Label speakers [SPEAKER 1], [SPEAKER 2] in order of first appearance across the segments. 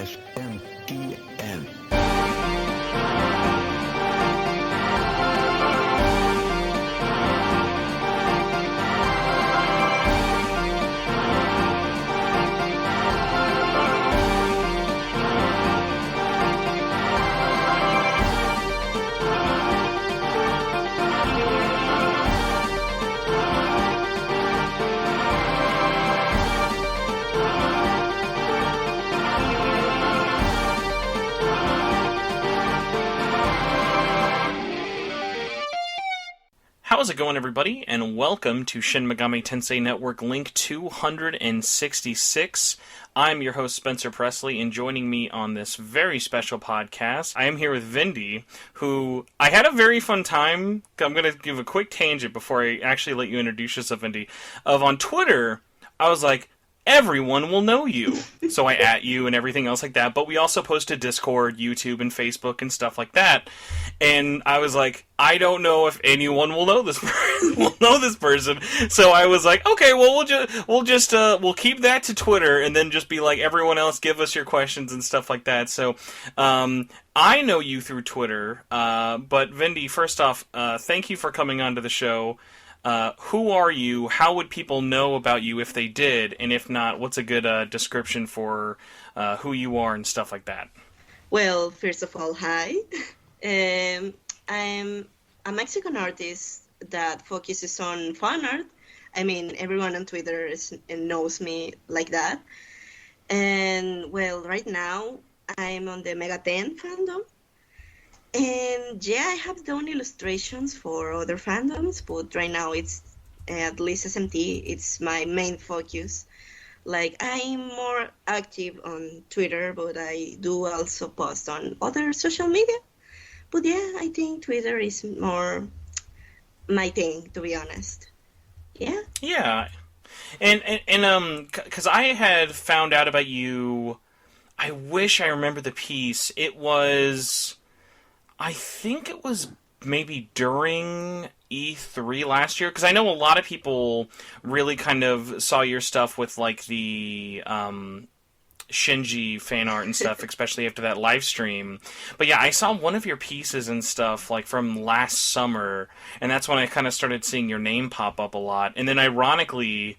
[SPEAKER 1] SMTN.
[SPEAKER 2] How's it going, everybody? And welcome to Shin Megami Tensei Network Link 266. I'm your host, Spencer Presley, and joining me on this very special podcast, I am here with Vendi, who I had a very fun time. I'm going to give a quick tangent before I actually let you introduce yourself, Vendi. On Twitter, I was like, everyone will know you. So I at you and everything else like that. But we also posted Discord, YouTube, and Facebook and stuff like that. And I was like, I don't know if anyone will know this person. So I was like, okay, well we'll keep that to Twitter and then just be like, everyone else give us your questions and stuff like that. So I know you through Twitter. But Vendi, first off, thank you for coming onto the show. Who are you? How would people know about you if they did? And if not, what's a good description for who you are and stuff like that?
[SPEAKER 3] Well, first of all, hi. I'm a Mexican artist that focuses on fan art. I mean, everyone on Twitter knows me like that. And, well, right now, I'm on the Mega 10 fandom. And yeah, I have done illustrations for other fandoms, but right now it's at least SMT, it's my main focus. Like, I'm more active on Twitter, but I do also post on other social media. But yeah, I think Twitter is more my thing, to be honest. Yeah.
[SPEAKER 2] Yeah. And because I had found out about you, I wish I remember the piece. It was, I think it was maybe during E3 last year, because I know a lot of people really kind of saw your stuff with like the Shinji fan art and stuff, especially after that live stream. But yeah, I saw one of your pieces and stuff like from last summer, and that's when I kind of started seeing your name pop up a lot. And then ironically,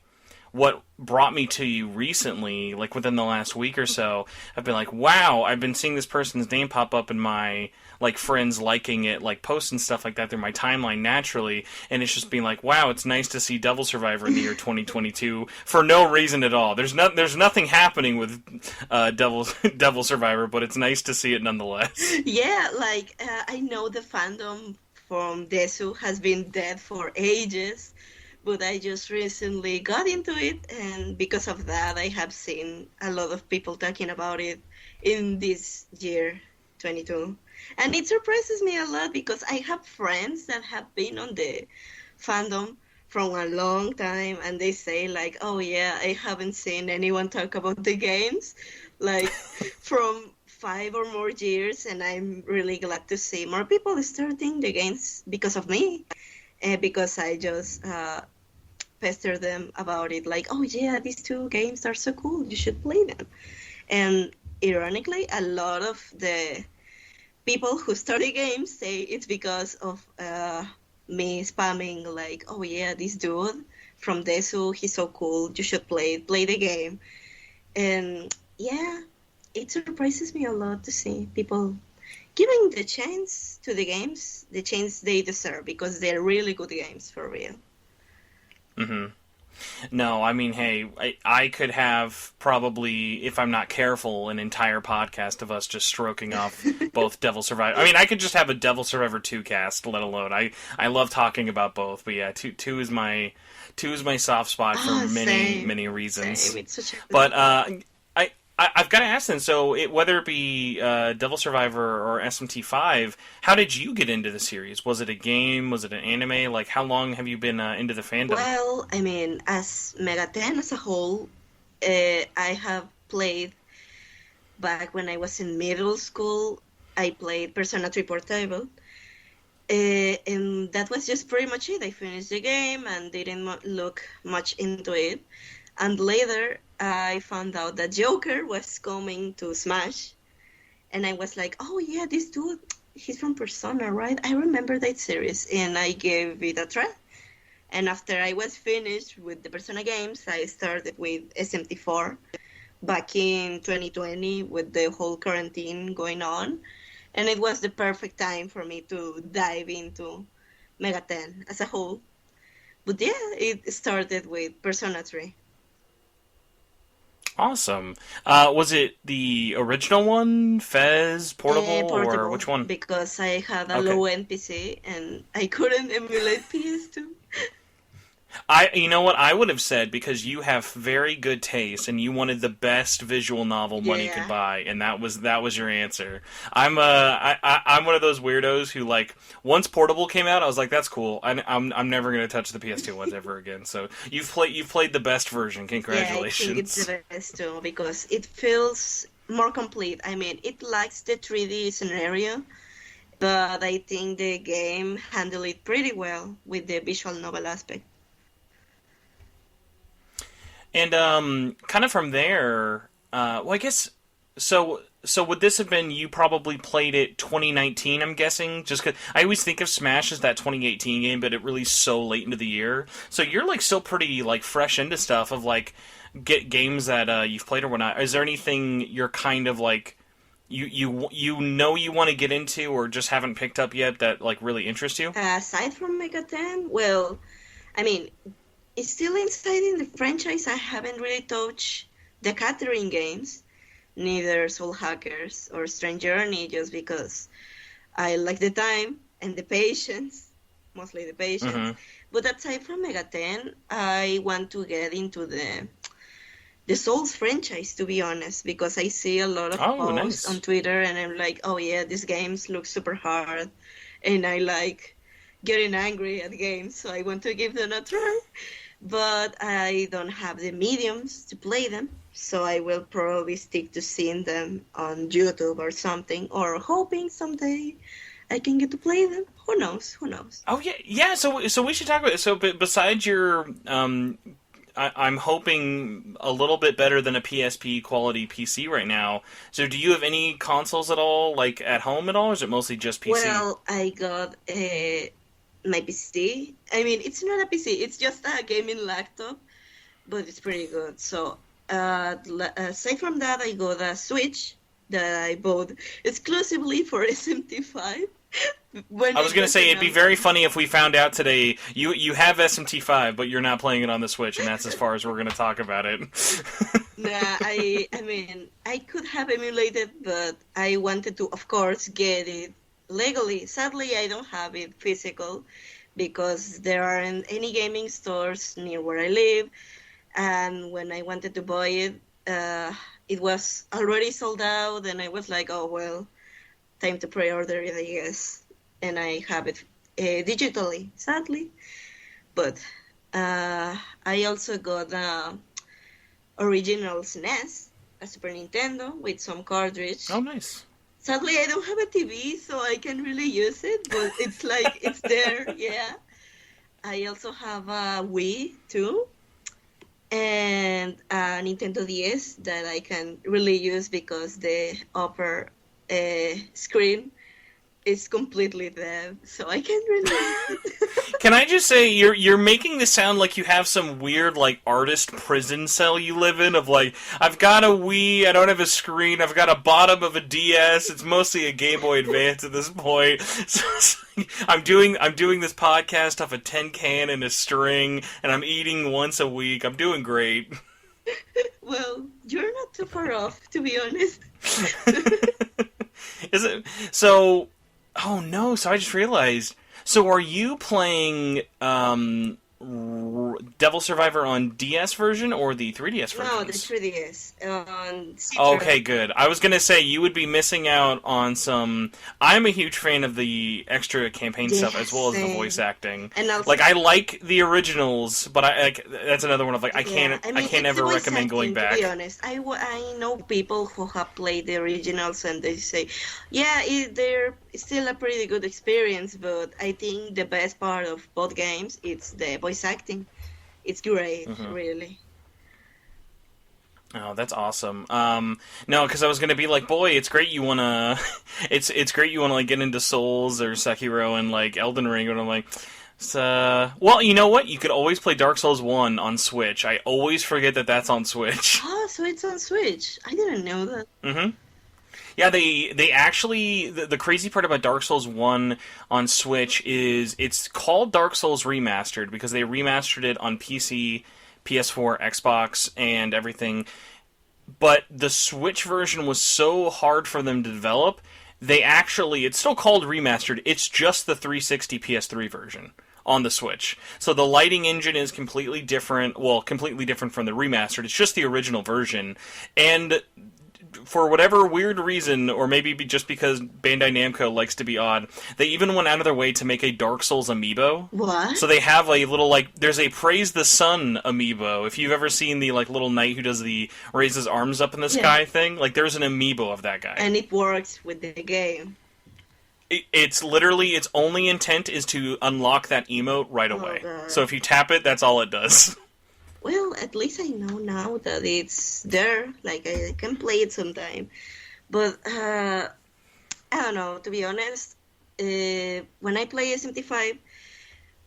[SPEAKER 2] what brought me to you recently, like within the last week or so, I've been like, wow, I've been seeing this person's name pop up in my like friends liking it, like posts and stuff like that through my timeline naturally, and it's just being like, wow, it's nice to see Devil Survivor in the year 2022 for no reason at all. There's nothing happening with Devil Survivor, but it's nice to see it nonetheless.
[SPEAKER 3] Yeah, like I know the fandom from Desu has been dead for ages. But I just recently got into it, and because of that, I have seen a lot of people talking about it in this year, 22. And it surprises me a lot because I have friends that have been on the fandom from a long time, and they say like, oh yeah, I haven't seen anyone talk about the games, like from 5 or more years, and I'm really glad to see more people starting the games because of me. Because I just pester them about it, like, oh yeah, these two games are so cool, you should play them. And ironically, a lot of the people who study games say it's because of me spamming, like, oh yeah, this dude from Desu, he's so cool, you should play the game. And yeah, it surprises me a lot to see people giving the chance to the games, the chance they deserve, because they're really good games, for real.
[SPEAKER 2] Mm-hmm. No, I mean, hey, I could have probably, if I'm not careful, an entire podcast of us just stroking off both Devil Survivor. I mean, I could just have a Devil Survivor 2 cast, let alone. I love talking about both, but yeah, two is my soft spot for many reasons.
[SPEAKER 3] Same. It's such a good
[SPEAKER 2] but I've got to ask then, so whether it be Devil Survivor or SMT5, how did you get into the series? Was it a game? Was it an anime? Like, how long have you been into the fandom?
[SPEAKER 3] Well, I mean, as Mega 10 as a whole, I have played, back when I was in middle school, I played Persona 3 Portable. And that was just pretty much it. I finished the game and didn't look much into it. And later, I found out that Joker was coming to Smash, and I was like, oh yeah, this dude, he's from Persona, right? I remember that series, and I gave it a try. And after I was finished with the Persona games, I started with SMT4 back in 2020 with the whole quarantine going on. And it was the perfect time for me to dive into Mega 10 as a whole. But yeah, it started with Persona 3.
[SPEAKER 2] Awesome. Was it the original one, Fez, Portable, or
[SPEAKER 3] Portable,
[SPEAKER 2] which one?
[SPEAKER 3] because I had a
[SPEAKER 2] Okay.
[SPEAKER 3] low-end PC and I couldn't emulate PS2.
[SPEAKER 2] You know what I would have said, because you have very good taste and you wanted the best visual novel money could
[SPEAKER 3] Yeah.
[SPEAKER 2] buy, and that was your answer. I'm one of those weirdos who, like, once Portable came out, I was like, that's cool. I'm never gonna touch the PS2 ones ever again. So you've played the best version.
[SPEAKER 3] Yeah, I think it's
[SPEAKER 2] Congratulations.
[SPEAKER 3] the best too because it feels more complete. I mean, it lacks the 3D scenario, but I think the game handled it pretty well with the visual novel aspect.
[SPEAKER 2] And kind of from there, well, I guess so. So would this have been, you probably played it 2019? I'm guessing, just because I always think of Smash as that 2018 game, but it released so late into the year. So you're like still pretty like fresh into stuff of like get games that you've played or whatnot. Is there anything you're kind of like you know you want to get into or just haven't picked up yet that like really interests you?
[SPEAKER 3] Aside from Mega 10, well, I mean, it's still inside in the franchise. I haven't really touched the Catherine games, neither Soul Hackers or Strange Journey, just because I like the time and the patience, mostly the patience.
[SPEAKER 2] Mm-hmm.
[SPEAKER 3] But aside from Mega 10, I want to get into the Souls franchise, to be honest, because I see a lot of
[SPEAKER 2] Oh,
[SPEAKER 3] posts on
[SPEAKER 2] nice.
[SPEAKER 3] Twitter and I'm like, oh yeah, these games look super hard. And I like getting angry at games, so I want to give them a try. But I don't have the mediums to play them, so I will probably stick to seeing them on YouTube or something, or hoping someday I can get to play them. Who knows? Who knows?
[SPEAKER 2] Oh yeah, yeah. So we should talk about it. So, but besides your, I'm hoping a little bit better than a PSP quality PC right now. So, do you have any consoles at all, like at home at all, or is it mostly just PC?
[SPEAKER 3] Well, I got my PC. I mean, it's not a PC, it's just a gaming laptop, but it's pretty good. So, aside from that, I got a Switch that I bought exclusively for SMT5 when
[SPEAKER 2] I was
[SPEAKER 3] it
[SPEAKER 2] gonna
[SPEAKER 3] was
[SPEAKER 2] say it'd be
[SPEAKER 3] announced.
[SPEAKER 2] very funny if we found out today you have SMT5, but you're not playing it on the Switch, and that's as far as we're gonna talk about it.
[SPEAKER 3] Nah, I mean, I could have emulated, but I wanted to, of course, get it legally. Sadly, I don't have it physical because there aren't any gaming stores near where I live. And when I wanted to buy it, it was already sold out, and I was like, oh, well, time to pre-order it, I guess. And I have it digitally, sadly. But I also got original SNES, a Super Nintendo with some cartridge.
[SPEAKER 2] Oh, nice.
[SPEAKER 3] Sadly, I don't have a TV, so I can really use it, but it's like it's there, yeah. I also have a Wii too, and a Nintendo DS that I can really use because the upper screen is completely dead, so I can't really use it.
[SPEAKER 2] Can I just say you're making this sound like you have some weird like artist prison cell you live in of like, I've got a Wii, I don't have a screen, I've got a bottom of a DS, it's mostly a Game Boy Advance at this point. So it's like, I'm doing this podcast off a tin can and a string, and I'm eating once a week. I'm doing great.
[SPEAKER 3] Well, you're not too far off, to be honest.
[SPEAKER 2] Is it so? Oh no! So I just realized. So are you playing Devil Survivor on DS version or the 3DS
[SPEAKER 3] No, the
[SPEAKER 2] versions?
[SPEAKER 3] 3DS on
[SPEAKER 2] Okay,
[SPEAKER 3] Citra.
[SPEAKER 2] good. I was gonna say you would be missing out on some. I'm a huge fan of the extra campaign stuff as
[SPEAKER 3] Yes,
[SPEAKER 2] well as the voice
[SPEAKER 3] same.
[SPEAKER 2] acting.
[SPEAKER 3] And also,
[SPEAKER 2] Like I like the originals, but I like that's another one of like I
[SPEAKER 3] yeah,
[SPEAKER 2] can't
[SPEAKER 3] I
[SPEAKER 2] I
[SPEAKER 3] mean,
[SPEAKER 2] can't
[SPEAKER 3] it's the
[SPEAKER 2] ever
[SPEAKER 3] voice
[SPEAKER 2] recommend going
[SPEAKER 3] acting, to be
[SPEAKER 2] back.
[SPEAKER 3] honest. I know people who have played the originals and they say, yeah, they're still a pretty good experience, but I think the best part of both games it's the voice acting. It's great,
[SPEAKER 2] Hmm.
[SPEAKER 3] really.
[SPEAKER 2] Oh, that's awesome. No, because I was gonna be like, boy, it's great you wanna, it's great you wanna like get into Souls or Sekiro and like Elden Ring, and I'm like, well, you know what? You could always play Dark Souls 1 on Switch. I always forget that that's on Switch.
[SPEAKER 3] Oh, so it's on Switch. I didn't know that.
[SPEAKER 2] Mm-hmm. Yeah, they actually the crazy part about Dark Souls 1 on Switch is it's called Dark Souls Remastered because they remastered it on PC, PS4, Xbox, and everything. But the Switch version was so hard for them to develop, it's still called Remastered. It's just the 360 PS3 version on the Switch. So the lighting engine is completely different, completely different from the remastered. It's just the original version. And for whatever weird reason, or maybe just because Bandai Namco likes to be odd, they even went out of their way to make a Dark Souls amiibo.
[SPEAKER 3] What?
[SPEAKER 2] So they have a little, there's a Praise the Sun amiibo. If you've ever seen the, little knight who does the raise his arms up in the sky thing, there's an amiibo of that guy.
[SPEAKER 3] And it works with the game.
[SPEAKER 2] It's literally, its only intent is to unlock that emote right away.
[SPEAKER 3] God.
[SPEAKER 2] So if you tap it, that's all it does.
[SPEAKER 3] Well, at least I know now that it's there. I can play it sometime. But, I don't know, to be honest, when I play SMT5,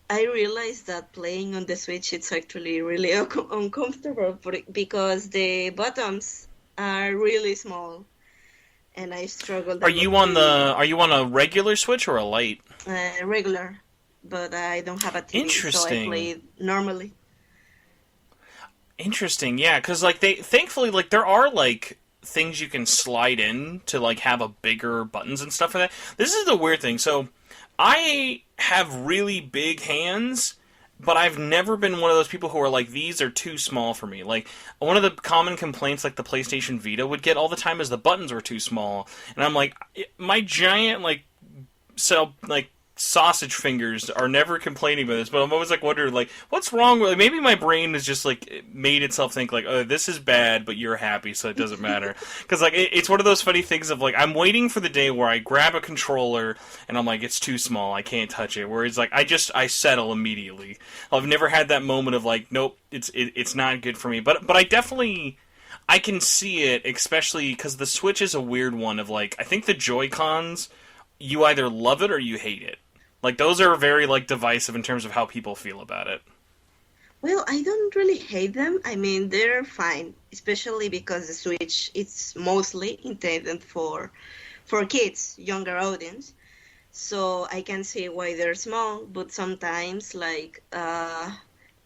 [SPEAKER 3] I realized that playing on the Switch, it's actually really uncomfortable because the buttons are really small. And I struggled.
[SPEAKER 2] Are you on a regular Switch or a light?
[SPEAKER 3] Regular, but I don't have a TV,
[SPEAKER 2] Interesting.
[SPEAKER 3] so I play it normally.
[SPEAKER 2] Interesting, yeah, because thankfully there are things you can slide in to have a bigger buttons and stuff like that. This is the weird thing. So I have really big hands, but I've never been one of those people who are these are too small for me. One of the common complaints the PlayStation Vita would get all the time is the buttons were too small, and I'm my giant sausage fingers are never complaining about this, but I'm always wondering what's wrong with maybe my brain is just made itself think oh, this is bad, but you're happy, so it doesn't matter. Because it's one of those funny things of I'm waiting for the day where I grab a controller and I'm it's too small, I can't touch it. Whereas I settle immediately. I've never had that moment of nope, it's not good for me. But I definitely I can see it, especially because the Switch is a weird one of I think the Joy-Cons, you either love it or you hate it. Those are very, divisive in terms of how people feel about it.
[SPEAKER 3] Well, I don't really hate them. I mean, they're fine, especially because the Switch it's mostly intended for kids, younger audience. So I can see why they're small, but sometimes,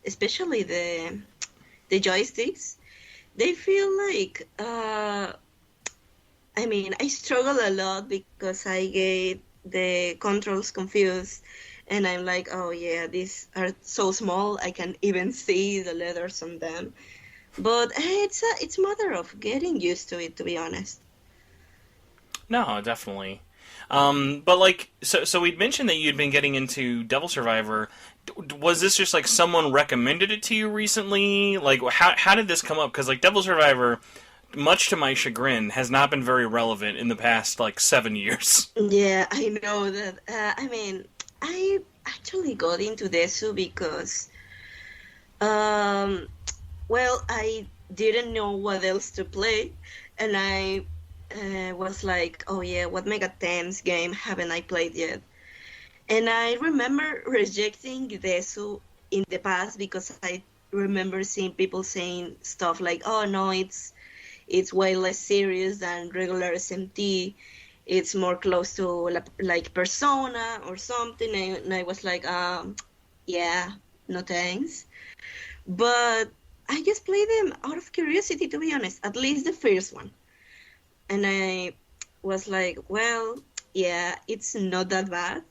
[SPEAKER 3] especially the joysticks, they feel I mean, I struggle a lot because I get the controls confused, and I'm oh yeah, these are so small I can't even see the letters on them. But it's a matter of getting used to it, to be honest.
[SPEAKER 2] No, definitely. But so we'd mentioned that you'd been getting into Devil Survivor. Was this just someone recommended it to you recently? How did this come up? Because Devil Survivor, much to my chagrin, has not been very relevant in the past 7 years.
[SPEAKER 3] Yeah, I know that. I mean, I actually got into Desu because, well, I didn't know what else to play, and I was oh yeah, what Mega 10's game haven't I played yet? And I remember rejecting Desu in the past because I remember seeing people saying stuff oh no, it's way less serious than regular SMT. It's more close to Persona or something. And I was yeah, no thanks. But I just played them out of curiosity, to be honest, at least the first one. And I was well, yeah, it's not that bad.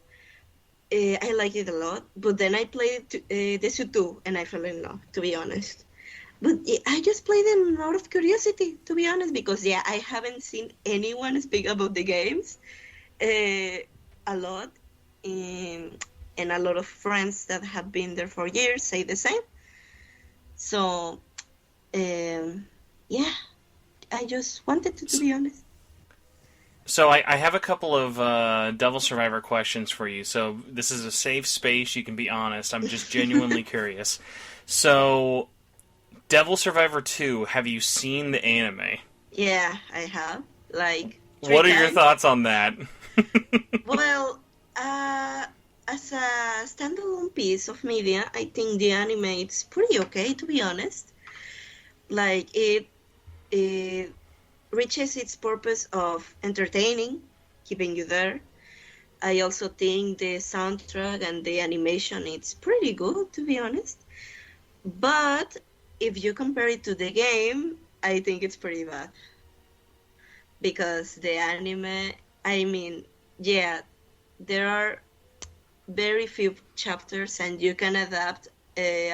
[SPEAKER 3] I liked it a lot. But then I played Desu 2 and I fell in love, to be honest. But I just play them out of curiosity, to be honest, because, yeah, I haven't seen anyone speak about the games a lot. And a lot of friends that have been there for years say the same. So, yeah, I just wanted to be honest.
[SPEAKER 2] So I have a couple of Devil Survivor questions for you. So this is a safe space. You can be honest. I'm just genuinely curious. So Devil Survivor 2, have you seen the anime?
[SPEAKER 3] Yeah, I have. Like,
[SPEAKER 2] What are your
[SPEAKER 3] 3 times.
[SPEAKER 2] thoughts on that?
[SPEAKER 3] Well, as a standalone piece of media, I think the anime is pretty okay, to be honest. Like, it reaches its purpose of entertaining, keeping you there. I also think the soundtrack and the animation it's pretty good, to be honest. But if you compare it to the game, I think it's pretty bad because the anime, I mean, yeah, there are very few chapters and you can adapt a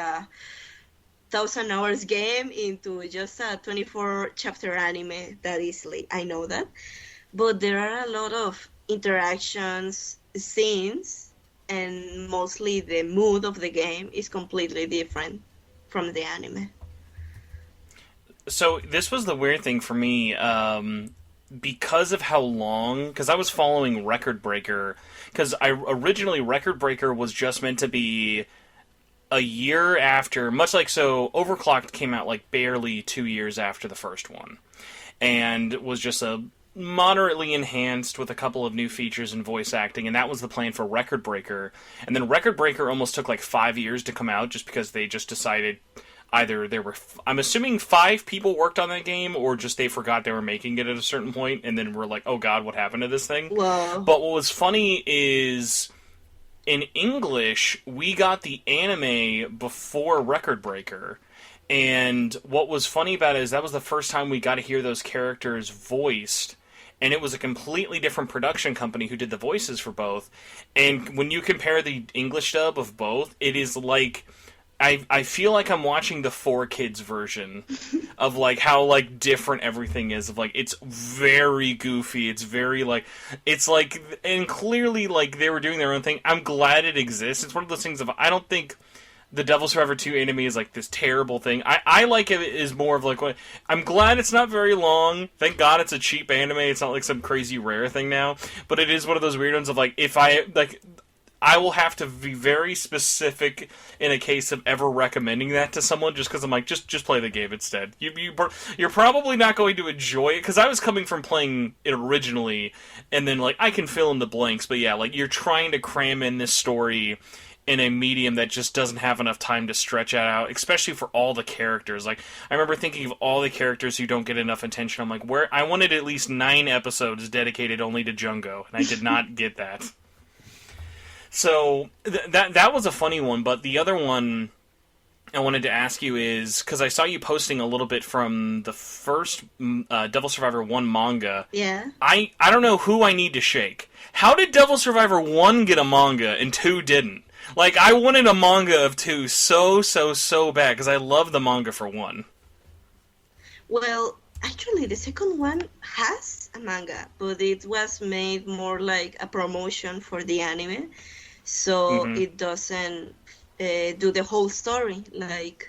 [SPEAKER 3] 1,000 hours game into just a 24 chapter anime that easily. I know that. But there are a lot of interactions, scenes, and mostly the mood of the game is completely different from the anime.
[SPEAKER 2] So this was the weird thing for me, because of how long. Because I was following Record Breaker. Because originally Record Breaker was just meant to be a year after, much like so. Overclocked came out like barely 2 years after the first one, and was just a moderately enhanced with a couple of new features and voice acting, and that was the plan for Record Breaker. And then Record Breaker almost took like 5 years to come out, just because they just decided either there were, I'm assuming 5 people worked on that game, or just they forgot they were making it at a certain point, and then were like, oh god, what happened to this thing?
[SPEAKER 3] Wow.
[SPEAKER 2] But what was funny is, in English, we got the anime before Record Breaker. And what was funny about it is that was the first time we got to hear those characters voiced. And it was a completely different production company who did the voices for both. And when you compare the English dub of both, it is like, I feel like I'm watching the 4Kids version of like how like different everything is. Of like, it's very goofy. It's very like, it's like, and clearly like they were doing their own thing. I'm glad it exists. It's one of those things of, I don't think the Devil Survivor 2 anime is like this terrible thing. I like it is more of like, what, I'm glad it's not very long. Thank God it's a cheap anime. It's not like some crazy rare thing now. But it is one of those weird ones of like, if I, like, I will have to be very specific in a case of ever recommending that to someone, just because I'm like, just play the game instead. You're probably not going to enjoy it, because I was coming from playing it originally, and then like I can fill in the blanks, but yeah, like you're trying to cram in this story in a medium that just doesn't have enough time to stretch it out, especially for all the characters. Like, I remember thinking of all the characters who don't get enough attention. I'm like, where I wanted at least 9 episodes dedicated only to Jungo, and I did not get that. So that was a funny one, but the other one I wanted to ask you is, because I saw you posting a little bit from the first Devil Survivor 1 manga.
[SPEAKER 3] Yeah.
[SPEAKER 2] I don't know who I need to shake. How did Devil Survivor 1 get a manga and 2 didn't? Like, I wanted a manga of 2 so bad, because I love the manga for 1.
[SPEAKER 3] Well, actually, the second one has a manga, but it was made more like a promotion for the anime, so it doesn't do the whole story. Like,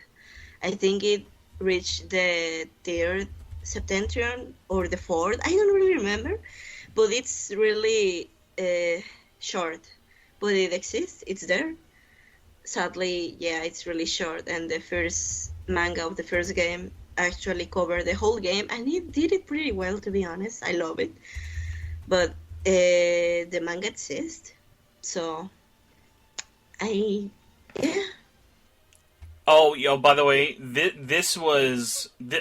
[SPEAKER 3] I think it reached the third septentrion or the fourth. I don't really remember, but it's really short. But it exists. It's there. Sadly, yeah, it's really short, and the first manga of the first game actually covered the whole game, and it did it pretty well, to be honest. I love it. But the manga exists, so yeah.
[SPEAKER 2] Oh, by the way,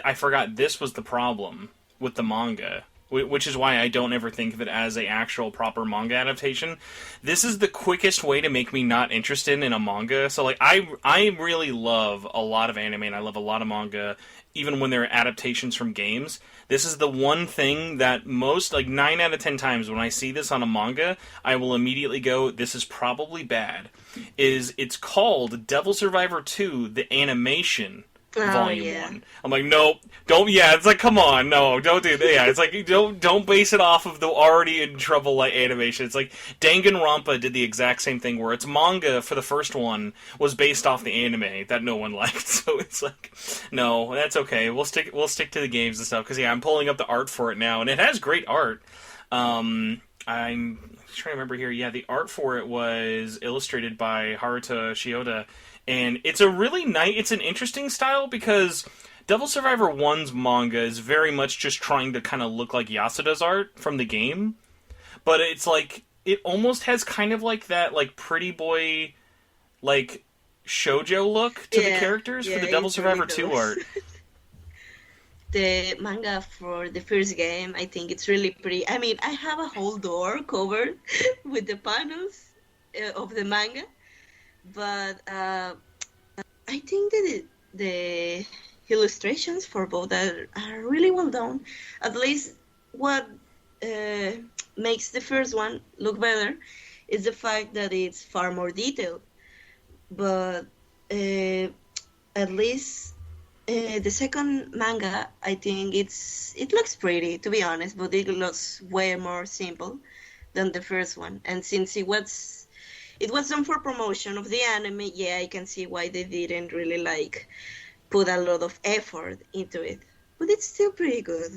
[SPEAKER 2] I forgot this was the problem with the manga, which is why I don't ever think of it as a actual proper manga adaptation. This is the quickest way to make me not interested in a manga. So, like, I really love a lot of anime, and I love a lot of manga, even when they're adaptations from games. This is the one thing that most, like, 9 out of 10 times when I see this on a manga, I will immediately go, this is probably bad. It's called Devil Survivor 2, the animation. Volume 1. I'm like, nope, don't. Yeah, it's like, come on, no, don't do that. Yeah, it's like, don't base it off of the already in trouble like animation. It's like Danganronpa did the exact same thing, where its manga for the first one was based off the anime that no one liked. So it's like, no, that's okay. We'll stick to the games and stuff, because yeah, I'm pulling up the art for it now, and it has great art. I'm trying to remember here. Yeah, the art for it was illustrated by Haruto Shioda. And it's a really nice, it's an interesting style because Devil Survivor 1's manga is very much just trying to kind of look like Yasuda's art from the game. But it's like, it almost has kind of like that, like, pretty boy, like, shoujo look to the characters for the Devil Survivor
[SPEAKER 3] really
[SPEAKER 2] 2 art.
[SPEAKER 3] The manga for the first game, I think it's really pretty. I mean, I have a whole door covered with the panels of the manga, but I think that the illustrations for both are really well done. At least what makes the first one look better is the fact that it's far more detailed. But at least the second manga, I think it looks pretty, to be honest, but it looks way more simple than the first one. And since it was done for promotion of the anime, yeah, I can see why they didn't really like put a lot of effort into it. But it's still pretty good.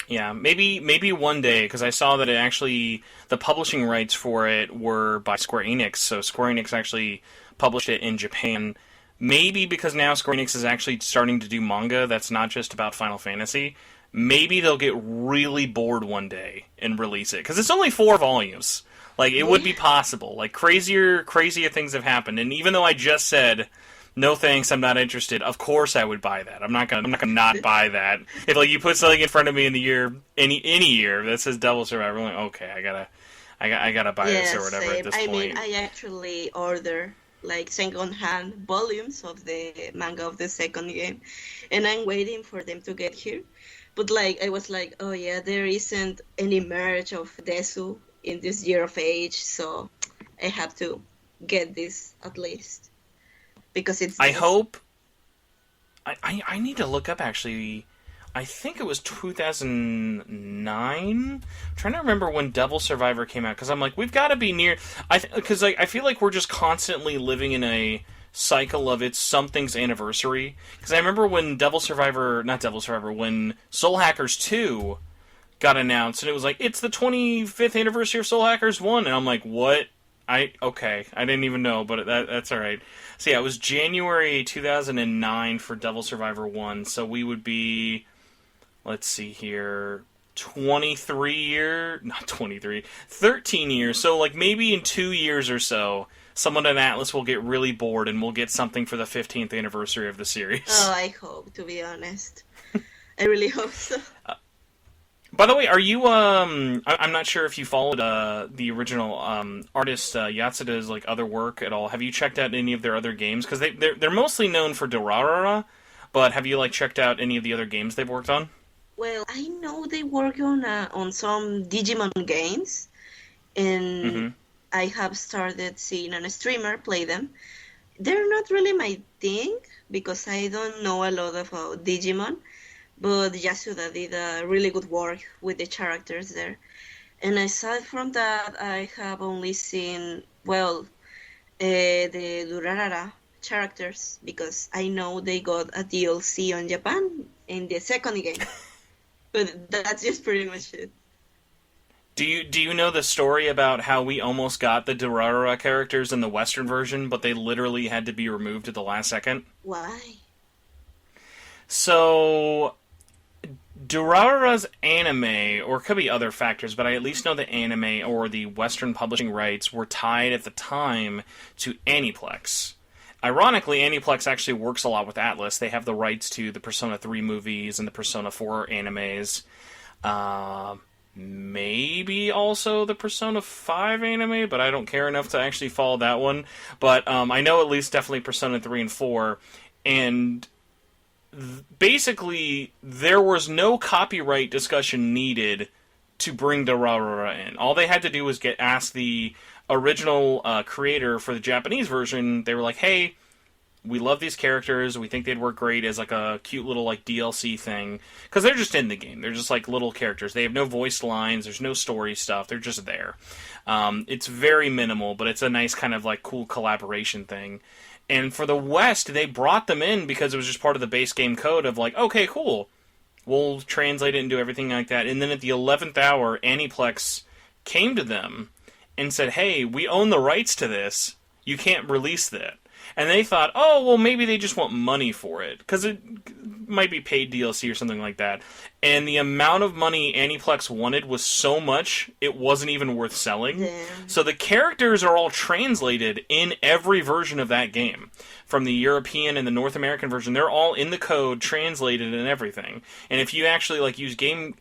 [SPEAKER 2] Yeah, maybe one day, because I saw that it actually, the publishing rights for it were by Square Enix, so Square Enix actually published it in Japan. Maybe because now Square Enix is actually starting to do manga that's not just about Final Fantasy, maybe they'll get really bored one day and release it, because it's only 4 volumes. Like, it would be possible. Like, crazier things have happened, and even though I just said, no thanks, I'm not interested, of course I would buy that. I'm not gonna not buy that. If, like, you put something in front of me in the year, any year, that says Devil Survivor, I'm like, okay, I gotta buy this or whatever
[SPEAKER 3] same.
[SPEAKER 2] at this point.
[SPEAKER 3] I mean, I actually order like second-hand volumes of the manga of the second game, and I'm waiting for them to get here. But like, I was like, oh yeah, there isn't any merge of Desu in this year of age, so I have to get this at least because it's.
[SPEAKER 2] I hope. I need to look up actually. I think it was 2009. I'm trying to remember when Devil Survivor came out, because I'm like, we've got to be near. Because I feel like we're just constantly living in a cycle of it's something's anniversary. Because I remember when when Soul Hackers 2 got announced, and it was like, it's the 25th anniversary of Soul Hackers 1, and I'm like, what? Okay, I didn't even know, but that's alright. So yeah, it was January 2009 for Devil Survivor 1, so we would be, let's see here, 13 years, so like maybe in 2 years or so, someone at Atlas will get really bored and we'll get something for the 15th anniversary of the series.
[SPEAKER 3] Oh, I hope, to be honest. I really hope so.
[SPEAKER 2] By the way, are you, I'm not sure if you followed the original artist Yatsuda's like other work at all. Have you checked out any of their other games? Because they're mostly known for Durarara, but have you like checked out any of the other games they've worked on?
[SPEAKER 3] Well, I know they work on some Digimon games, and I have started seeing a streamer play them. They're not really my thing, because I don't know a lot about Digimon, but Yasuda did a really good work with the characters there. And aside from that, I have only seen, well, the Durarara characters, because I know they got a DLC on Japan in the second game. But that's just pretty much it.
[SPEAKER 2] Do you know the story about how we almost got the Durarara characters in the Western version, but they literally had to be removed at the last second?
[SPEAKER 3] Why?
[SPEAKER 2] So, Durarara's anime, or it could be other factors, but I at least know the anime or the Western publishing rights were tied at the time to Aniplex. Ironically, Aniplex actually works a lot with Atlas. They have the rights to the Persona 3 movies and the Persona 4 animes. Maybe also the Persona 5 anime, but I don't care enough to actually follow that one. But I know at least definitely Persona 3 and 4. And basically, there was no copyright discussion needed to bring Durarara in. All they had to do was ask the original creator for the Japanese version. They were like, hey, we love these characters, we think they'd work great as like a cute little like DLC thing, because they're just in the game, they're just like little characters, they have no voiced lines, there's no story stuff, they're just there. It's very minimal, but it's a nice kind of like cool collaboration thing. And for the West, they brought them in because it was just part of the base game code of like, okay, cool, we'll translate it and do everything like that. And then at the 11th hour, Aniplex came to them and said, hey, we own the rights to this, you can't release that. and they thought, oh, well, maybe they just want money for it, because it might be paid DLC or something like that. And the amount of money Aniplex wanted was so much, it wasn't even worth selling.
[SPEAKER 3] Damn.
[SPEAKER 2] So the characters are all translated in every version of that game. From the European and the North American version, they're all in the code, translated and everything. And if you actually use game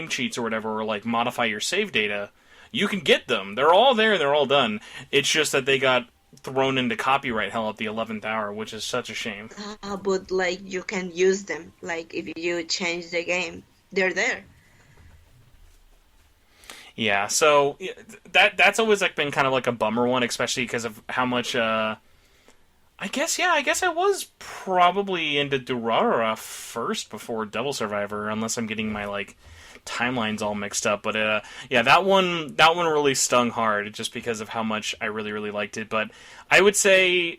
[SPEAKER 2] cheats or whatever, or modify your save data, you can get them. They're all there and they're all done. It's just that they got thrown into copyright hell at the 11th hour, which is such a shame.
[SPEAKER 3] But you can use them. If you change the game, they're there.
[SPEAKER 2] Yeah, so that's always been kind of a bummer one, especially because of how much. I guess I was probably into Durarara first before Devil Survivor, unless I'm getting my timelines all mixed up. But yeah, that one really stung hard just because of how much I really, really liked it. But I would say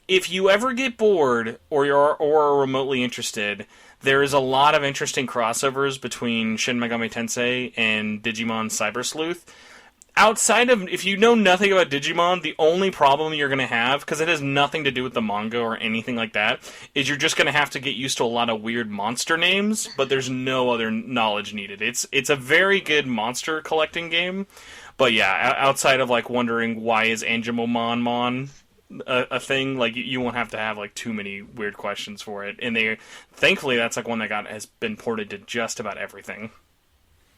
[SPEAKER 2] if you ever get bored or are remotely interested, there is a lot of interesting crossovers between Shin Megami Tensei and Digimon Cyber Sleuth. Outside of, if you know nothing about Digimon, the only problem you're going to have, because it has nothing to do with the manga or anything like that, is you're just going to have to get used to a lot of weird monster names, but there's no other knowledge needed. It's a very good monster collecting game, but yeah, outside of wondering why is Angemomon a thing, you won't have to have too many weird questions for it. And thankfully that's one that has been ported to just about everything.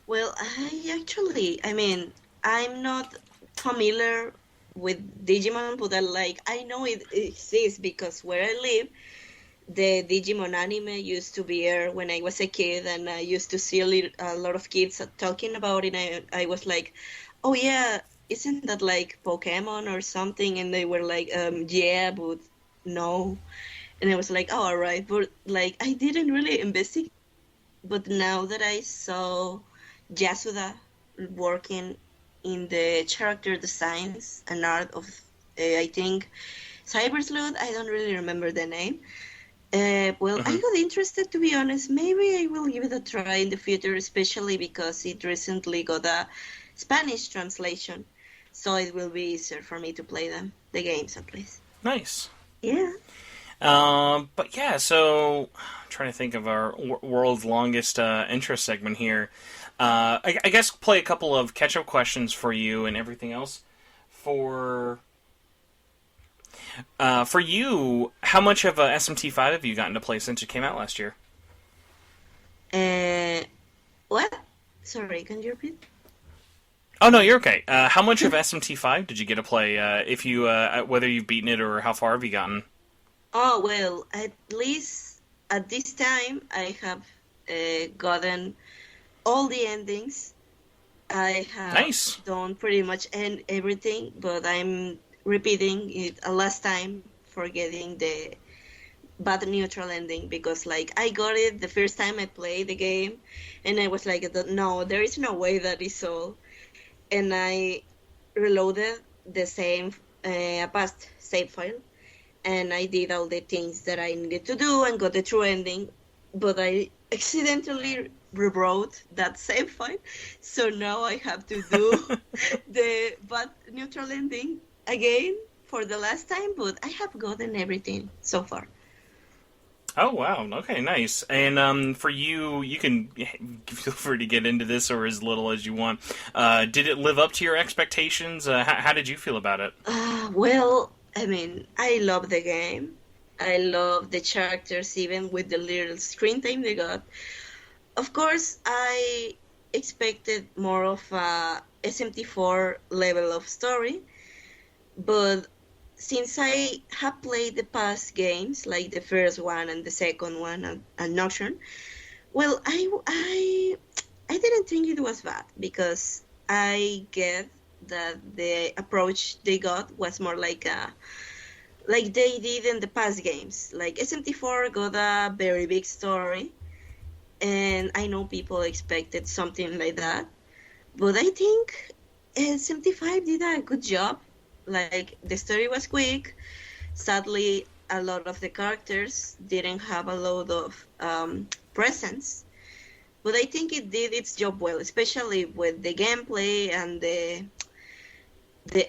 [SPEAKER 3] Well, I'm not familiar with Digimon, but I know it exists because where I live, the Digimon anime used to be aired when I was a kid, and I used to see a lot of kids talking about it. And I was like, oh yeah, isn't that Pokemon or something? And they were yeah, but no. And I was like, oh, all right. But I didn't really investigate. But now that I saw Yasuda working in the character designs and art of, I think, Cyber Sleuth, I don't really remember the name. I got interested, to be honest. Maybe I will give it a try in the future, especially because it recently got a Spanish translation, so it will be easier for me to play the games at least.
[SPEAKER 2] Nice.
[SPEAKER 3] Yeah.
[SPEAKER 2] But yeah, so I'm trying to think of our world's longest intro segment here. I guess play a couple of catch-up questions for you and everything else. For you, how much of SMT5 have you gotten to play since it came out last year?
[SPEAKER 3] What? Sorry, can you repeat?
[SPEAKER 2] Oh, no, you're okay. How much of SMT5 did you get to play, if you, whether you've beaten it or how far have you gotten?
[SPEAKER 3] Oh, well, at least at this time, I have gotten all the endings. I have done pretty much everything, but I'm repeating it a last time for getting the bad neutral ending, because I got it the first time I played the game, and I was like, no, there is no way that is all. And I reloaded the same past save file, and I did all the things that I needed to do and got the true ending, but I accidentally rewrote that save file, so now I have to do the bad neutral ending again for the last time, but I have gotten everything so far.
[SPEAKER 2] Oh, wow. Okay, nice. And for you, you can feel free to get into this or as little as you want. Did it live up to your expectations? How did you feel about it?
[SPEAKER 3] Well, I love the game. I love the characters, even with the little screen time they got. Of course, I expected more of a SMT4 level of story, but since I have played the past games, like the first one and the second one and Nocturne, well, I didn't think it was bad, because I get that the approach they got was more like they did in the past games. Like SMT4 got a very big story, and I know people expected something like that, but I think SMT5 did a good job. The story was quick. Sadly, a lot of the characters didn't have a lot of presence, but I think it did its job well, especially with the gameplay, and the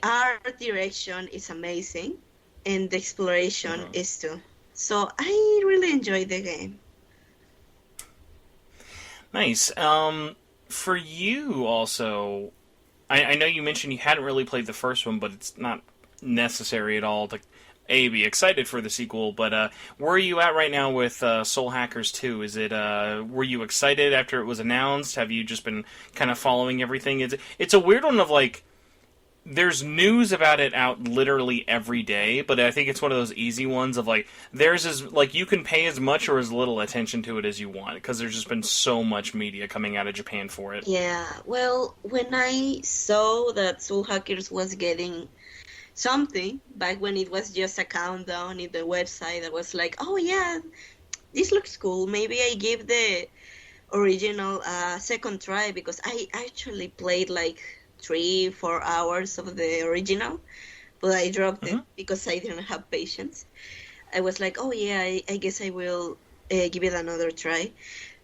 [SPEAKER 3] art direction is amazing. and the exploration
[SPEAKER 2] Mhm.
[SPEAKER 3] is too. So I really enjoy the game.
[SPEAKER 2] Nice. For you also, I know you mentioned you hadn't really played the first one, but it's not necessary at all to be excited for the sequel. But where are you at right now with Soul Hackers 2? Is it were you excited after it was announced? Have you just been kind of following everything? It's a weird one of like there's news about it out literally every day, but I think it's one of those easy ones of like there's as like you can pay as much or as little attention to it as you want because there's just been so much media coming out of Japan for it.
[SPEAKER 3] Yeah, well, when I saw that Soul Hackers was getting something back when it was just a countdown in the website, I was like, oh yeah, this looks cool. Maybe I give the original second try because I actually played like 3, 4 hours of the original, but I dropped it
[SPEAKER 2] Hmm.
[SPEAKER 3] because I didn't have patience. I was like, oh yeah, I guess I will give it another try.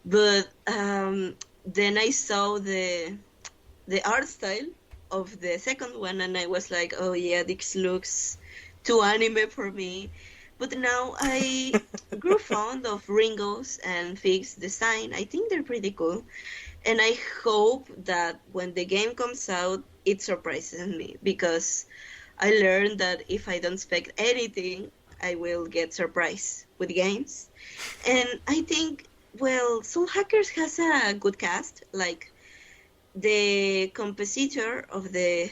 [SPEAKER 3] But then I saw the art style of the second one, and I was like, oh yeah, this looks too anime for me. But now I grew fond of Ringo's and Fig's design. I think they're pretty cool. And I hope that when the game comes out, it surprises me because I learned that if I don't expect anything, I will get surprised with games. And I think, well, Soul Hackers has a good cast. Like the compositor of the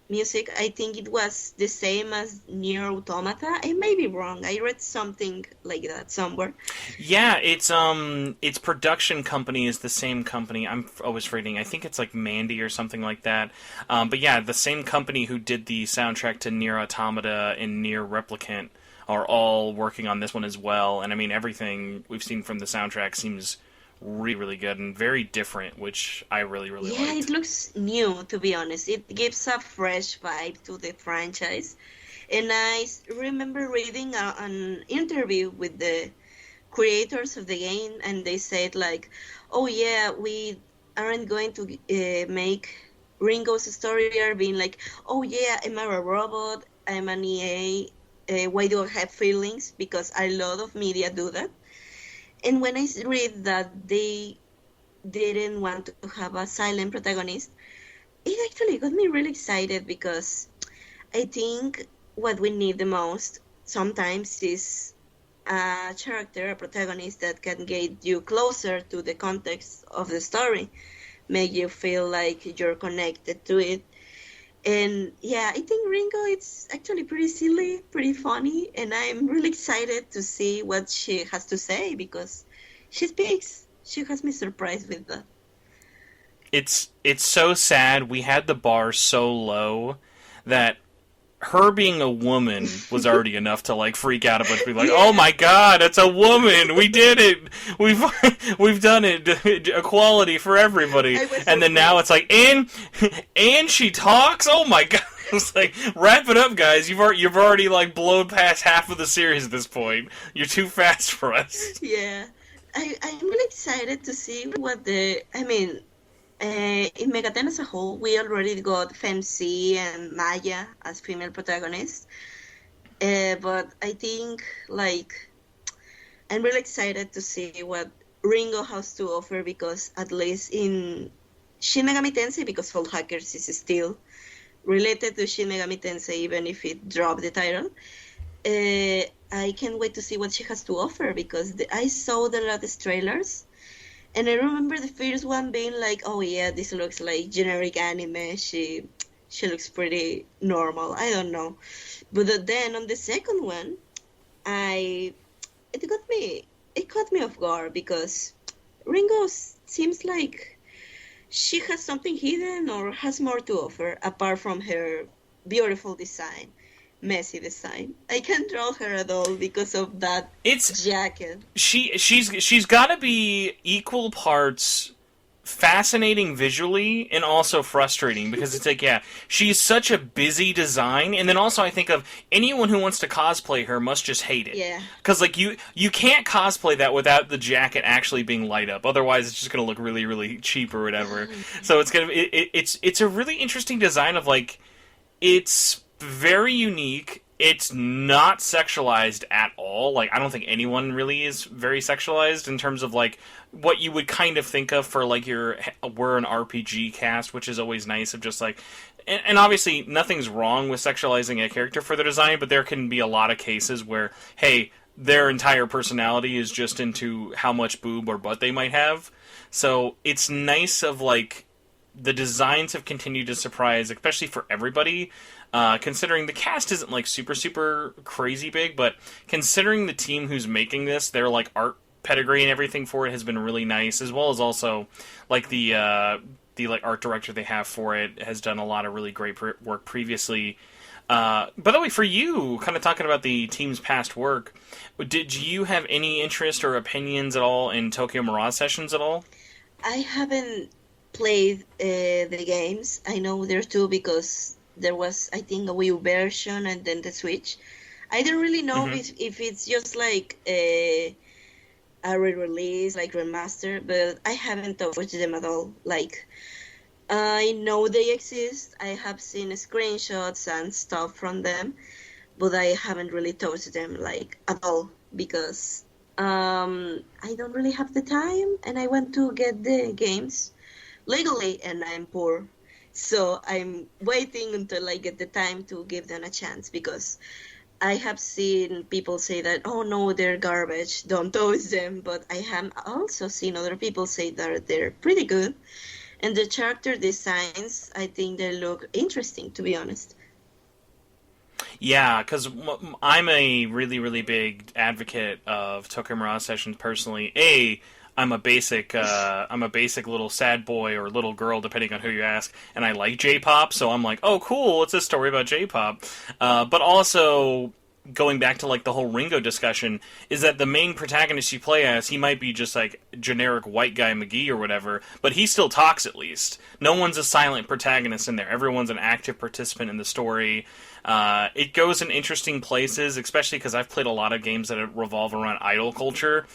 [SPEAKER 3] music, I think it was the same as Nier Automata. I may be wrong. I read something like that somewhere.
[SPEAKER 2] Yeah, its production company is the same company. I'm always reading. I think it's like Mandy or something like that. But yeah, the same company who did the soundtrack to Nier Automata and Nier Replicant are all working on this one as well. And I mean, everything we've seen from the soundtrack seems really, really good and very different, which I really, really
[SPEAKER 3] Yeah, it
[SPEAKER 2] liked.
[SPEAKER 3] looks new, to be honest. It gives a fresh vibe to the franchise. And remember reading an interview with the creators of the game, and they said like, "Oh yeah, we aren't going to make Ringo's story are being like, oh yeah, am I a robot? I'm an EA. Why do I have feelings? Because a lot of media do that." And when I read that they didn't want to have a silent protagonist, it actually got me really excited because I think what we need the most sometimes is a character, a protagonist that can get you closer to the context of the story, make you feel like you're connected to it. And yeah, I think Ringo it's actually pretty silly, pretty funny, and I'm really excited to see what she has to say because she speaks. She has me surprised with that.
[SPEAKER 2] It's so sad. We had the bar so low that her being a woman was already enough to like freak out a bunch of people. Like, oh
[SPEAKER 3] Yeah,
[SPEAKER 2] my god, it's a woman! We did it! We've we've done it! Equality for everybody.
[SPEAKER 3] I was
[SPEAKER 2] And then now it's
[SPEAKER 3] surprised.
[SPEAKER 2] like, and she talks. Oh my god! It's like wrap it up, guys. You've already like blown past half of the series at this point. You're too fast for us.
[SPEAKER 3] Yeah, I'm really excited to see what I mean, in Megaten as a whole, we already got Femc and Maya as female protagonists. But I think, like, I'm really excited to see what Ringo has to offer because, at least in Shin Megami Tensei, because Soul Hackers is still related to Shin Megami Tensei, even if it dropped the title. I can't wait to see what she has to offer because I saw the latest trailers and I remember the first one being like, oh yeah, this looks like generic anime. She looks pretty normal. I don't know. But then on the second one, I it got me it caught me off guard because Ringo seems like she has something hidden or has more to offer apart from her beautiful design, messy design. I can't draw her at all because of that
[SPEAKER 2] It's
[SPEAKER 3] jacket.
[SPEAKER 2] she's got to be equal parts fascinating visually and also frustrating because it's like yeah she's such a busy design and then also I think of anyone who wants to cosplay her must just hate it
[SPEAKER 3] Yeah.
[SPEAKER 2] because like you can't cosplay that without the jacket actually being light up otherwise it's just gonna look really really cheap or whatever so it's it's a really interesting design of like it's very unique It's not sexualized at all. Like, I don't think anyone really is very sexualized in terms of, like, what you would kind of think of for, like, we're an RPG cast, which is always nice of just, like... And obviously, nothing's wrong with sexualizing a character for their design, but there can be a lot of cases where, hey, their entire personality is just into how much boob or butt they might have. So it's nice of, like... The designs have continued to surprise, especially for everybody. Considering the cast isn't like super, super crazy big, but considering the team who's making this, their like art pedigree and everything for it has been really nice, as well as also like the like art director they have for it has done a lot of really great work previously. By the way, for you, kind of talking about the team's past work, did you have any interest or opinions at all in Tokyo Mirage Sessions at all?
[SPEAKER 3] I haven't played the games. I know there are two because there was, I think, a Wii U version and then the Switch. I don't really know if it's just like a re-release, like remaster, but I haven't touched them at all. Like, I know they exist. I have seen screenshots and stuff from them, but I haven't really touched them like at all because I don't really have the time, and I want to get the games legally, and I'm poor. So I'm waiting until I get the time to give them a chance because I have seen people say that, oh no, they're garbage, don't touch them. But I have also seen other people say that they're pretty good. And the character designs, I think they look interesting, to be honest.
[SPEAKER 2] Yeah, because I'm a really, really big advocate of Tokyo Mirage Sessions personally. I'm a basic little sad boy or little girl, depending on who you ask, and I like J-pop, so I'm like, oh, cool, it's a story about J-pop. But also, going back to like the whole Ringo discussion, is that the main protagonist you play as, he might be just like generic white guy McGee or whatever, but he still talks at least. No one's a silent protagonist in there. Everyone's an active participant in the story. It goes in interesting places, especially because I've played a lot of games that revolve around idol culture.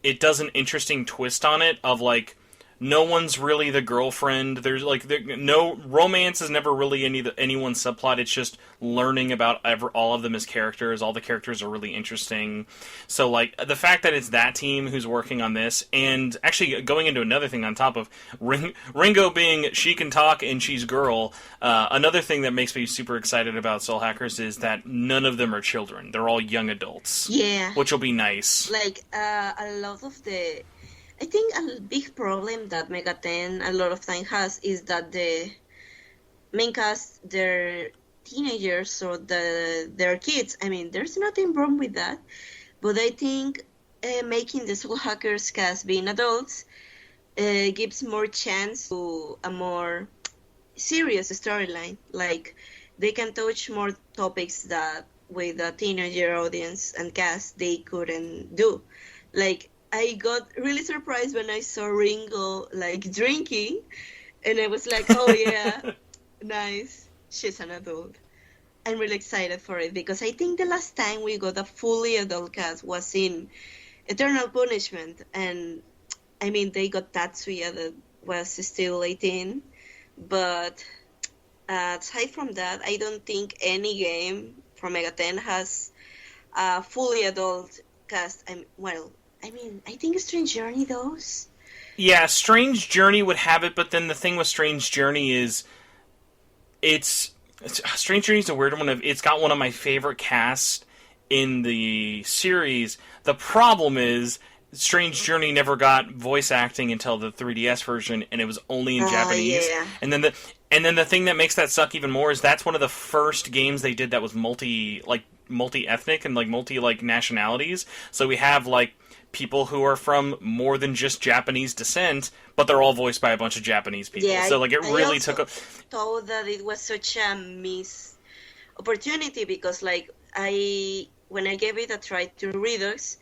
[SPEAKER 2] It does an interesting twist on it of like no one's really the girlfriend. There's like no romance is never really anyone's subplot. It's just learning about all of them as characters. All the characters are really interesting. So like the fact that it's that team who's working on this, and actually going into another thing on top of Ringo being she can talk and she's girl. Another thing that makes me super excited about Soul Hackers is that none of them are children. They're all young adults.
[SPEAKER 3] Yeah,
[SPEAKER 2] which will be nice.
[SPEAKER 3] Like a lot of the. I think a big problem that Mega 10 a lot of time has is that the main cast, they're teenagers or they're kids. I mean, there's nothing wrong with that. But I think making the Soul Hackers cast being adults gives more chance to a more serious storyline. Like, they can touch more topics that with a teenager audience and cast they couldn't do. Like, I got really surprised when I saw Ringo like drinking, and I was like, "Oh yeah, nice. She's an adult." I'm really excited for it because I think the last time we got a fully adult cast was in Eternal Punishment, and I mean they got Tatsuya that was still 18, but aside from that, I don't think any game from Mega 10 has a fully adult cast. I think Strange Journey does.
[SPEAKER 2] Yeah, Strange Journey would have it, but then the thing with Strange Journey is, Strange Journey's a weird one. It's got one of my favorite casts in the series. The problem is, Strange Journey never got voice acting until the 3DS version, and it was only in Japanese.
[SPEAKER 3] Yeah.
[SPEAKER 2] And then the thing that makes that suck even more is that's one of the first games they did that was multi-ethnic and like multi nationalities. So we have like people who are from more than just Japanese descent, but they're all voiced by a bunch of Japanese people.
[SPEAKER 3] Yeah,
[SPEAKER 2] so like it really took a...
[SPEAKER 3] thought that it was such a missed opportunity because like when I gave it a try to Redux,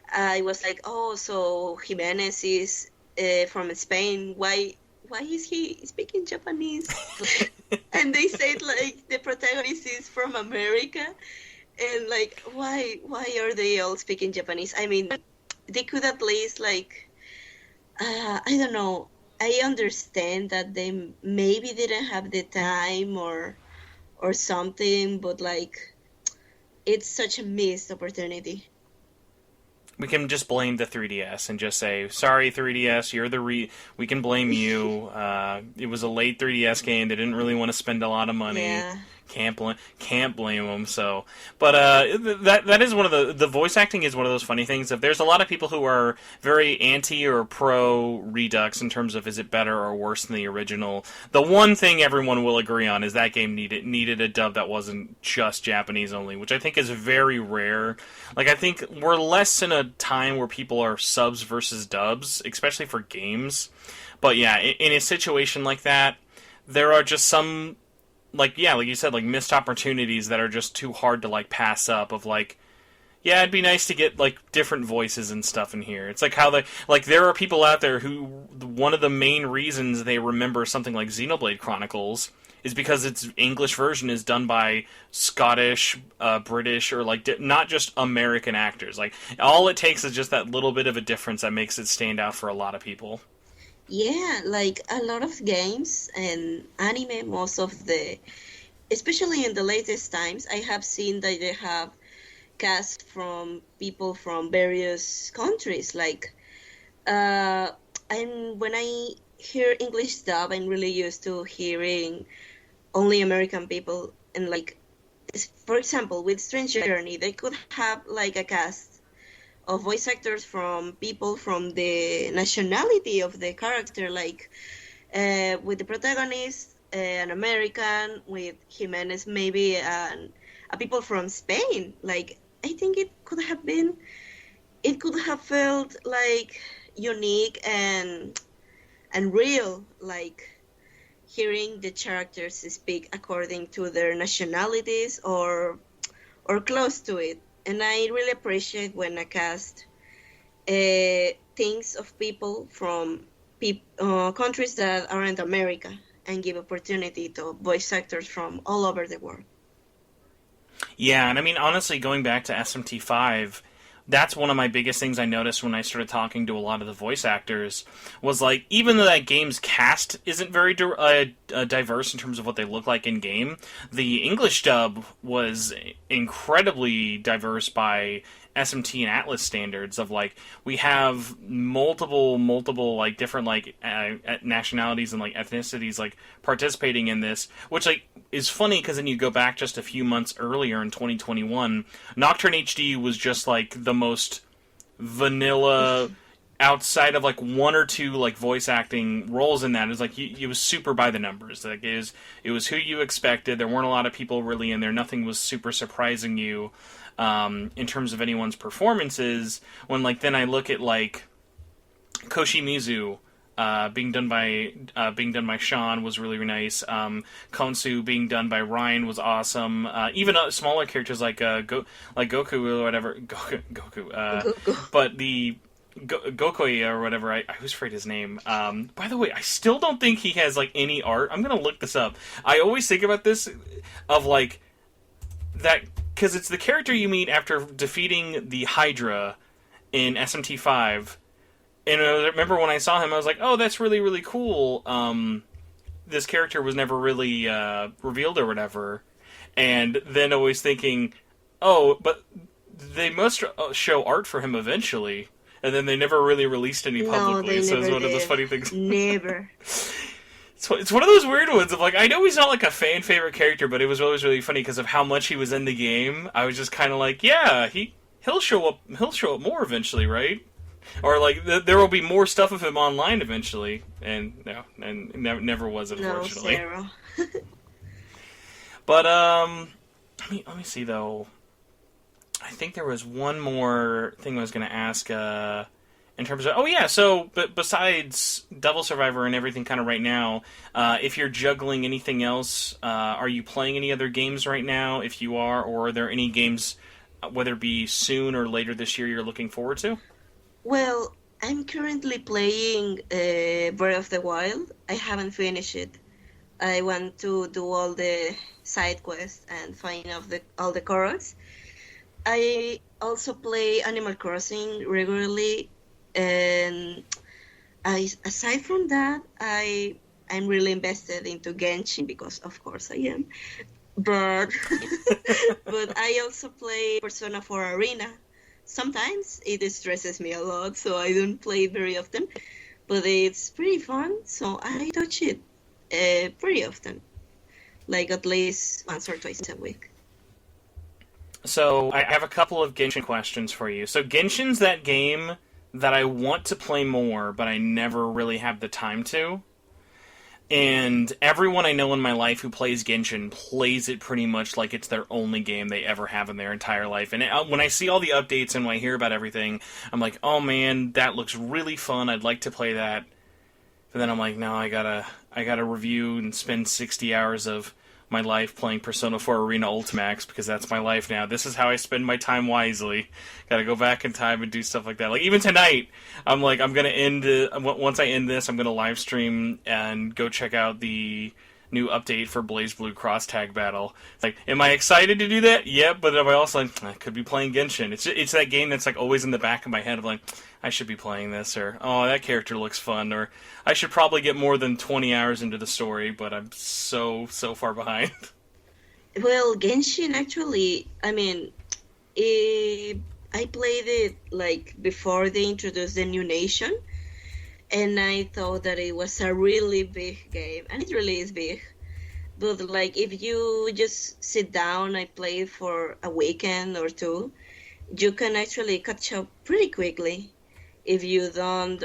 [SPEAKER 3] I was like, oh, so Jimenez is from Spain. Why is he speaking Japanese? And they said like the protagonist is from America, and like why are they all speaking Japanese? I mean, they could at least like I don't know. I understand that they maybe didn't have the time or something, but like it's such a missed opportunity.
[SPEAKER 2] We can just blame the 3DS and just say, sorry, 3DS, you're the we can blame you. It was a late 3DS game. They didn't really want to spend a lot of money.
[SPEAKER 3] Yeah.
[SPEAKER 2] Can't blame them. So, but that is one of the voice acting is one of those funny things. If there's a lot of people who are very anti or pro Redux in terms of is it better or worse than the original, the one thing everyone will agree on is that game needed a dub that wasn't just Japanese only, which I think is very rare. Like, I think we're less in a time where people are subs versus dubs, especially for games. But yeah, in a situation like that, there are just some, like you said, like missed opportunities that are just too hard to like pass up. Of like, yeah, it'd be nice to get like different voices and stuff in here. It's like how there are people out there who one of the main reasons they remember something like Xenoblade Chronicles is because its English version is done by Scottish, British, or like not just American actors. Like all it takes is just that little bit of a difference that makes it stand out for a lot of people.
[SPEAKER 3] Yeah, like a lot of games and anime, especially in the latest times, I have seen that they have cast from people from various countries. Like, and when I hear English dub, I'm really used to hearing only American people. And like, for example, with Strange Journey, they could have like a cast of voice actors from people from the nationality of the character, like with the protagonist, an American, with Jimenez, maybe a people from Spain. Like, I think it could have felt like unique and real, like hearing the characters speak according to their nationalities or close to it. And I really appreciate when a cast thinks of people from countries that aren't America and give opportunity to voice actors from all over the world.
[SPEAKER 2] Yeah, and I mean, honestly, going back to SMT5, that's one of my biggest things I noticed when I started talking to a lot of the voice actors, was like, even though that game's cast isn't very diverse in terms of what they look like in game, the English dub was incredibly diverse by SMT and Atlas standards. Of like, we have multiple like different like nationalities and like ethnicities like participating in this, which like is funny because then you go back just a few months earlier in 2021, Nocturne HD was just like the most vanilla outside of like one or two like voice acting roles in that. It was like it was super by the numbers. Like it was who you expected. There weren't a lot of people really in there. Nothing was super surprising you in terms of anyone's performances. When like then I look at like Koshimizu being done by Sean was really nice. Konsu being done by Ryan was awesome. Even smaller characters like Goku or whatever, Goku. But the Gokoi or whatever, I always forget his name. By the way, I still don't think he has like any art. I'm gonna look this up. I always think about this of like that because it's the character you meet after defeating the Hydra in SMT5. And I remember when I saw him, I was like, "Oh, that's really, really cool." This character was never really revealed or whatever, and then always thinking, "Oh, but they must show art for him eventually," and then they never really released any publicly. So it's one of those funny things.
[SPEAKER 3] Never.
[SPEAKER 2] It's one of those weird ones of like, I know he's not like a fan favorite character, but it was always really funny because of how much he was in the game. I was just kind of like, yeah, he'll show up. He'll show up more eventually, right? Or like there will be more stuff of him online eventually, and never was, unfortunately.
[SPEAKER 3] No, zero.
[SPEAKER 2] But let me see though. I think there was one more thing I was going to ask in terms of so but besides Devil Survivor and everything kind of right now, if you're juggling anything else, are you playing any other games right now? If you are, or are there any games, whether it be soon or later this year, you're looking forward to?
[SPEAKER 3] Well, I'm currently playing Breath of the Wild. I haven't finished it. I want to do all the side quests and find all the Koroks. I also play Animal Crossing regularly, and aside from that, I'm really invested into Genshin because, of course, I am. but but I also play Persona 4 Arena. Sometimes it stresses me a lot, so I don't play it very often. But it's pretty fun, so I touch it pretty often, like at least once or twice a week.
[SPEAKER 2] So I have a couple of Genshin questions for you. So Genshin's that game that I want to play more, but I never really have the time to. And everyone I know in my life who plays Genshin plays it pretty much like it's their only game they ever have in their entire life. And when I see all the updates and when I hear about everything, I'm like, oh man, that looks really fun. I'd like to play that. But then I'm like, no, I gotta review and spend 60 hours of my life playing Persona 4 Arena Ultimax because that's my life now. This is how I spend my time wisely. Gotta go back in time and do stuff like that. Like, even tonight, I'm like, I'm gonna once I end this, I'm gonna live stream and go check out the new update for BlazBlue Cross Tag Battle. It's like, am I excited to do that? Yep, but am I also like, I could be playing Genshin. It's that game that's like always in the back of my head of like, I should be playing this, or oh, that character looks fun, or I should probably get more than 20 hours into the story, but I'm so far behind.
[SPEAKER 3] Well, Genshin actually, I mean, I played it like before they introduced the new nation, and I thought that it was a really big game, and it really is big. But like, if you just sit down and play it for a weekend or two, you can actually catch up pretty quickly if you don't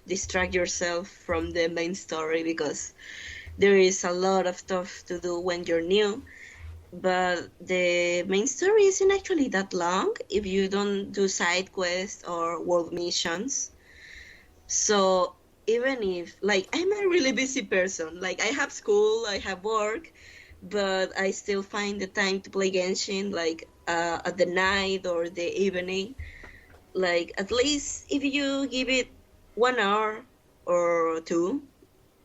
[SPEAKER 3] distract yourself from the main story, because there is a lot of stuff to do when you're new. But the main story isn't actually that long if you don't do side quests or world missions. So even if, like, I'm a really busy person, like I have school, I have work, but I still find the time to play Genshin, like at the night or the evening. Like, at least if you give it 1 hour or two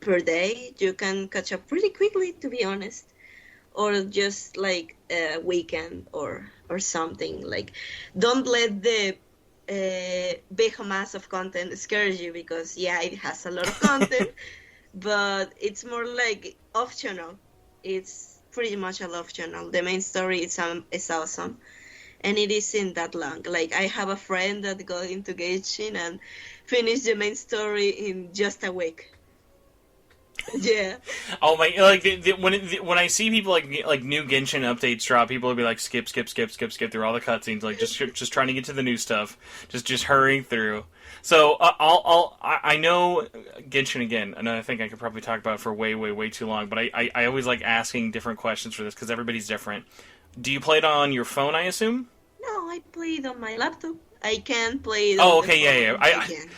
[SPEAKER 3] per day, you can catch up pretty quickly, to be honest. Or just like a weekend or something. Like, don't let the big mass of content scare you, because yeah, it has a lot of content, but it's more like optional. It's pretty much an optional. The main story is awesome. And it isn't that long. Like, I have a friend that got into Genshin and finished the main story in just a week. Yeah.
[SPEAKER 2] Oh my! Like when I see people like new Genshin updates drop, people will be like skip through all the cutscenes, like just trying to get to the new stuff, just hurrying through. So I know Genshin again, and I think I could probably talk about it for way too long. But I always like asking different questions for this because everybody's different. Do you play it on your phone, I assume?
[SPEAKER 3] No, I play it on my laptop. I can play it
[SPEAKER 2] Oh,
[SPEAKER 3] on
[SPEAKER 2] okay,
[SPEAKER 3] the
[SPEAKER 2] yeah.
[SPEAKER 3] phone.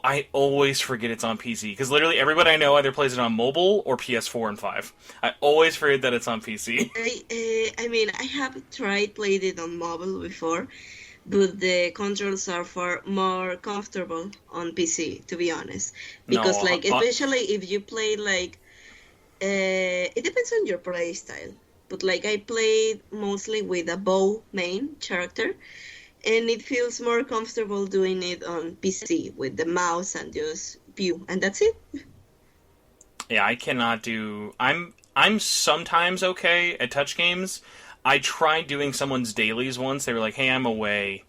[SPEAKER 2] I always forget it's on PC because literally everybody I know either plays it on mobile or PS4 and 5. I always forget that it's on PC.
[SPEAKER 3] I mean, I have tried played it on mobile before, but the controls are far more comfortable on PC, to be honest. Because,
[SPEAKER 2] No,
[SPEAKER 3] like, especially if you play, like, it depends on your play style. But, like, I played mostly with a bow main character, and it feels more comfortable doing it on PC with the mouse and just view, and that's it.
[SPEAKER 2] Yeah, I cannot do. I'm sometimes okay at touch games. I tried doing someone's dailies once. They were like, "Hey, I'm away.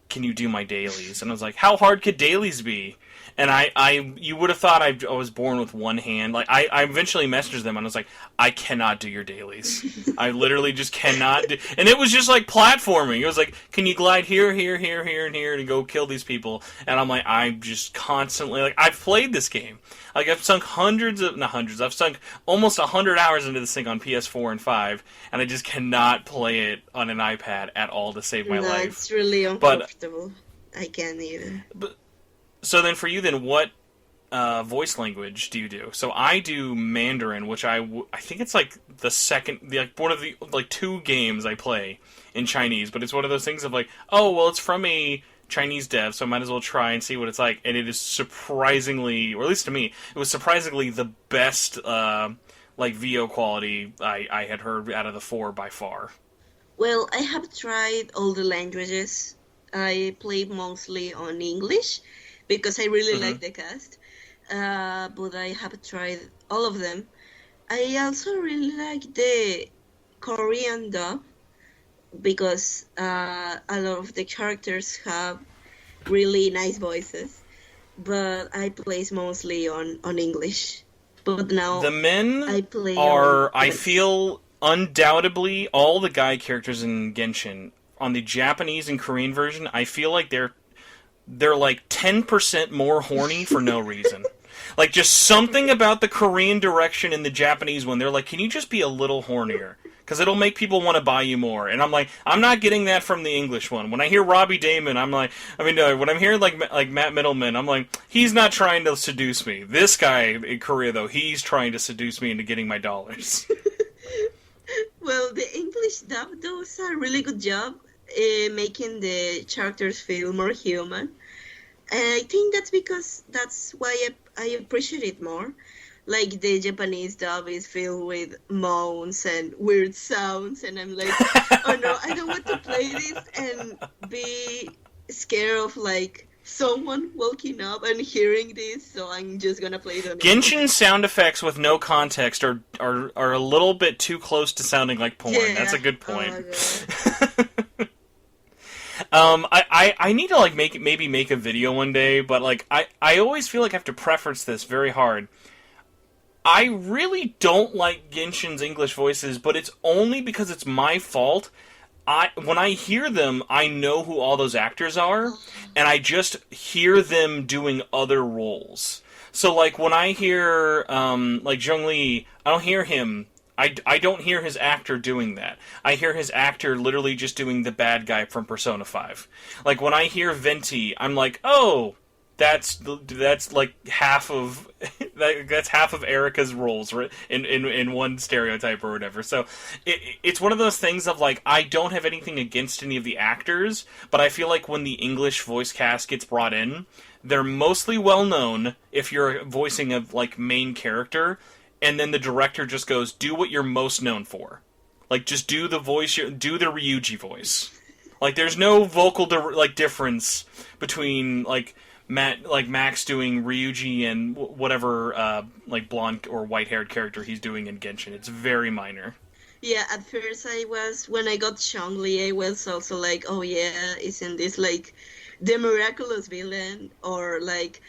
[SPEAKER 2] Can you do my dailies?" And I was like, "How hard could dailies be?" And you would have thought I was born with one hand. Like, I eventually messaged them and I was like, I cannot do your dailies. I literally just cannot do. And it was just like platforming. It was like, can you glide here, and here, and go kill these people? And I'm like, I'm just constantly like, I've played this game. Like, I've sunk I've sunk almost 100 hours into this thing on PS4 and 5, and I just cannot play it on an iPad at all to save my life.
[SPEAKER 3] It's really uncomfortable. I can't either.
[SPEAKER 2] So then, for you, what voice language do you do? So I do Mandarin, which I think it's like the second, like one of the like two games I play in Chinese. But it's one of those things of like, oh well, it's from a Chinese dev, so I might as well try and see what it's like. And it is surprisingly, or at least to me, it was surprisingly the best like VO quality I had heard out of the four by far.
[SPEAKER 3] Well, I have tried all the languages. I played mostly on English, because I really like the cast. But I have tried all of them. I also really like the Korean dub because a lot of the characters have really nice voices, but I place mostly on English. But
[SPEAKER 2] The
[SPEAKER 3] now
[SPEAKER 2] men
[SPEAKER 3] I play on
[SPEAKER 2] are, I
[SPEAKER 3] Japanese.
[SPEAKER 2] feel, undoubtedly all the guy characters in Genshin on the Japanese and Korean version. I feel like they're like 10% more horny for no reason. Like, just something about the Korean direction in the Japanese one. They're like, can you just be a little hornier? Because it'll make people want to buy you more. And I'm like, I'm not getting that from the English one. When I hear Robbie Damon, I'm like, when I'm hearing like Matt Middleman, I'm like, he's not trying to seduce me. This guy in Korea, though, he's trying to seduce me into getting my dollars.
[SPEAKER 3] Well, the English dub does a really good job making the characters feel more human. And I think that's because that's why I appreciate it more. Like the Japanese dub is filled with moans and weird sounds, and I'm like, oh no, I don't want to play this and be scared of like someone walking up and hearing this, so I'm just gonna play it on English.
[SPEAKER 2] Genshin sound effects with no context are a little bit too close to sounding like porn.
[SPEAKER 3] Yeah.
[SPEAKER 2] That's a good
[SPEAKER 3] Oh
[SPEAKER 2] point.
[SPEAKER 3] my god.
[SPEAKER 2] I need to like maybe make a video one day, but like I always feel like I have to preference this very hard. I really don't like Genshin's English voices, but it's only because it's my fault. When I hear them, I know who all those actors are, and I just hear them doing other roles. So like when I hear like Zhongli, I don't hear him. I don't hear his actor doing that. I hear his actor literally just doing the bad guy from Persona 5. Like when I hear Venti, I'm like, oh, that's like half of that's half of Erica's roles in one stereotype or whatever. So it's one of those things of like I don't have anything against any of the actors, but I feel like when the English voice cast gets brought in, they're mostly well known if you're voicing a like main character, and then the director just goes, do what you're most known for. Like just do the voice, do the Ryuji voice. Like there's no vocal difference between like Max doing Ryuji and whatever like blonde or white-haired character he's doing in Genshin. It's very minor.
[SPEAKER 3] Yeah, at first when I got Chongli, I was also like, oh yeah, isn't this like the miraculous villain? Or like,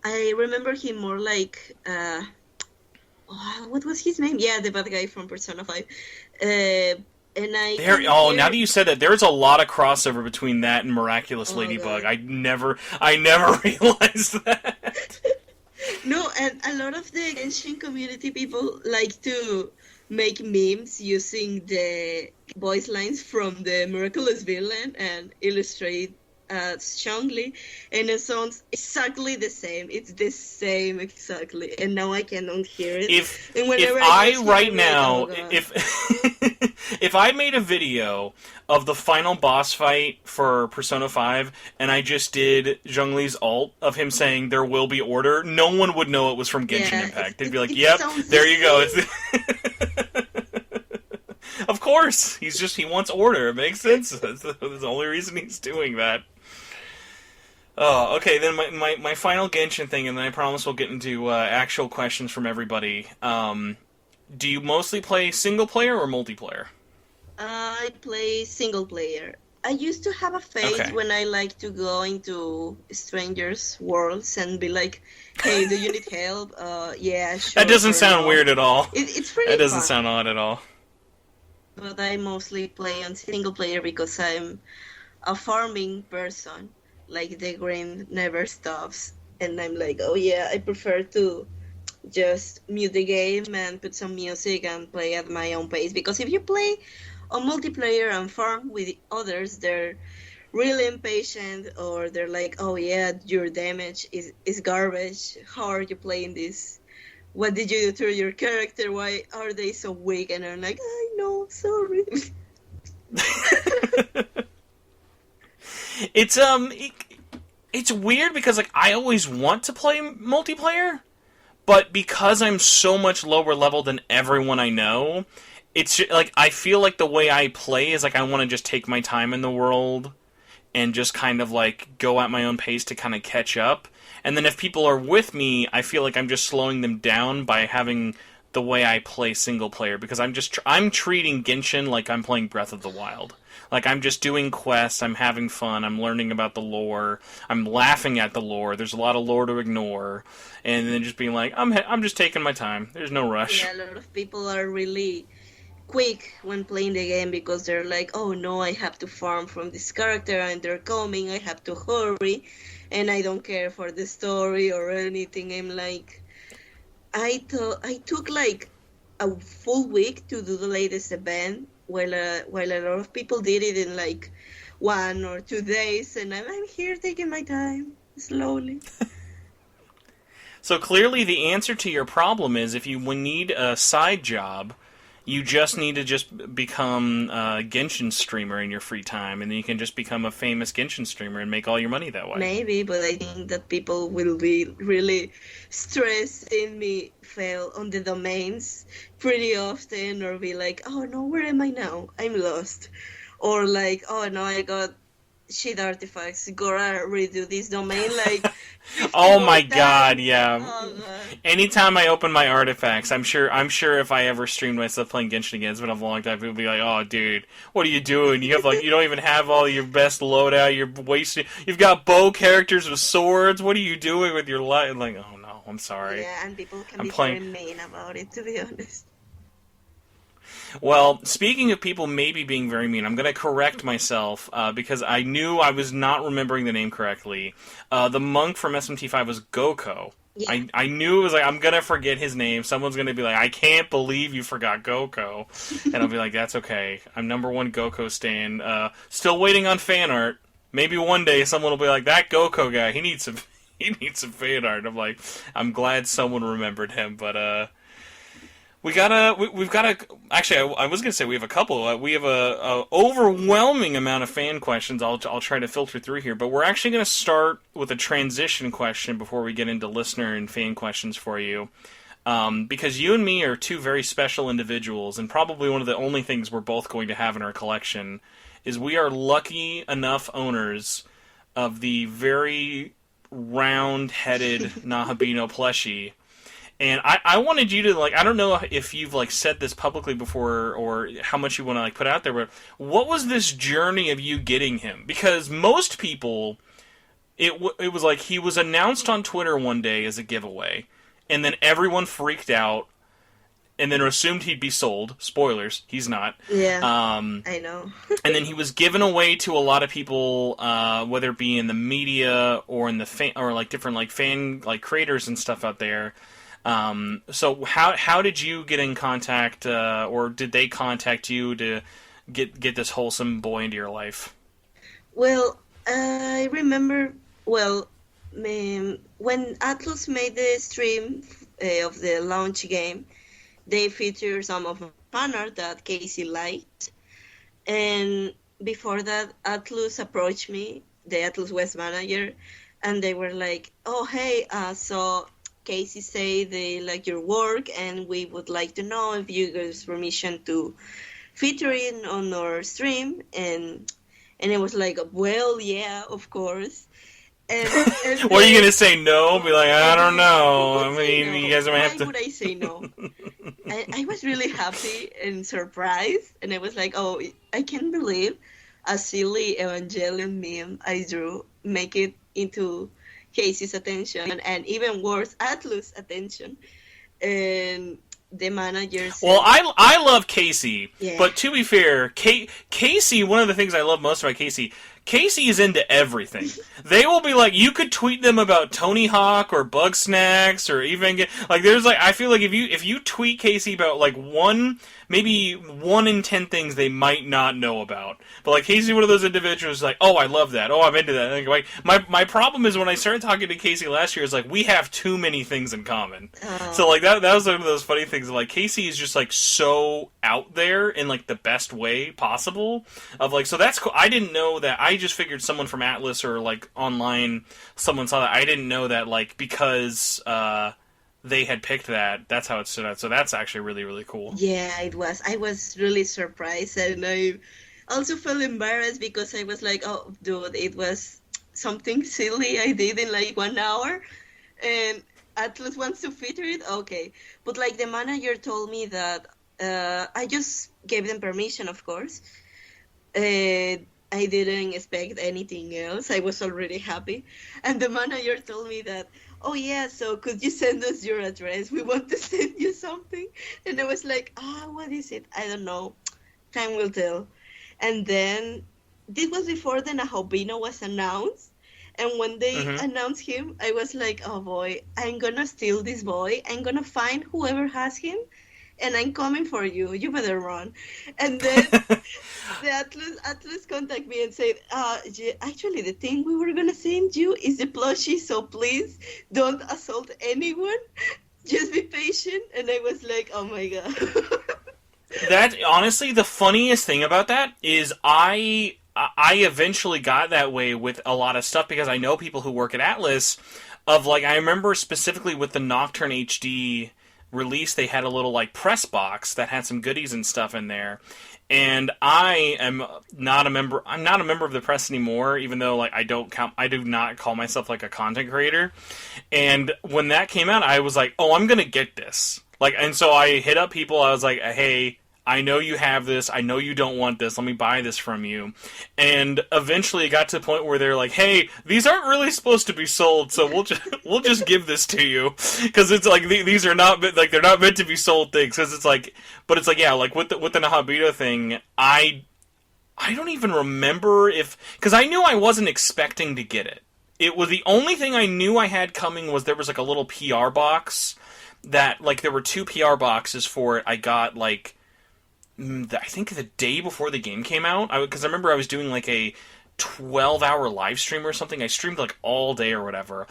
[SPEAKER 3] I remember him more like, what was his name? Yeah, the bad guy from Persona 5. And I
[SPEAKER 2] now that you said that, there's a lot of crossover between that and Miraculous Ladybug.
[SPEAKER 3] God.
[SPEAKER 2] I never realized that.
[SPEAKER 3] No, and a lot of the Genshin community people like to make memes using the voice lines from the Miraculous Villain and illustrate Chongli, and it sounds exactly the same. It's the same exactly, and now I cannot hear it.
[SPEAKER 2] If
[SPEAKER 3] whenever
[SPEAKER 2] I right
[SPEAKER 3] I'm
[SPEAKER 2] now,
[SPEAKER 3] like, oh God.
[SPEAKER 2] if I made a video of the final boss fight for Persona 5 and I just did Zhongli's ult of him saying there will be order, no one would know it was from Genshin Impact. They'd be like, "Yep, there you go." Of course, he wants order. It makes sense. That's the only reason he's doing that. Oh, okay, then my final Genshin thing, and then I promise we'll get into actual questions from everybody. Do you mostly play single player or multiplayer?
[SPEAKER 3] I play single player. I used to have a phase
[SPEAKER 2] Okay.
[SPEAKER 3] when I like to go into strangers' worlds and be like, "Hey, do you need help?" Yeah, sure.
[SPEAKER 2] That doesn't
[SPEAKER 3] or
[SPEAKER 2] sound
[SPEAKER 3] no.
[SPEAKER 2] weird at all.
[SPEAKER 3] It's pretty
[SPEAKER 2] That doesn't
[SPEAKER 3] fun.
[SPEAKER 2] sound odd at all.
[SPEAKER 3] But I mostly play on single player because I'm a farming person. Like the grind never stops, and I'm like, oh yeah, I prefer to just mute the game and put some music and play at my own pace. Because if you play on multiplayer and farm with others, they're really impatient, or they're like, oh yeah, your damage is garbage. How are you playing this? What did you do to your character? Why are they so weak? And I'm like, I know, sorry.
[SPEAKER 2] It's weird because like I always want to play multiplayer, but because I'm so much lower level than everyone I know, it's like I feel like the way I play is like I want to just take my time in the world and just kind of like go at my own pace to kind of catch up. And then if people are with me, I feel like I'm just slowing them down by having the way I play single player, because I'm treating Genshin like I'm playing Breath of the Wild. Like, I'm just doing quests, I'm having fun, I'm learning about the lore, I'm laughing at the lore, there's a lot of lore to ignore, and then just being like, I'm just taking my time, there's no rush.
[SPEAKER 3] Yeah, a lot of people are really quick when playing the game because they're like, oh no, I have to farm from this character and they're coming, I have to hurry, and I don't care for the story or anything. I'm like, I took like a full week to do the latest event, while a lot of people did it in like 1 or 2 days, and I'm here taking my time slowly.
[SPEAKER 2] So clearly the answer to your problem is, if you need a side job, you just need to just become a Genshin streamer in your free time, and then you can just become a famous Genshin streamer and make all your money that way.
[SPEAKER 3] Maybe, but I think that people will be really stressed seeing me fail on the domains pretty often, or be like, oh no, where am I now? I'm lost. Or like, oh no, I got shit artifacts, gotta redo this domain like
[SPEAKER 2] oh my god, yeah.
[SPEAKER 3] Oh, God.
[SPEAKER 2] Anytime I open my artifacts, I'm sure if I ever streamed myself playing Genshin again, it's been a long time, people will be like, oh dude, what are you doing? You don't even have all your best loadout, you're wasting, you've got bow characters with swords, what are you doing with your life? I'm like, oh no, I'm sorry.
[SPEAKER 3] Yeah, and people can be very mean about it, to be honest.
[SPEAKER 2] Well, speaking of people maybe being very mean, I'm going to correct myself, because I knew I was not remembering the name correctly. The monk from SMT5 was Goko. Yeah. I knew it was like, I'm going to forget his name. Someone's going to be like, I can't believe you forgot Goko. And I'll be like, that's okay. I'm #1 Goko stan. Still waiting on fan art. Maybe one day someone will be like, that Goko guy, he needs some fan art. I'm like, I'm glad someone remembered him, but we've got a. Actually, I was gonna say we have a couple. We have a overwhelming amount of fan questions. I'll try to filter through here, but we're actually gonna start with a transition question before we get into listener and fan questions for you, because you and me are two very special individuals, and probably one of the only things we're both going to have in our collection is we are lucky enough owners of the very round-headed NahoBEANo plushie. And I wanted you to, like, I don't know if you've, like, said this publicly before or how much you want to, like, put out there, but what was this journey of you getting him? Because most people, it was like he was announced on Twitter one day as a giveaway, and then everyone freaked out and then assumed he'd be sold. Spoilers, he's not.
[SPEAKER 3] Yeah, I know.
[SPEAKER 2] And then he was given away to a lot of people, whether it be in the media or in the different fan creators and stuff out there. So how did you get in contact, or did they contact you to get this wholesome boy into your life?
[SPEAKER 3] Well, I remember, when Atlus made the stream of the launch game, they featured some of the fan art that Casey liked. And before that, Atlus approached me, the Atlus West manager, and they were like, oh, hey, so Casey say they like your work, and we would like to know if you give permission to feature it on our stream. And it was like, well, yeah, of course. And
[SPEAKER 2] what are you gonna say? No? Be like, I don't know. I mean, no. You guys might have to.
[SPEAKER 3] Why would I say no? I was really happy and surprised, and I was like, oh, I can't believe a silly Evangelion meme I drew make it into Casey's attention, and even worse, Atlus' attention. And the manager said,
[SPEAKER 2] well, I love Casey,
[SPEAKER 3] yeah.
[SPEAKER 2] But to be fair, Casey, one of the things I love most about Casey is into everything. They will be like, you could tweet them about Tony Hawk or Bug Snacks or even I feel like if you tweet Casey about like maybe 1 in 10 things they might not know about. But like Casey, one of those individuals, like, oh, I love that. Oh, I'm into that. Like my problem is when I started talking to Casey last year, is like we have too many things in common.
[SPEAKER 3] Oh.
[SPEAKER 2] So like that was one of those funny things. Like Casey is just like so out there in like the best way possible. Of like, so that's cool. I didn't know that. I just figured someone from Atlus or like online someone saw that. I didn't know that like because they had picked that. That's how it stood out. So that's actually really, really cool.
[SPEAKER 3] Yeah, it was. I was really surprised, and I also felt embarrassed because I was like, oh, dude, it was something silly I did in like 1 hour. And Atlas wants to feature it, okay. But like the manager told me that I just gave them permission, of course. I didn't expect anything else. I was already happy. And the manager told me that, oh yeah, so could you send us your address? We want to send you something. And I was like, what is it? I don't know. Time will tell. And then this was before the NahoBEANo was announced. And when they announced him, I was like, oh boy, I'm gonna steal this boy. I'm gonna find whoever has him, and I'm coming for you. You better run. And then the Atlas contacted me and said, yeah, actually, the thing we were gonna send you is the plushie, so please don't assault anyone. Just be patient. And I was like, oh my god.
[SPEAKER 2] That, honestly, the funniest thing about that is I eventually got that way with a lot of stuff because I know people who work at Atlas of, like, I remember specifically with the Nocturne HD release, they had a little, like, press box that had some goodies and stuff in there. And I'm not a member of the press anymore, even though, like, I do not call myself, like, a content creator. And when that came out, I was like, oh, I'm gonna get this. Like, and so I hit up people, I was like, hey, I know you have this, I know you don't want this, let me buy this from you. And eventually it got to the point where they're like, hey, these aren't really supposed to be sold, so we'll just give this to you. Because it's like, these are not, like, they're not meant to be sold things, because it's like, but it's like, yeah, like, with the NahoBEANo thing, I don't even remember if, because I knew I wasn't expecting to get it. It was the only thing I knew I had coming was there was, like, a little PR box that, like, there were 2 PR boxes for it. I got, like, I think the day before the game came out, because I remember I was doing, like, a 12-hour live stream or something. I streamed, like, all day or whatever.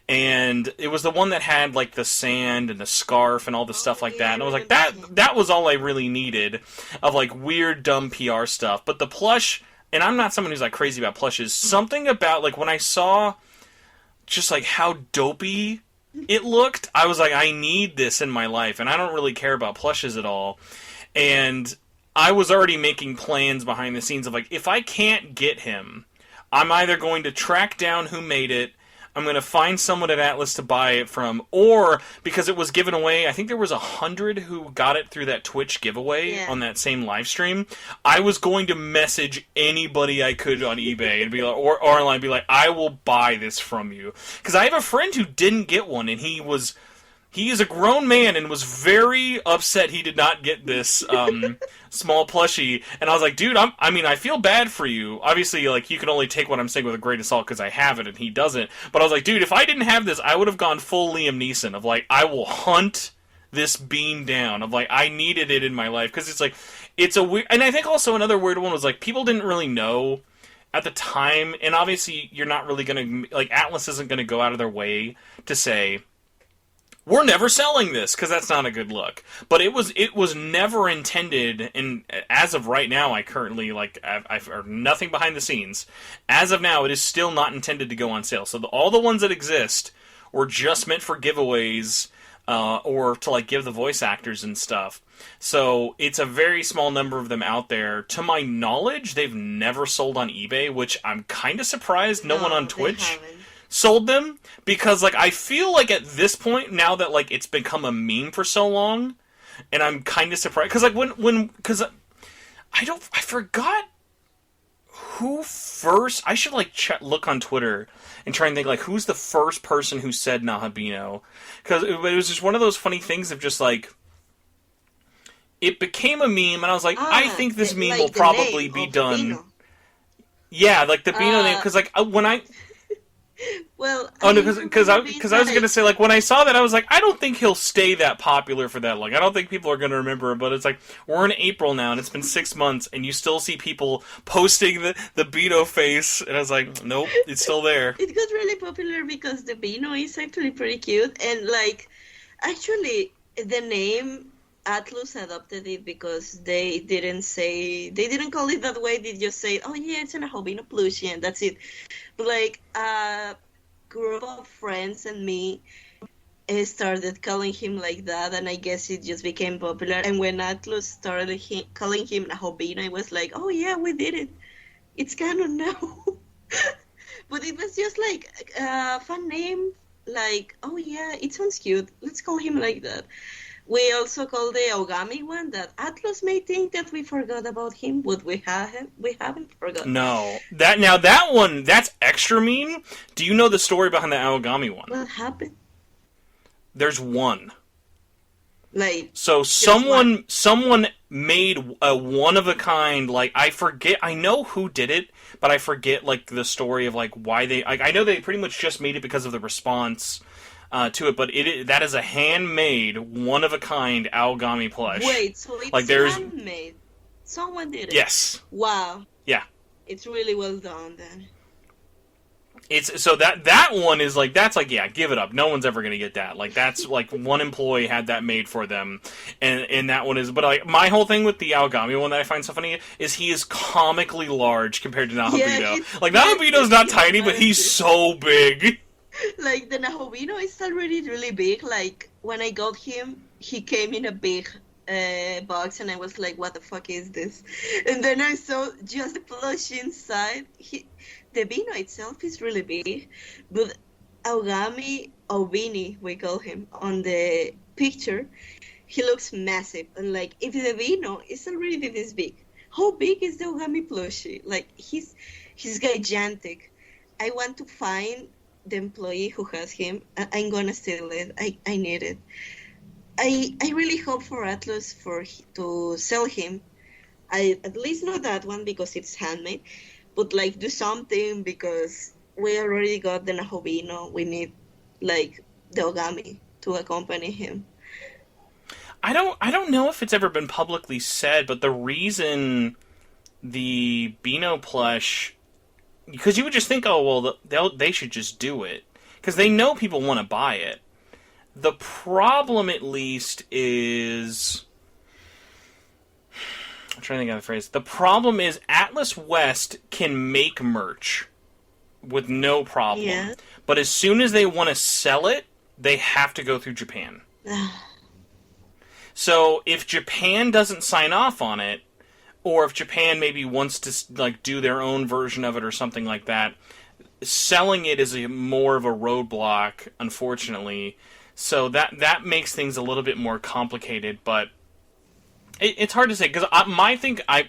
[SPEAKER 2] And it was the one that had, like, the sand and the scarf and all the stuff like that. And I was like, that was all I really needed of, like, weird, dumb PR stuff. But the plush, and I'm not someone who's, like, crazy about plushes, something about, like, when I saw just, like, how dopey it looked, I was like, I need this in my life, and I don't really care about plushes at all. And I was already making plans behind the scenes of, like, if I can't get him, I'm either going to track down who made it, I'm going to find someone at Atlas to buy it from, or, because it was given away, I think there was 100 who got it through that Twitch giveaway on that same live stream, I was going to message anybody I could on eBay and be like, or online, be like, I will buy this from you. Because I have a friend who didn't get one, and he is a grown man and was very upset he did not get this small plushie. And I was like, dude, I feel bad for you. Obviously, like, you can only take what I'm saying with a grain of salt because I have it and he doesn't. But I was like, dude, if I didn't have this, I would have gone full Liam Neeson of, like, I will hunt this bean down. Of, like, I needed it in my life. Because it's like, it's a weird... And I think also another weird one was, like, people didn't really know at the time. And obviously, you're not really going to... Like, Atlas isn't going to go out of their way to say, we're never selling this, because that's not a good look. But it was never intended, and as of right now, I currently, like, I've heard nothing behind the scenes. As of now, it is still not intended to go on sale. So all the ones that exist were just meant for giveaways, or to, like, give the voice actors and stuff. So it's a very small number of them out there. To my knowledge, they've never sold on eBay, which I'm kind of surprised no one on Twitch sold them, because, like, I feel like at this point, now that, like, it's become a meme for so long, and I'm kind of surprised, because, like, because I forgot who first, I should, like, look on Twitter and try and think, like, who's the first person who said NahoBEANo, because it was just one of those funny things of just, like, it became a meme, and I was like, I think this meme like will probably be done. Beano. Yeah, like, the Beano name, because, like, when I...
[SPEAKER 3] Well,
[SPEAKER 2] oh no, because I was gonna say, like, when I saw that, I was like, I don't think he'll stay that popular for that long. I don't think people are gonna remember it. But it's like, we're in April now, and it's been 6 months, and you still see people posting the Beano face, and I was like, nope, it's still there.
[SPEAKER 3] It got really popular because the Beano is actually pretty cute, and, like, actually the name Atlus adopted it because they didn't call it that way. They just say, oh yeah, it's a NahoBEANo plushie, and that's it. But, like, a group of friends and me started calling him like that, and I guess it just became popular. And when Atlus started calling him NahoBEANo, I was like, oh yeah, we did it. It's canon now. But it was just like a fun name like, oh yeah, it sounds cute. Let's call him like that. We also call the Ogami one that Atlas may think that we forgot about him, but we haven't. We haven't forgot.
[SPEAKER 2] No. That one, that's extra mean. Do you know the story behind the Aogami one?
[SPEAKER 3] What happened?
[SPEAKER 2] There's one.
[SPEAKER 3] Like,
[SPEAKER 2] So someone made a one of a kind, like, I know who did it, but I forget, like, the story of, like, why they, like, I know they pretty much just made it because of the response to it, but that is a handmade, one of a kind Aogami plush.
[SPEAKER 3] wait, so it's
[SPEAKER 2] like, there's
[SPEAKER 3] handmade. Someone did it.
[SPEAKER 2] Yes.
[SPEAKER 3] Wow.
[SPEAKER 2] Yeah.
[SPEAKER 3] It's really well done then.
[SPEAKER 2] It's so that one is like, that's like, yeah, give it up. No one's ever gonna get that. Like, that's like one employee had that made for them, and that one is. But like, my whole thing with the Aogami one that I find so funny is he is comically large compared to NahoBEAno.
[SPEAKER 3] Yeah,
[SPEAKER 2] like, NahoBEAno's not tiny, but he's so big.
[SPEAKER 3] Like, the najobino is already really big. Like, when I got him, he came in a big box, and I was like, what the fuck is this? And then I saw just the plushie inside. The Bino itself is really big, but Aogami, or Vini, we call him, on the picture, he looks massive. And like, if the Bino is already this big, how big is the Aogami plushie? Like, he's gigantic. I want to find the employee who has him. I'm gonna steal it. I need it. I really hope for Atlas to sell him. I at least know that one because it's handmade. But like, do something, because we already got the najobino. We need like the Ogami to accompany him.
[SPEAKER 2] I don't know if it's ever been publicly said, but the reason the Beano plush, because you would just think, oh well, they should just do it because they know people want to buy it. The problem, at least, is, I'm trying to think of the phrase. The problem is Atlas West can make merch with no problem.
[SPEAKER 3] Yeah.
[SPEAKER 2] But as soon as they want to sell it, they have to go through Japan. So if Japan doesn't sign off on it, or if Japan maybe wants to like do their own version of it or something like that, selling it is more of a roadblock, unfortunately. So that makes things a little bit more complicated, but it's hard to say, because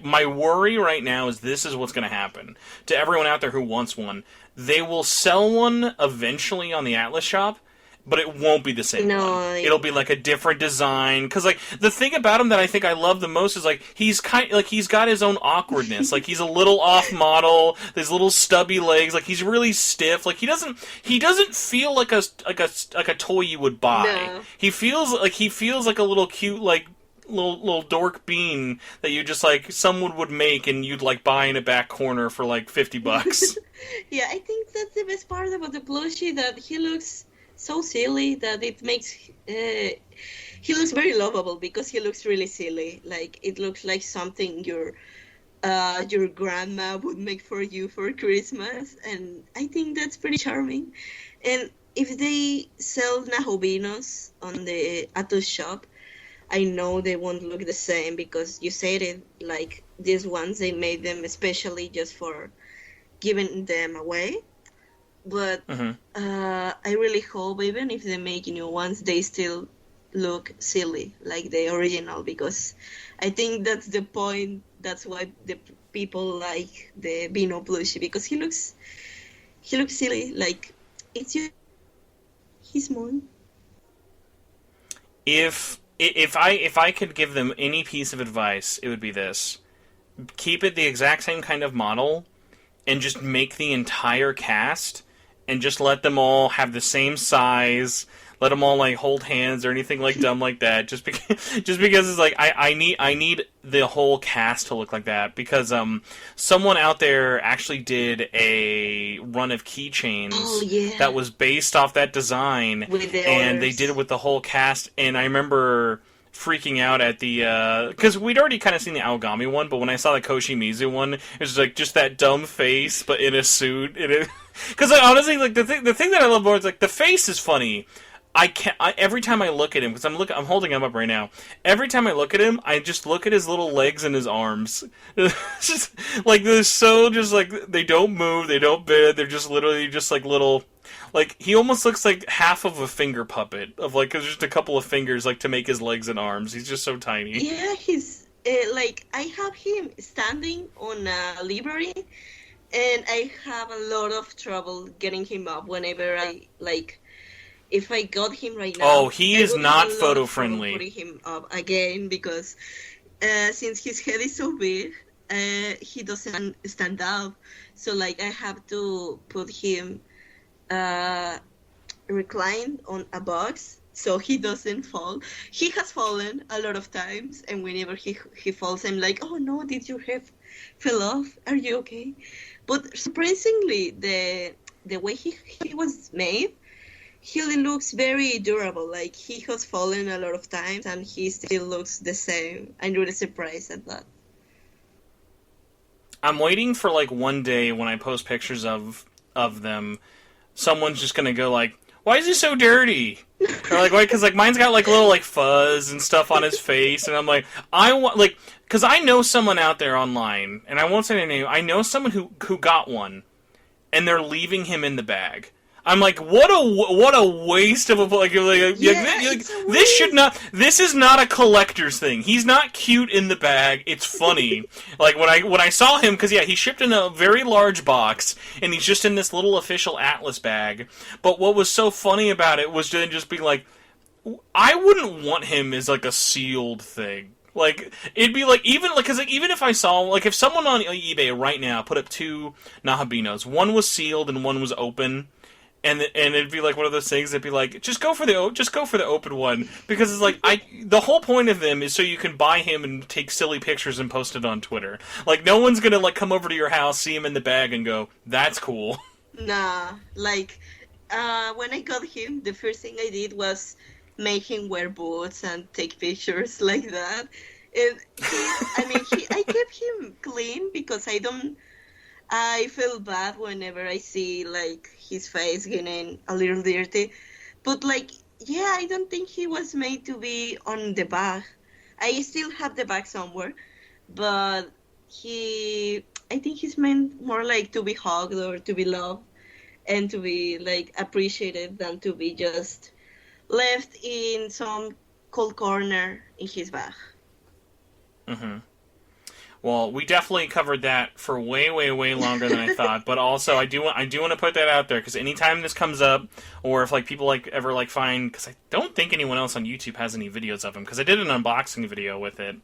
[SPEAKER 2] my worry right now is this is what's going to happen to everyone out there who wants one. They will sell one eventually on the Atlas shop, but it won't be the same one. It'll be like a different design. Because like, the thing about him that I think I love the most is like, he's got his own awkwardness. Like, he's a little off model. His little stubby legs. Like, he's really stiff. Like, he doesn't feel like a toy you would buy.
[SPEAKER 3] No.
[SPEAKER 2] He feels like a little cute, like, little dork bean that you just like someone would make and you'd like buy in a back corner for like $50.
[SPEAKER 3] Yeah, I think that's the best part about the plushie, that he looks so silly that it makes he looks very lovable because he looks really silly. Like, it looks like something your grandma would make for you for Christmas, and I think that's pretty charming. And if they sell nahobinos on the Atos shop, I know they won't look the same because you said it, like, these ones, they made them especially just for giving them away. But I really hope, even if they make new ones, they still look silly like the original, because I think that's the point. That's why the people like the Beano plushie, because he looks silly. Like, he's mine.
[SPEAKER 2] If I could give them any piece of advice, it would be this: keep it the exact same kind of model, and just make the entire cast, and just let them all have the same size. Let them all like hold hands or anything like dumb like that. Just because it's like I need the whole cast to look like that, because someone out there actually did a run of keychains that was based off that design, and they did it with the whole cast. And I remember freaking out at the because we'd already kind of seen the Aogami one, but when I saw the Koshimizu one, it was like just that dumb face but in a suit. Because honestly, like the thing that I love more is like the face is funny. Every time I look at him, because I'm holding him up right now. Every time I look at him, I just look at his little legs and his arms. It's just like they're so just like they don't move, they don't bend. They're just literally just like little Like, he almost looks like half of a finger puppet, of, like, just a couple of fingers, like, to make his legs and arms. He's just so tiny.
[SPEAKER 3] Yeah, he's like I have him standing on a library, and I have a lot of trouble getting him up whenever I like. If I got him right now,
[SPEAKER 2] Oh, he
[SPEAKER 3] I
[SPEAKER 2] is
[SPEAKER 3] would
[SPEAKER 2] not
[SPEAKER 3] have a lot of
[SPEAKER 2] photo
[SPEAKER 3] trouble
[SPEAKER 2] friendly.
[SPEAKER 3] putting him up again because since his head is so big, he doesn't stand up. So like I have to put him reclined on a box so he doesn't fall. He has fallen a lot of times, and whenever he falls, I'm like, oh no, did your head fell off? Are you okay? But surprisingly, the way he was made, he looks very durable. Like he has fallen a lot of times, and he still looks the same. I'm really surprised at that.
[SPEAKER 2] I'm waiting for, like, one day when I post pictures of them, someone's just gonna go, like, why is he so dirty? Or, like, why? Because, like, mine's got, like, little, like, fuzz and stuff on his face, and I'm like, I want, like, because I know someone out there online, and I won't say their name, I know someone who got one, and they're leaving him in the bag. I'm like, what a waste of a, like this should not, this is not a collector's thing. He's not cute in the bag. It's funny. Like when I saw him, because yeah, he shipped in a very large box, and he's just in this little official Atlas bag. But what was so funny about it was just being like, I wouldn't want him as like a sealed thing. Like, it'd be like, even like, because like, even if I saw, like, if someone on eBay right now put up two NahoBEAnos, one was sealed and one was open. And it'd be like one of those things that'd be like, just go for the open one, because it's like the whole point of them is so you can buy him and take silly pictures and post it on Twitter. Like no one's gonna like come over to your house, see him in the bag, and go, that's cool.
[SPEAKER 3] Nah, like when I got him, the first thing I did was make him wear boots and take pictures like that. And I kept him clean because I feel bad whenever I see like his face getting a little dirty, but like yeah, I don't think he was made to be on the bag. I still have the bag somewhere, but I think he's meant more like to be hugged or to be loved and to be like appreciated than to be just left in some cold corner in his bag.
[SPEAKER 2] Mm-hmm. Well, we definitely covered that for way, way, way longer than I thought. But also, I do want to put that out there because anytime this comes up, or if like people like ever like find, because I don't think anyone else on YouTube has any videos of him, because I did an unboxing video with it.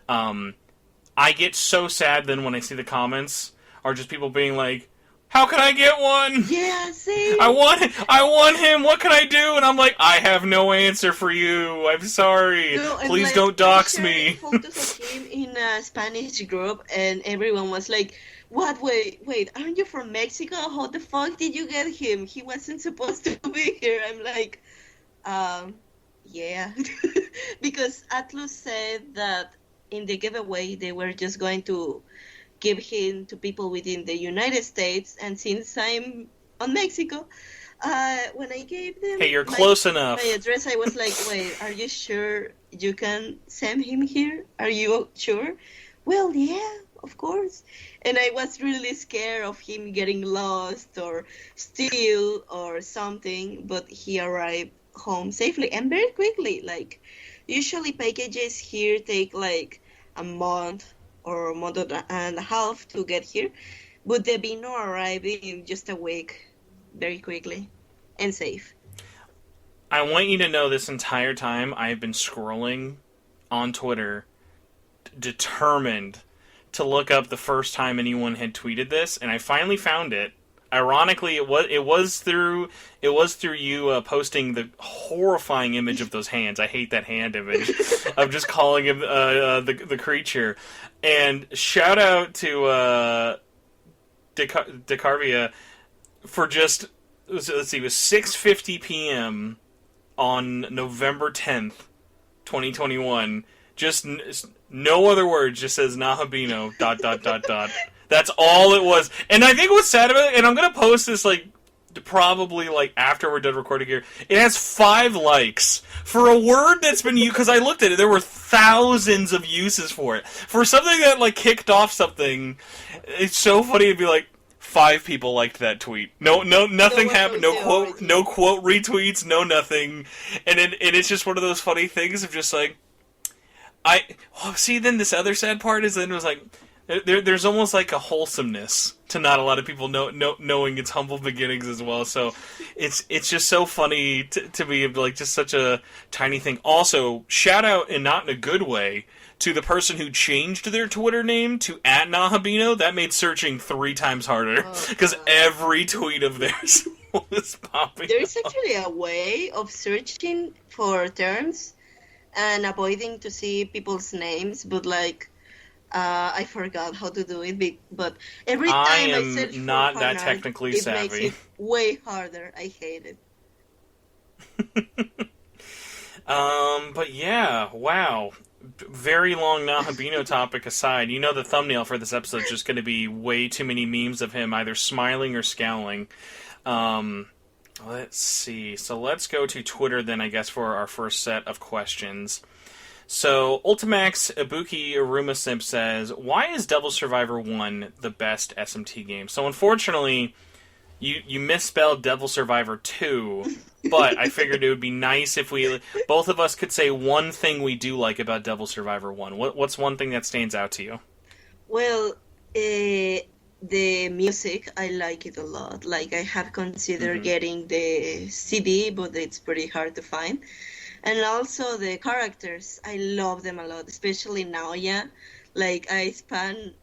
[SPEAKER 2] I get so sad then when I see the comments are just people being like, how can I get one?
[SPEAKER 3] Yeah, same.
[SPEAKER 2] I want him. What can I do? And I'm like, I have no answer for you. I'm sorry.
[SPEAKER 3] No,
[SPEAKER 2] please
[SPEAKER 3] like,
[SPEAKER 2] don't dox me.
[SPEAKER 3] Photos of him in a Spanish group, and everyone was like, "What? Wait, aren't you from Mexico? How the fuck did you get him? He wasn't supposed to be here." I'm like, yeah, because Atlus said that in the giveaway they were just going to give him to people within the United States, and since I'm on Mexico, when I gave them
[SPEAKER 2] hey, you're close enough.
[SPEAKER 3] My address, I was like, wait, are you sure you can send him here? Are you sure? Well, yeah, of course. And I was really scared of him getting lost or steal or something, but he arrived home safely and very quickly. Like, usually packages here take like a month or a month and a half to get here, but the Beano arrived in just a week, very quickly and safe.
[SPEAKER 2] I want you to know this entire time I've been scrolling on Twitter, determined to look up the first time anyone had tweeted this, and I finally found it. Ironically, it was through you posting the horrifying image of those hands. I hate that hand image. I'm just calling him the creature. And shout out to Decarvia for just, let's see, it was 6:50 p.m. on November 10th, 2021. Just no other words. Just says NahoBEAno ... That's all it was. And I think what's sad about it, and I'm going to post this, like, probably, like, after we're done recording here, it has 5 likes. For a word that's been used, because I looked at it, there were thousands of uses for it. For something that, like, kicked off something, it's so funny to be like, 5 people liked that tweet. Nothing happened. No quote retweets. No nothing. And it's just one of those funny things of just like, see. Then this other sad part is then it was like, there's almost like a wholesomeness to not a lot of people knowing its humble beginnings as well. So it's just so funny to be like just such a tiny thing. Also, shout out, and not in a good way, to the person who changed their Twitter name to @NahoBEAno. That made searching 3 times harder because every tweet of theirs was popping.
[SPEAKER 3] There is actually a way of searching for terms and avoiding to see people's names, but like. I forgot how to do it, but every time I search for
[SPEAKER 2] not that
[SPEAKER 3] fanart,
[SPEAKER 2] technically
[SPEAKER 3] it
[SPEAKER 2] savvy.
[SPEAKER 3] makes it way harder. I hate it.
[SPEAKER 2] But yeah, wow. Very long NahoBEAno topic aside, you know the thumbnail for this episode is just going to be way too many memes of him either smiling or scowling. Let's see. So let's go to Twitter then, I guess, for our first set of questions. So, Ultimax Ibuki Aruma Simp says, why is Devil Survivor 1 the best SMT game? So, unfortunately, you misspelled Devil Survivor 2, but I figured it would be nice if both of us could say one thing we do like about Devil Survivor 1. What's one thing that stands out to you?
[SPEAKER 3] Well, the music, I like it a lot. Like, I have considered getting the CD, but it's pretty hard to find. And also the characters, I love them a lot, especially Naoya. Like, I span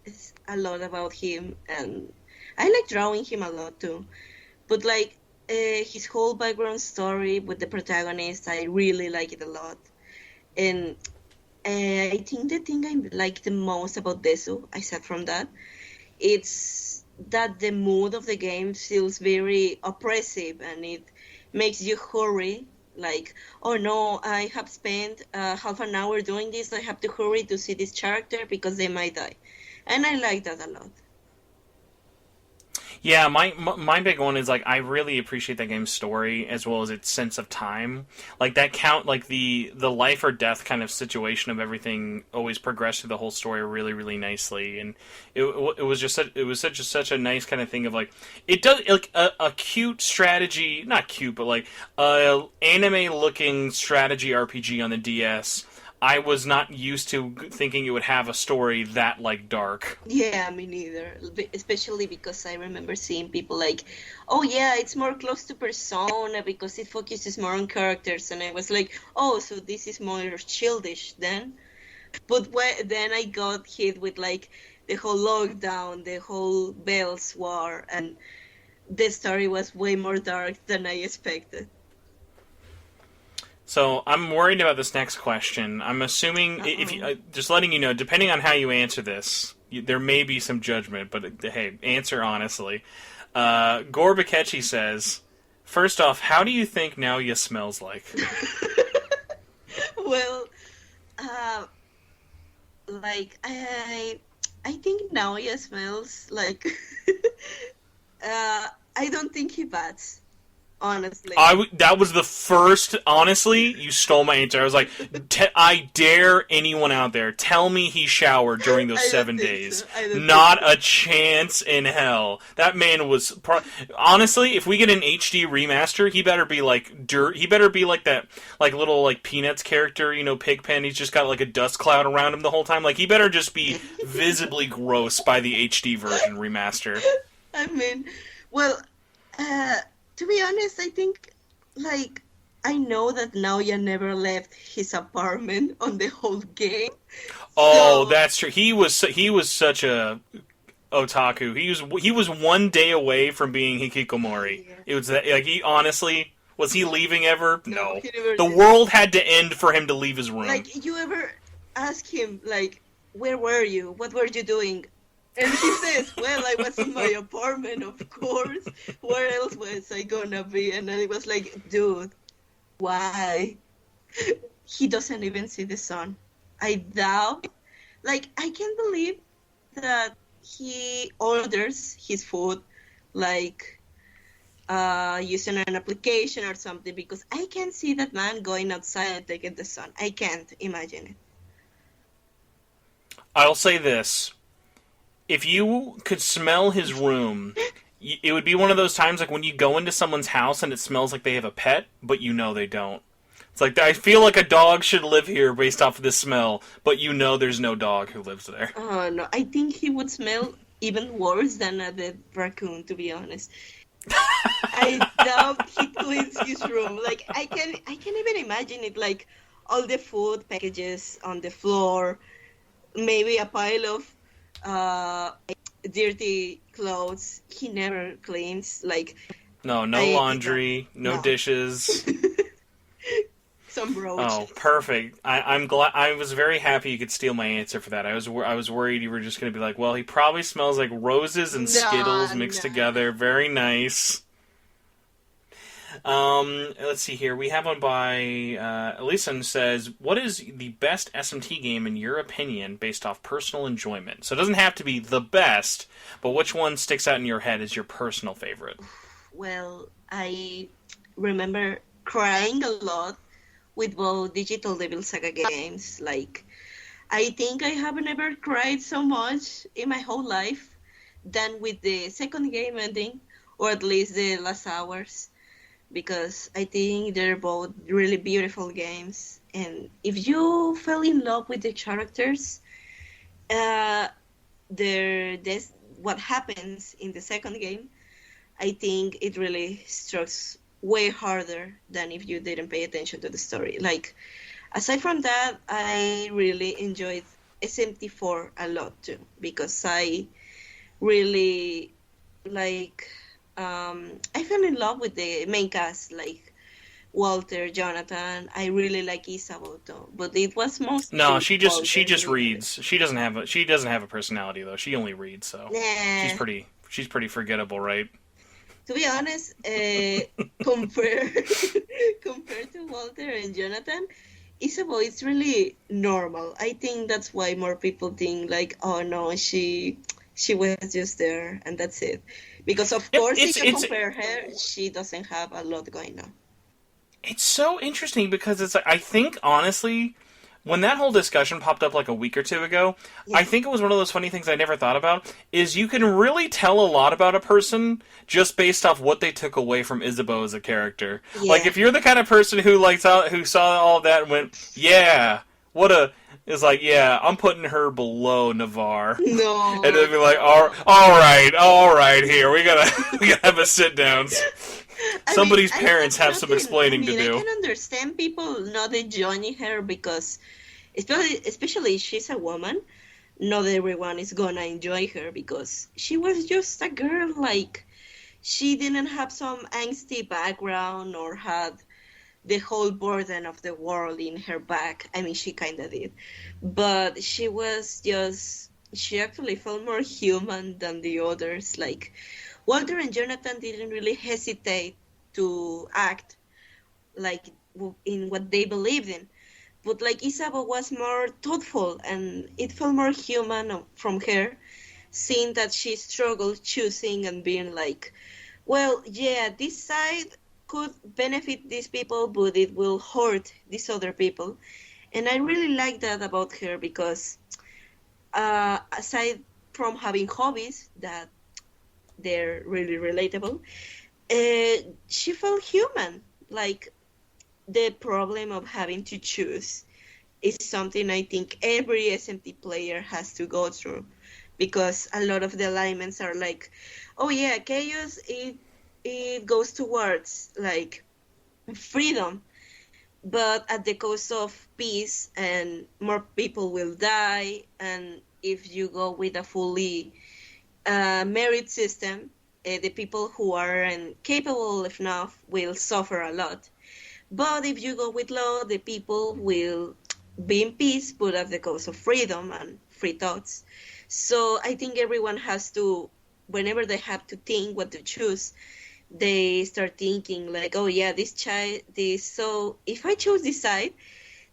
[SPEAKER 3] a lot about him, and I like drawing him a lot too. But like, his whole background story with the protagonist, I really like it a lot. And I think the thing I like the most about Desu, aside from that, it's that the mood of the game feels very oppressive, and it makes you hurry. Like, oh no, I have spent half an hour doing this, I have to hurry to see this character because they might die. And I like that a lot.
[SPEAKER 2] Yeah, my big one is, like, I really appreciate that game's story as well as its sense of time. Like, that like, the life or death kind of situation of everything always progressed through the whole story really, really nicely. And it was just such a nice kind of thing of, like, it does, like, a cute strategy, not cute, but, like, a anime-looking strategy RPG on the DS. I was not used to thinking it would have a story that, like, dark.
[SPEAKER 3] Yeah, me neither. Especially because I remember seeing people like, oh yeah, it's more close to Persona because it focuses more on characters. And I was like, oh, so this is more childish then? But then I got hit with, like, the whole lockdown, the whole Bells War, and the story was way more dark than I expected.
[SPEAKER 2] So I'm worried about this next question. I'm assuming, if you, just letting you know, depending on how you answer this, there may be some judgment, but hey, answer honestly. Gore Bakechi says, first off, how do you think Naoya smells like?
[SPEAKER 3] Well, like, I think Naoya smells like... I don't think he bats. Honestly.
[SPEAKER 2] That was the first... Honestly, you stole my answer. I was like, I dare anyone out there, tell me he showered during those 7 days.
[SPEAKER 3] So.
[SPEAKER 2] Not a chance in hell. That man was... Honestly, if we get an HD remaster, he better be like dirt. He better be like that, like, little, like, Peanuts character, you know, Pigpen. He's just got, like, a dust cloud around him the whole time. Like, he better just be visibly gross by the HD version remaster.
[SPEAKER 3] I mean, well... to be honest, I think, like, I know that Naoya never left his apartment on the whole game.
[SPEAKER 2] Oh, that's true. He was such a otaku. He was 1 day away from being hikikomori. Yeah. It was that, like, he honestly, was he leaving ever? No. The world had to end for him to leave his room.
[SPEAKER 3] Like, you ever ask him, like, where were you? What were you doing? And he says, well, I was in my apartment, of course. Where else was I gonna be? And I was like, dude, why? He doesn't even see the sun. I doubt. Like, I can't believe that he orders his food, like, using an application or something, because I can't see that man going outside to get the sun. I can't imagine it.
[SPEAKER 2] I'll say this. If you could smell his room it would be one of those times like when you go into someone's house and it smells like they have a pet, but you know they don't. It's like, I feel like a dog should live here based off of this smell, but you know there's no dog who lives there.
[SPEAKER 3] Oh no, I think he would smell even worse than a dead raccoon, to be honest. I doubt he cleans his room. Like I can even imagine it, like all the food packages on the floor, maybe a pile of dirty clothes he never cleans. Like
[SPEAKER 2] No laundry, no dishes.
[SPEAKER 3] Some roaches.
[SPEAKER 2] Oh, perfect. I'm glad. I was very happy you could steal my answer for that. I was worried you were just going to be like, well, he probably smells like roses and Skittles mixed together. Very nice. Let's see here. We have one by Elisa says, what is the best SMT game in your opinion based off personal enjoyment? So it doesn't have to be the best, but which one sticks out in your head as your personal favorite?
[SPEAKER 3] Well, I remember crying a lot with both Digital Devil Saga games. Like, I think I haven't ever cried so much in my whole life than with the second game ending, or at least the last hours, because I think they're both really beautiful games. And if you fell in love with the characters, what happens in the second game, I think it really strikes way harder than if you didn't pay attention to the story. Like, aside from that, I really enjoyed SMT4 a lot too, because I really like, I fell in love with the main cast, like Walter, Jonathan. I really like Isabel though, but it was mostly
[SPEAKER 2] no. She just
[SPEAKER 3] Walter.
[SPEAKER 2] reads. She doesn't have a personality though. She only reads, so
[SPEAKER 3] Nah.
[SPEAKER 2] she's pretty forgettable, right?
[SPEAKER 3] To be honest, compared to Walter and Jonathan, Isabel is really normal. I think that's why more people think like, oh no, she was just there and that's it. Because of course, if you compare her, she doesn't have a lot going on.
[SPEAKER 2] It's so interesting because it's like, I think honestly, when that whole discussion popped up like a week or two ago, yeah. I think it was one of those funny things I never thought about, is you can really tell a lot about a person just based off what they took away from Isabeau as a character. Yeah. Like, if you're the kind of person who saw all that and went, yeah, it's like, yeah, I'm putting her below Navarre.
[SPEAKER 3] No.
[SPEAKER 2] And they'd be like, all right, here, we gotta have a sit-down. Somebody's parents have some explaining to do.
[SPEAKER 3] I can understand people not enjoying her because, especially she's a woman, not everyone is gonna enjoy her because she was just a girl. Like, she didn't have some angsty background or had the whole burden of the world in her back. I mean, she kind of did. But she actually felt more human than the others. Like, Walter and Jonathan didn't really hesitate to act like in what they believed in. But like Isabel was more thoughtful and it felt more human from her, seeing that she struggled choosing and being like, well, yeah, this side could benefit these people, but it will hurt these other people. And I really like that about her because aside from having hobbies that they're really relatable, she felt human. Like, the problem of having to choose is something I think every SMT player has to go through, because a lot of the alignments are like, oh yeah, chaos, it goes towards like freedom, but at the cost of peace, and more people will die. And if you go with a fully merit system, the people who aren't capable enough will suffer a lot. But if you go with law, the people will be in peace, but at the cost of freedom and free thoughts. So I think everyone has to, whenever they have to think what to choose, they start thinking like, oh yeah, so if I choose this side,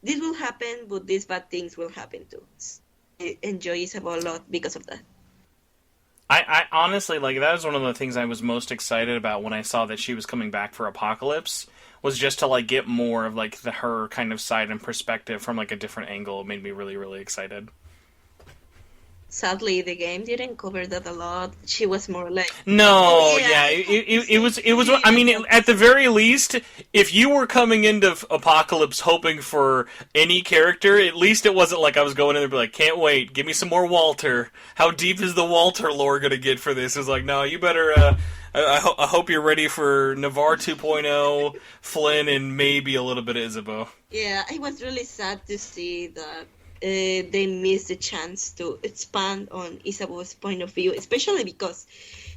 [SPEAKER 3] this will happen, but these bad things will happen too. So I enjoy Isabel a lot because of that.
[SPEAKER 2] I honestly, like, that was one of the things I was most excited about when I saw that she was coming back for Apocalypse, was just to, like, get more of, like, her kind of side and perspective from, like, a different angle. It made me really, really excited.
[SPEAKER 3] Sadly, the game didn't cover that a lot. She was more like, "Oh
[SPEAKER 2] No,
[SPEAKER 3] yeah,
[SPEAKER 2] yeah,
[SPEAKER 3] I have to
[SPEAKER 2] it
[SPEAKER 3] save
[SPEAKER 2] was.
[SPEAKER 3] the
[SPEAKER 2] I mean, at the
[SPEAKER 3] adolescent."
[SPEAKER 2] very least, if you were coming into Apocalypse hoping for any character, at least it wasn't like I was going in there and be like, "Can't wait, give me some more Walter." How deep is the Walter lore gonna get for this? It's like, no, you better. I hope you're ready for Navarre 2.0, Flynn, and maybe a little bit of Isabeau.
[SPEAKER 3] Yeah, I was really sad to see that they missed the chance to expand on Isabel's point of view, especially because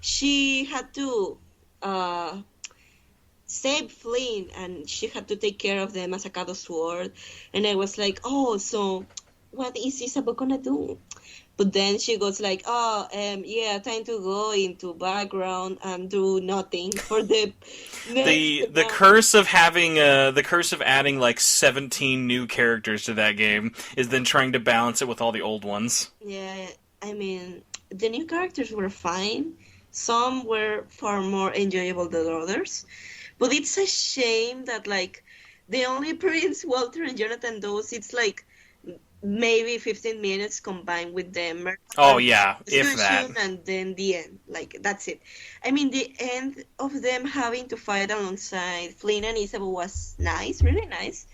[SPEAKER 3] she had to uh, save Flynn and she had to take care of the Masakado sword. And I was like, oh, so what is Isabel gonna do? But then she goes like, oh, yeah, time to go into background and do nothing for the next
[SPEAKER 2] The curse of having the curse of adding like 17 new characters to that game is then trying to balance it with all the old ones.
[SPEAKER 3] Yeah, I mean, the new characters were fine. Some were far more enjoyable than others. But it's a shame that, like, the only Prince, Walter, and Jonathan those, it's like maybe 15 minutes combined with the
[SPEAKER 2] Oh yeah, if that.
[SPEAKER 3] discussion and then the end. Like, that's it. I mean, the end of them having to fight alongside Flynn and Isabel was nice, really nice.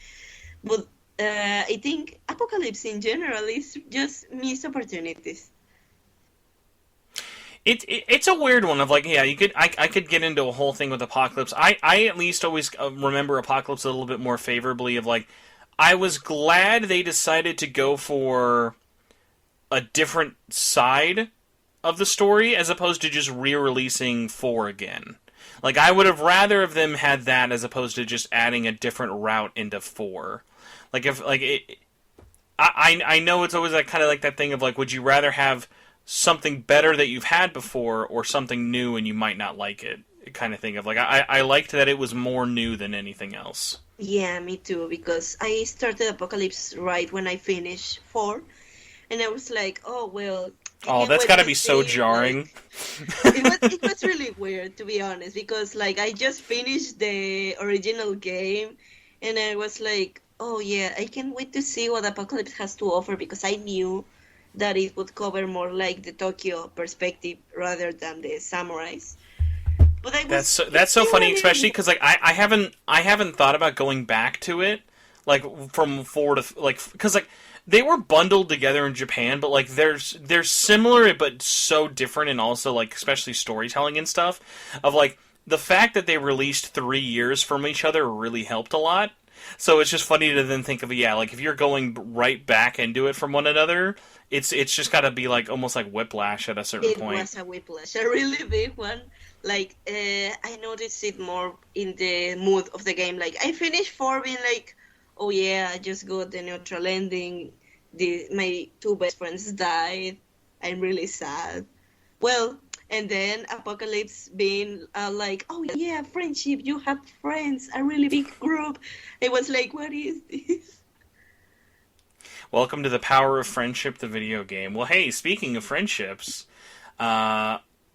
[SPEAKER 3] But I think Apocalypse in general is just missed opportunities.
[SPEAKER 2] It's a weird one of like, yeah, you could I could get into a whole thing with Apocalypse. I at least always remember Apocalypse a little bit more favorably of like, I was glad they decided to go for a different side of the story as opposed to just re-releasing 4 again. Like, I would have rather of them had that as opposed to just adding a different route into 4. Like, if like it, I know it's always like kind of like that thing of like, would you rather have something better that you've had before or something new and you might not like it, kind of thing of like, I liked that it was more new than anything else.
[SPEAKER 3] Yeah, me too, because I started Apocalypse right when I finished 4, and I was like, oh, well, I
[SPEAKER 2] Oh,
[SPEAKER 3] can't
[SPEAKER 2] that's
[SPEAKER 3] wait
[SPEAKER 2] got to
[SPEAKER 3] to
[SPEAKER 2] be so
[SPEAKER 3] see,
[SPEAKER 2] jarring.
[SPEAKER 3] like, it was really weird, to be honest, because, like, I just finished the original game, and I was like, oh, yeah, I can't wait to see what Apocalypse has to offer, because I knew that it would cover more, like, the Tokyo perspective rather than the samurais. But I was
[SPEAKER 2] That's so
[SPEAKER 3] still
[SPEAKER 2] funny, especially
[SPEAKER 3] wondering.
[SPEAKER 2] because like I haven't thought about going back to it, like from 4 to like, because like they were bundled together in Japan, but like they're similar but so different, and also like especially storytelling and stuff. Of like the fact that they released 3 years from each other really helped a lot. So it's just funny to then think of, yeah, like if you're going right back into it from one another, it's just got to be like almost like whiplash at a certain
[SPEAKER 3] It
[SPEAKER 2] point.
[SPEAKER 3] was a whiplash, a really big one. Like, I noticed it more in the mood of the game. Like, I finished 4 being like, oh yeah, I just got the neutral ending. My two best friends died. I'm really sad. Well, and then Apocalypse being like, oh yeah, friendship, you have friends, a really big group. It was like, what is this?
[SPEAKER 2] Welcome to the Power of Friendship, the video game. Well, hey, speaking of friendships,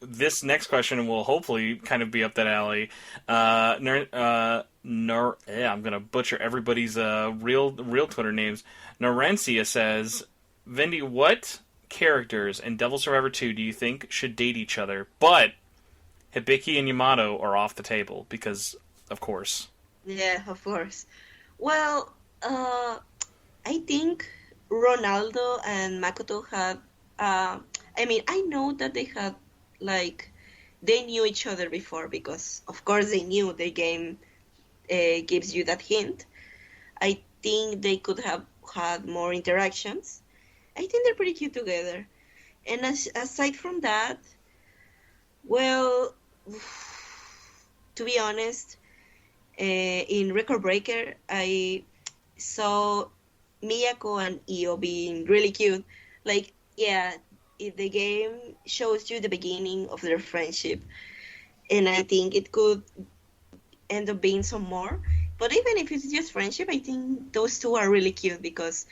[SPEAKER 2] this next question will hopefully kind of be up that alley. I'm gonna butcher everybody's real Twitter names. Norencia says, "Vendi, what characters in Devil Survivor 2 do you think should date each other? But Hibiki and Yamato are off the table because, of course."
[SPEAKER 3] Yeah, of course. Well, I think Ronaldo and Makoto had. I mean, I know that they had like they knew each other before because, of course, they knew the game gives you that hint. I think they could have had more interactions. I think they're pretty cute together. And aside from that, well, to be honest, in Record Breaker, I saw Miyako and Io being really cute. Like, yeah, if the game shows you the beginning of their friendship, and I think it could end up being some more. But even if it's just friendship, I think those two are really cute because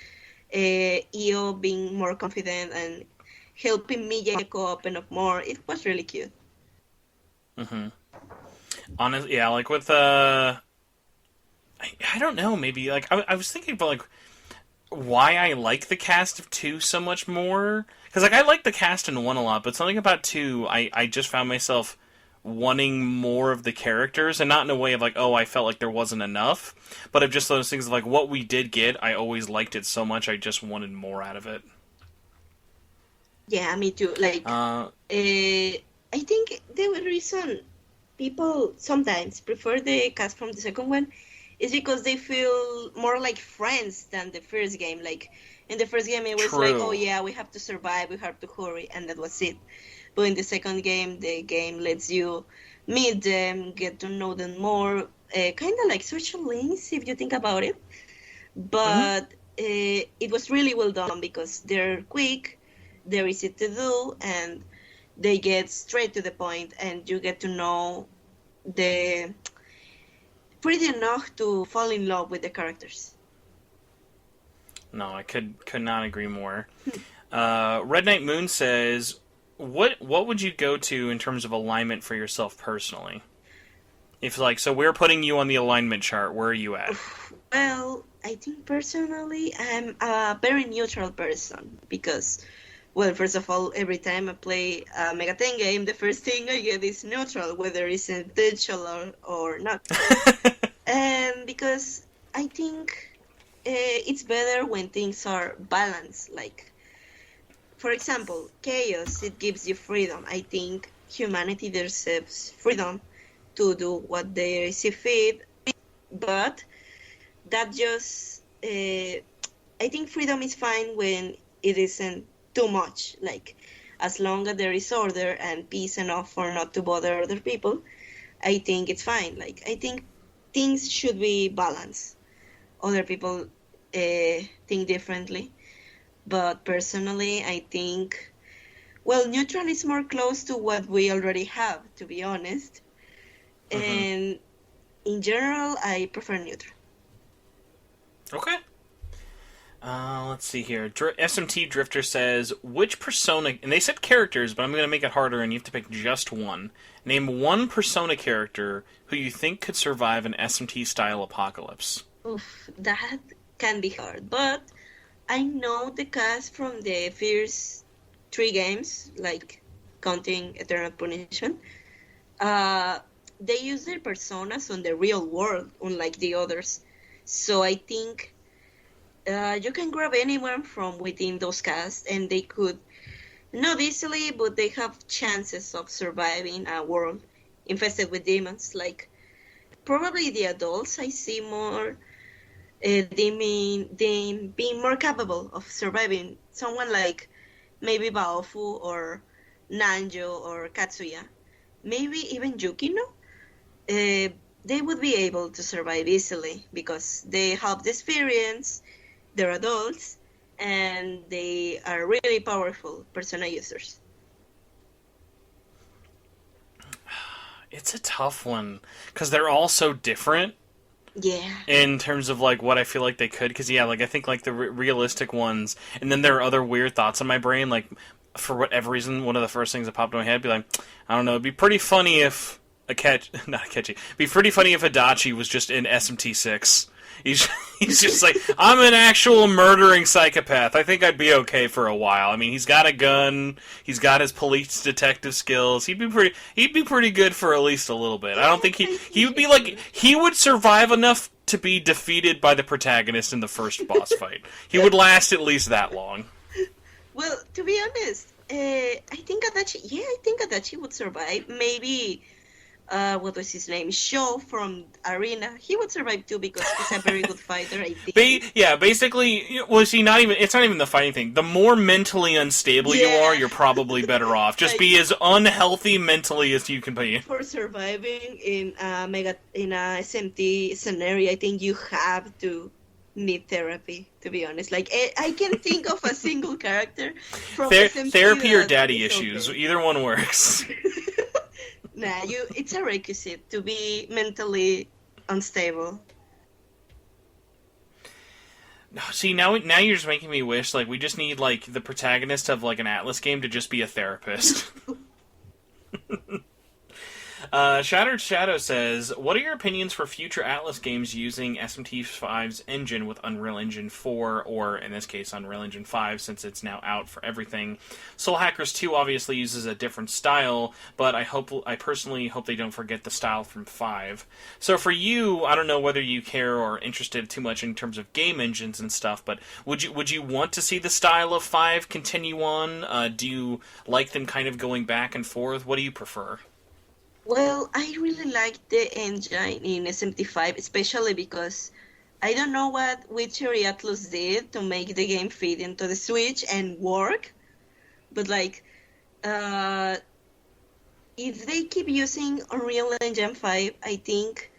[SPEAKER 3] Io being more confident and helping Miyako open up more, it was really cute.
[SPEAKER 2] Mm-hmm. Honestly, yeah, like with I don't know, maybe like I was thinking about like why I like the cast of 2 so much more. Because, like, I like the cast in 1 a lot, but something about 2, I just found myself wanting more of the characters, and not in a way of, like, oh, I felt like there wasn't enough, but of just those things of, like, what we did get, I always liked it so much, I just wanted more out of it.
[SPEAKER 3] Yeah, me too. Like, I think the reason people sometimes prefer the cast from the second one is because they feel more like friends than the first game. Like, in the first game, it was like, oh yeah, we have to survive, we have to hurry, and that was it. But in the second game, the game lets you meet them, get to know them more, kind of like social links if you think about it. But it was really well done because they're quick, they're easy to do, and they get straight to the point, and you get to know the pretty enough to fall in love with the characters.
[SPEAKER 2] No, I could not agree more. Red Knight Moon says, what would you go to in terms of alignment for yourself personally? If, like, so we're putting you on the alignment chart, where are you at?
[SPEAKER 3] Well, I think personally I'm a very neutral person because, well, first of all, every time I play a Mega 10 game, the first thing I get is neutral, whether it's intentional or not. And because I think it's better when things are balanced. Like, for example, chaos, it gives you freedom. I think humanity deserves freedom to do what they see fit, but that just, I think freedom is fine when it isn't too much. Like, as long as there is order and peace enough for not to bother other people, I think it's fine. Like, I think things should be balanced. Other people think differently. But personally, I think, well, neutral is more close to what we already have, to be honest. Mm-hmm. And in general, I prefer neutral.
[SPEAKER 2] Okay. Let's see here. SMT Drifter says, which Persona... And they said characters, but I'm going to make it harder, and you have to pick just one. Name one Persona character who you think could survive an SMT-style apocalypse.
[SPEAKER 3] Oof, that can be hard, but I know the cast from the first 3 games, like counting Eternal Punishment. They use their personas on the real world, unlike the others. So I think you can grab anyone from within those casts, and they could, not easily, but they have chances of surviving a world infested with demons. Like, probably the adults, I see more them being more capable of surviving. Someone like maybe Baofu or Nanjo or Katsuya, maybe even Yukino. They would be able to survive easily because they have the experience, they're adults, and they are really powerful Persona users.
[SPEAKER 2] It's a tough one because they're all so different.
[SPEAKER 3] Yeah.
[SPEAKER 2] In terms of, like, what I feel like they could, because, yeah, like, I think, like, the realistic ones, and then there are other weird thoughts in my brain, like, for whatever reason, one of the first things that popped in my head, be like, I don't know, it'd be pretty funny if be pretty funny if Adachi was just in SMT6. He's just like, I'm an actual murdering psychopath. I think I'd be okay for a while. I mean, he's got a gun. He's got his police detective skills. He'd be pretty good for at least a little bit. I don't think he would be like, he would survive enough to be defeated by the protagonist in the first boss fight. He would last at least that long.
[SPEAKER 3] Well, to be honest, I think Adachi would survive. Maybe what was his name? Sho from Arena. He would survive too because he's a very good fighter, I think.
[SPEAKER 2] Basically, well, see, it's not even the fighting thing. The more mentally unstable you are, you're probably better off. Just be as unhealthy mentally as you can be.
[SPEAKER 3] For surviving in a SMT scenario, I think you have to need therapy, to be honest. Like, I can think of a single character from SMT
[SPEAKER 2] therapy or daddy issues. Okay. Either one works.
[SPEAKER 3] Nah, it's a requisite to be mentally unstable.
[SPEAKER 2] No, see, now you're just making me wish, like, we just need, like, the protagonist of, like, an Atlas game to just be a therapist. Shattered Shadow says, what are your opinions for future Atlas games using SMT5's engine with Unreal Engine 4, or in this case, Unreal Engine 5, since it's now out for everything? Soul Hackers 2 obviously uses a different style, but I personally hope they don't forget the style from 5. So for you, I don't know whether you care or are interested too much in terms of game engines and stuff, but would you want to see the style of 5 continue on? Do you like them kind of going back and forth? What do you prefer?
[SPEAKER 3] Well, I really like the engine in SMT5, especially because I don't know what Witcher Atlas did to make the game fit into the Switch and work, but like, if they keep using Unreal Engine 5, I think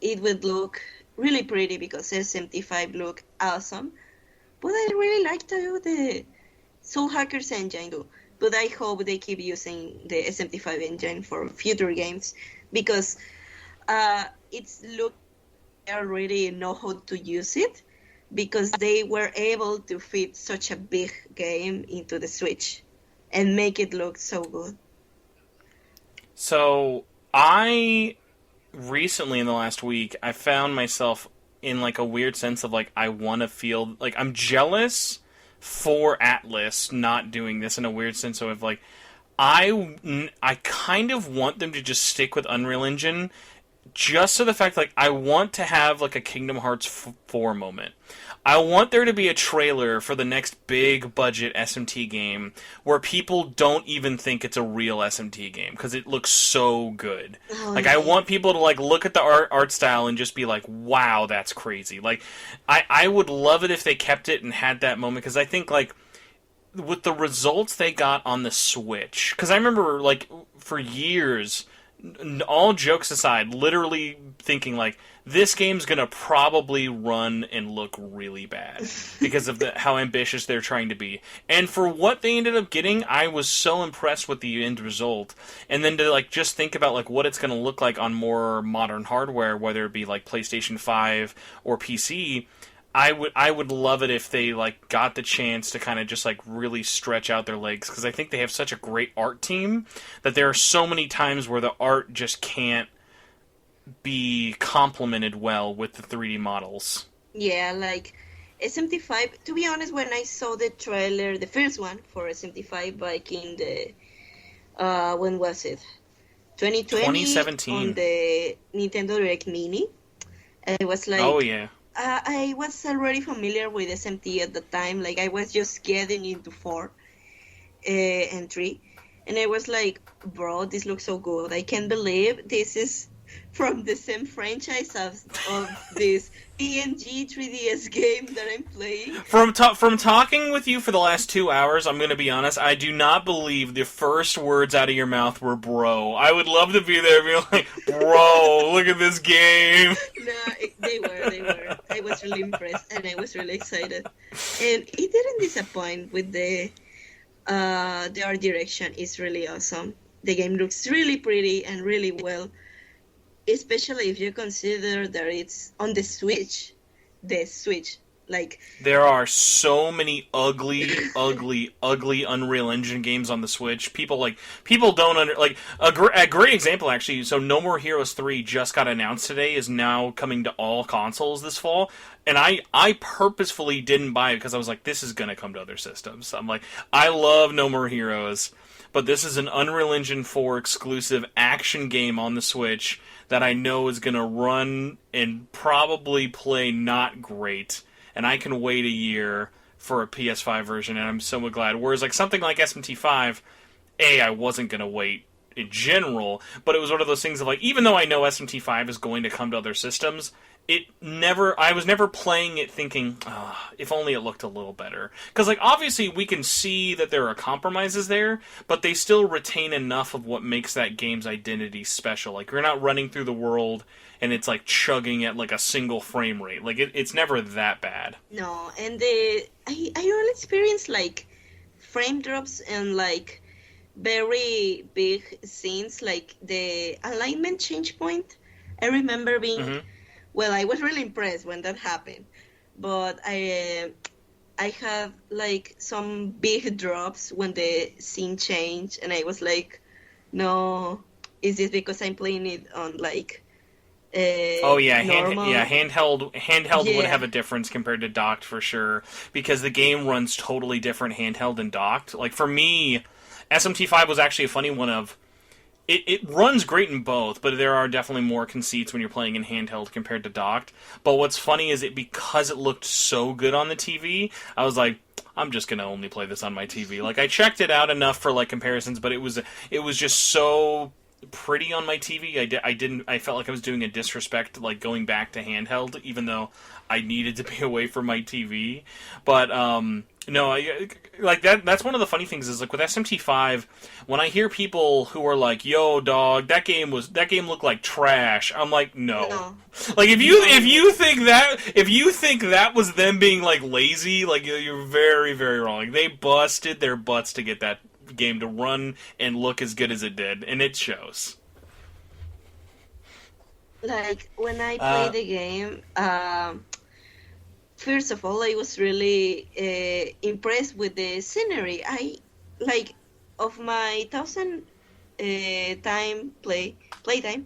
[SPEAKER 3] it would look really pretty because SMT5 look awesome. But I really like the Soul Hackers engine too. But I hope they keep using the SMT5 engine for future games because it's look they already know how to use it because they were able to fit such a big game into the Switch and make it look so good.
[SPEAKER 2] So I recently in the last week I found myself in like a weird sense of like I want to feel like I'm jealous for Atlas not doing this in a weird sense of like I kind of want them to just stick with Unreal Engine just to the fact like I want to have like a Kingdom Hearts 4 moment. I want there to be a trailer for the next big budget SMT game where people don't even think it's a real SMT game because it looks so good.
[SPEAKER 3] Oh,
[SPEAKER 2] like
[SPEAKER 3] yeah.
[SPEAKER 2] I want people to like look at the art style and just be like, "Wow, that's crazy." Like I would love it if they kept it and had that moment because I think like with the results they got on the Switch, because I remember like for years, all jokes aside, literally thinking like this game's gonna probably run and look really bad because of how ambitious they're trying to be. And for what they ended up getting, I was so impressed with the end result. And then to like just think about like what it's gonna look like on more modern hardware, whether it be like PlayStation 5 or PC. I would love it if they like got the chance to kind of just like really stretch out their legs because I think they have such a great art team that there are so many times where the art just can't be complemented well with the 3D models.
[SPEAKER 3] Yeah, like SMT5, to be honest, when I saw the trailer, the first one for SMT5 back in the, when was it?
[SPEAKER 2] 2017.
[SPEAKER 3] On the Nintendo Direct Mini. I was like,
[SPEAKER 2] oh yeah.
[SPEAKER 3] I was already familiar with SMT at the time. Like, I was just getting into 4 and 3. And I was like, bro, this looks so good. I can't believe this is from the same franchise of this PNG 3DS game that I'm playing.
[SPEAKER 2] From talking with you for the last 2 hours, I'm going to be honest, I do not believe the first words out of your mouth were bro. I would love to be there and be like, bro, look at this game.
[SPEAKER 3] No, they were. I was really impressed and I was really excited. And it didn't disappoint with the art direction is really awesome. The game looks really pretty and really well. Especially if you consider that it's on the Switch. The Switch. Like,
[SPEAKER 2] there are so many ugly Unreal Engine games on the Switch. People don't like a great example actually. So No More Heroes 3 just got announced today, is now coming to all consoles this fall, and I purposefully didn't buy it because I was like, this is gonna come to other systems. I'm like, I love No More Heroes, but this is an Unreal Engine 4 exclusive action game on the Switch that I know is gonna run and probably play not great. And I can wait a year for a PS5 version, and I'm so glad. Whereas, like, something like SMT5, I wasn't going to wait in general, but it was one of those things of, like, even though I know SMT5 is going to come to other systems, I was never playing it thinking, if only it looked a little better. Because, like, obviously we can see that there are compromises there, but they still retain enough of what makes that game's identity special. Like, you're not running through the world and it's like chugging at like a single frame rate. Like it's never that bad.
[SPEAKER 3] No, and I really experienced like frame drops and like very big scenes, like the alignment change point. I remember being well, I was really impressed when that happened, but I had like some big drops when the scene changed, and I was like, no, is this because I'm playing it on like
[SPEAKER 2] Oh yeah,
[SPEAKER 3] normal?
[SPEAKER 2] handheld would
[SPEAKER 3] Yeah.
[SPEAKER 2] have a difference compared to docked for sure because the game runs totally different handheld and docked. Like for me, SMT5 was actually a funny one of it runs great in both, but there are definitely more conceits when you're playing in handheld compared to docked. But what's funny is because it looked so good on the TV, I was like, I'm just gonna only play this on my TV. Like I checked it out enough for like comparisons, but it was just so pretty on my TV. I felt like I was doing a disrespect like going back to handheld, even though I needed to be away from my TV. But no, like that's one of the funny things is like with SMT5, when I hear people who are like, "Yo, dog, that game looked like trash," I'm like, no.
[SPEAKER 3] No.
[SPEAKER 2] Like if you think that was them being like lazy, like you're very very wrong. Like, they busted their butts to get that game to run and look as good as it did, and it shows.
[SPEAKER 3] Like when I play
[SPEAKER 2] Uh,
[SPEAKER 3] the game, first of all, I was really impressed with the scenery. I like of my 1,000 time playtime.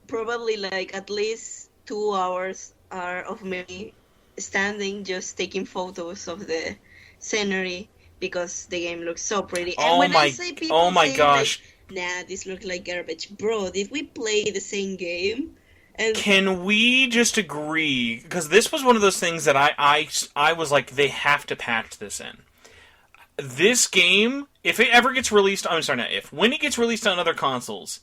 [SPEAKER 3] Probably like at least 2 hours are of me standing just taking photos of the scenery because the game looks so pretty. And
[SPEAKER 2] oh
[SPEAKER 3] when I
[SPEAKER 2] my,
[SPEAKER 3] say
[SPEAKER 2] oh
[SPEAKER 3] people
[SPEAKER 2] my
[SPEAKER 3] saying like,
[SPEAKER 2] gosh.
[SPEAKER 3] "Nah, this looks like garbage," bro, did we play the same game? And
[SPEAKER 2] Can we just agree? Because this was one of those things that I was like, they have to patch this in. This game, if it ever gets released, I'm sorry, not if, when it gets released on other consoles,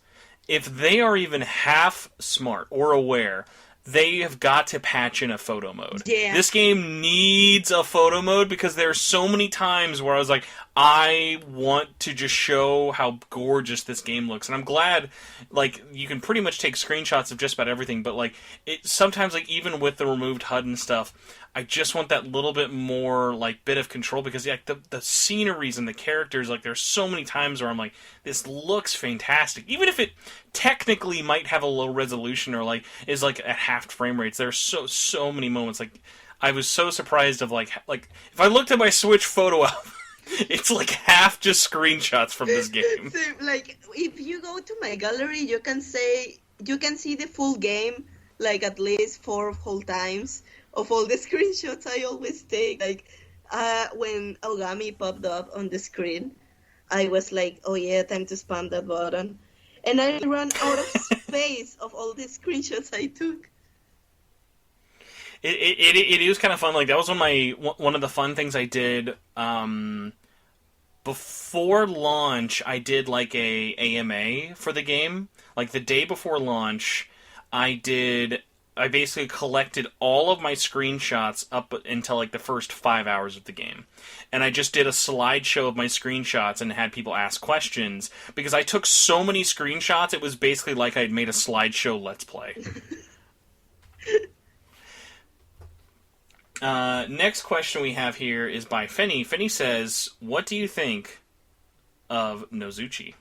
[SPEAKER 2] if they are even half smart or aware, they have got to patch in a photo mode.
[SPEAKER 3] yeah,
[SPEAKER 2] This game needs a photo mode because there are so many times where I was like, I want to just show how gorgeous this game looks. And I'm glad, like, you can pretty much take screenshots of just about everything, but, like, it sometimes, like, even with the removed HUD and stuff, I just want that little bit more, like, bit of control because, yeah, the sceneries and the characters, like, there's so many times where I'm like, this looks fantastic. Even if it technically might have a low resolution or, like, is, like, at half frame rates, there's so many moments, like, I was so surprised of, like, if I looked at my Switch photo album, it's like half just screenshots from this game.
[SPEAKER 3] so, like if you go to my gallery, you can see the full game like at least 4 whole times of all the screenshots I always take. Like when Ogami popped up on the screen, I was like, oh yeah, time to spam that button. And I ran out of space of all the screenshots I took.
[SPEAKER 2] It is kind of fun. Like that was one of the fun things I did before launch. I did like a AMA for the game. Like the day before launch, I basically collected all of my screenshots up until like the first 5 hours of the game. And I just did a slideshow of my screenshots and had people ask questions because I took so many screenshots, it was basically like I'd made a slideshow Let's Play. Next question we have here is by Fenny. Fenny says, what do you think of Nozuchi?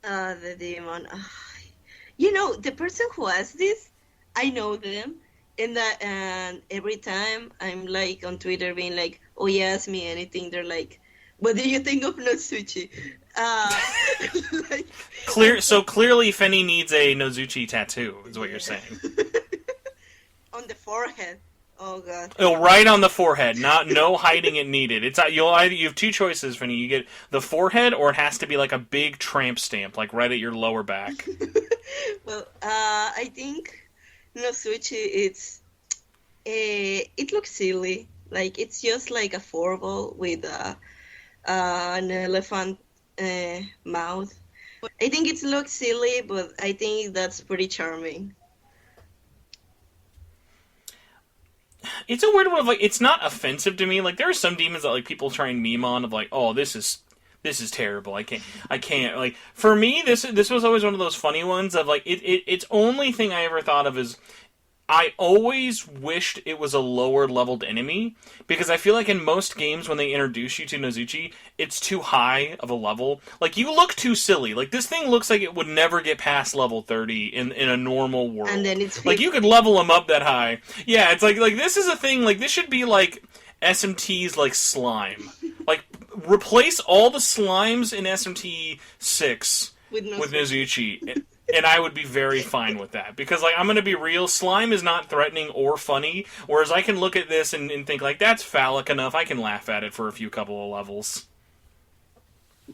[SPEAKER 3] The demon. You know, the person who asked this, I know them. And every time I'm like on Twitter being like, oh yeah, ask me anything. They're like, what do you think of Nozuchi? Like,
[SPEAKER 2] So clearly Fenny needs a Nozuchi tattoo, is what you're saying.
[SPEAKER 3] on the forehead. Oh god.
[SPEAKER 2] Oh, right on the forehead. No hiding it needed. You have two choices, Fenny. You get the forehead, or it has to be like a big tramp stamp, like right at your lower back.
[SPEAKER 3] Well, I think Nozuchi, it looks silly. Like it's just like a four-ball with an elephant mouth. I think it looks silly, but I think that's pretty charming.
[SPEAKER 2] It's a weird one of like, it's not offensive to me. Like there are some demons that like people try and meme on of like, oh, this is terrible. I can't like, for me this was always one of those funny ones of like it's only thing I ever thought of is I always wished it was a lower leveled enemy because I feel like in most games when they introduce you to Nozuchi, it's too high of a level. Like you look too silly. Like this thing looks like it would never get past level 30 in a normal world.
[SPEAKER 3] And then it's
[SPEAKER 2] like you could level him up that high. Yeah, it's like this is a thing. Like this should be like SMT's like slime. Like replace all the slimes in SMT 6 with Nozuchi. And I would be very fine with that. Because, like, I'm going to be real, slime is not threatening or funny, whereas I can look at this and think, like, that's phallic enough, I can laugh at it for a few couple of levels.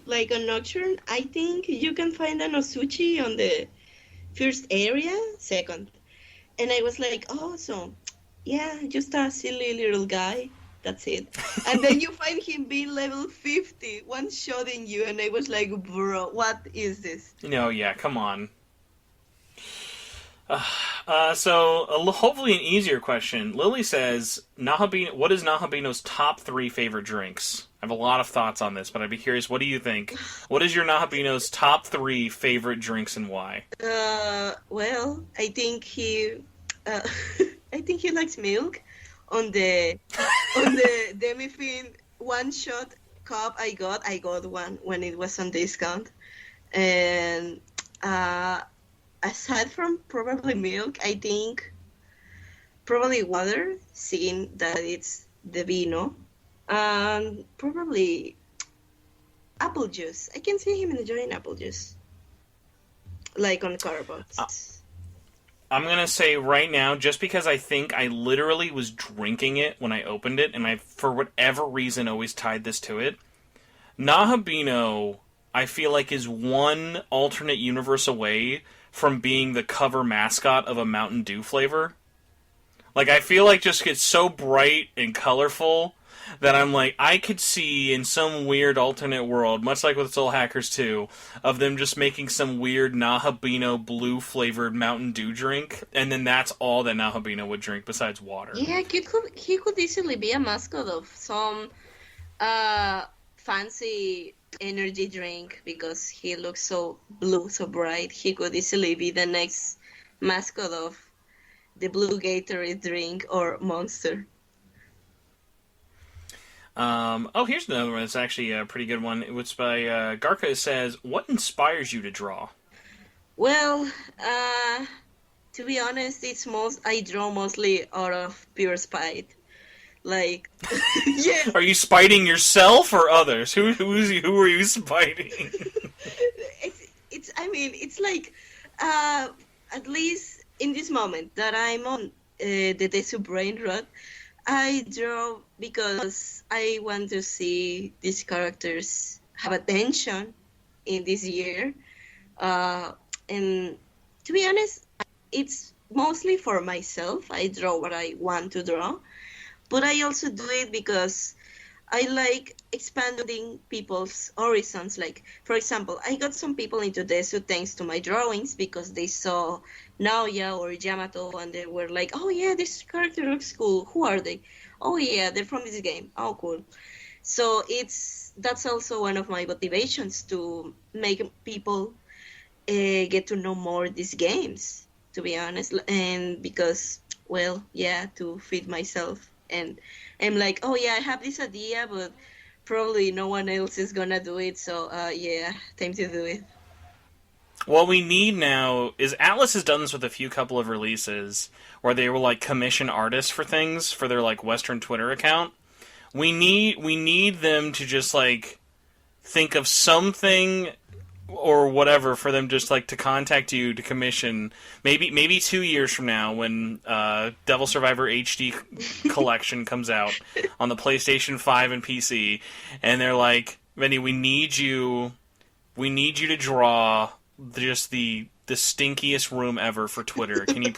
[SPEAKER 3] Like on Nocturne, I think you can find a Nozuchi on the first area, second. And I was like, oh, so, yeah, just a silly little guy. That's it. And then you find him being level 50, one-shotting you, and I was like, bro, what is this?
[SPEAKER 2] No, yeah, come on. Hopefully an easier question. Lily says, what is NahoBEAno's top 3 favorite drinks? I have a lot of thoughts on this, but I'd be curious, what do you think? What is your NahoBEAno's top 3 favorite drinks and why?
[SPEAKER 3] Well, I think he likes milk. On the Demifin one-shot cup I got one when it was on discount. And aside from probably milk, I think probably water, seeing that it's the vino. And probably apple juice. I can see him enjoying apple juice. Like on Starbucks.
[SPEAKER 2] I'm going to say right now, just because I think I literally was drinking it when I opened it, and I, for whatever reason, always tied this to it, NahoBEAno, I feel like, is one alternate universe away from being the cover mascot of a Mountain Dew flavor. Like, I feel like just it's so bright and colorful that I'm like, I could see in some weird alternate world, much like with Soul Hackers 2, of them just making some weird NahoBEAno blue-flavored Mountain Dew drink, and then that's all that NahoBEAno would drink besides water.
[SPEAKER 3] Yeah, he could easily be a mascot of some fancy energy drink, because he looks so blue, so bright. He could easily be the next mascot of the blue Gatorade drink or Monster.
[SPEAKER 2] Here's another one. It's actually a pretty good one. It's by Garka. It says, what inspires you to draw?
[SPEAKER 3] Well, to be honest, I draw mostly out of pure spite. Like, yeah.
[SPEAKER 2] Are you spiting yourself or others? Who are you spiting?
[SPEAKER 3] It's like, at least in this moment that I'm on the Desu brain rot, I draw because I want to see these characters have attention in this year. And to be honest, it's mostly for myself. I draw what I want to draw. But I also do it because I like expanding people's horizons. Like, for example, I got some people into Desu thanks to my drawings because they saw Naoya or Yamato and they were like, oh yeah, this character looks cool. Who are they? Oh yeah, they're from this game. Oh, cool. So that's also one of my motivations to make people get to know more these games, to be honest. And because, well, yeah, to feed myself. And I'm like, oh yeah, I have this idea, but probably no one else is gonna do it, so yeah, time to do it.
[SPEAKER 2] What we need now is, Atlas has done this with a couple of releases where they will like commission artists for things for their like Western Twitter account. We need them to just like think of something or whatever for them just like to contact you to commission maybe 2 years from now when Devil Survivor HD collection comes out on the PlayStation 5 and PC, and they're like, Vendi, we need you to draw just the stinkiest room ever for Twitter. Can you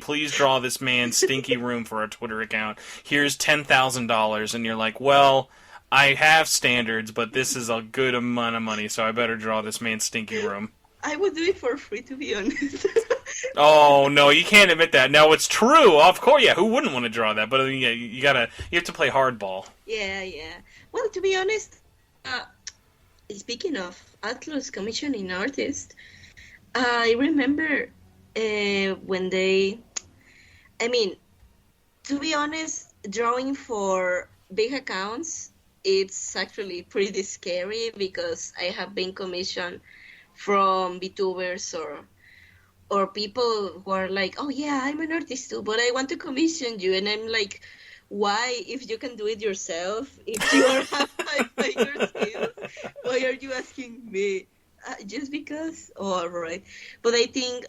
[SPEAKER 2] please draw this man's stinky room for our Twitter account? Here's $10,000, and you're like, well, I have standards, but this is a good amount of money, so I better draw this man's stinky room.
[SPEAKER 3] I would do it for free, to be honest.
[SPEAKER 2] Oh, no, you can't admit that. No, it's true. Of course, yeah, who wouldn't want to draw that? But yeah, you have to play hardball.
[SPEAKER 3] Yeah. Well, to be honest, speaking of Atlus commissioning artists, I remember when to be honest, drawing for big accounts, it's actually pretty scary because I have been commissioned from VTubers or people who are like, oh yeah, I'm an artist too, but I want to commission you. And I'm like, why, if you can do it yourself, if you have higher skills, why are you asking me? just because. All right, but I think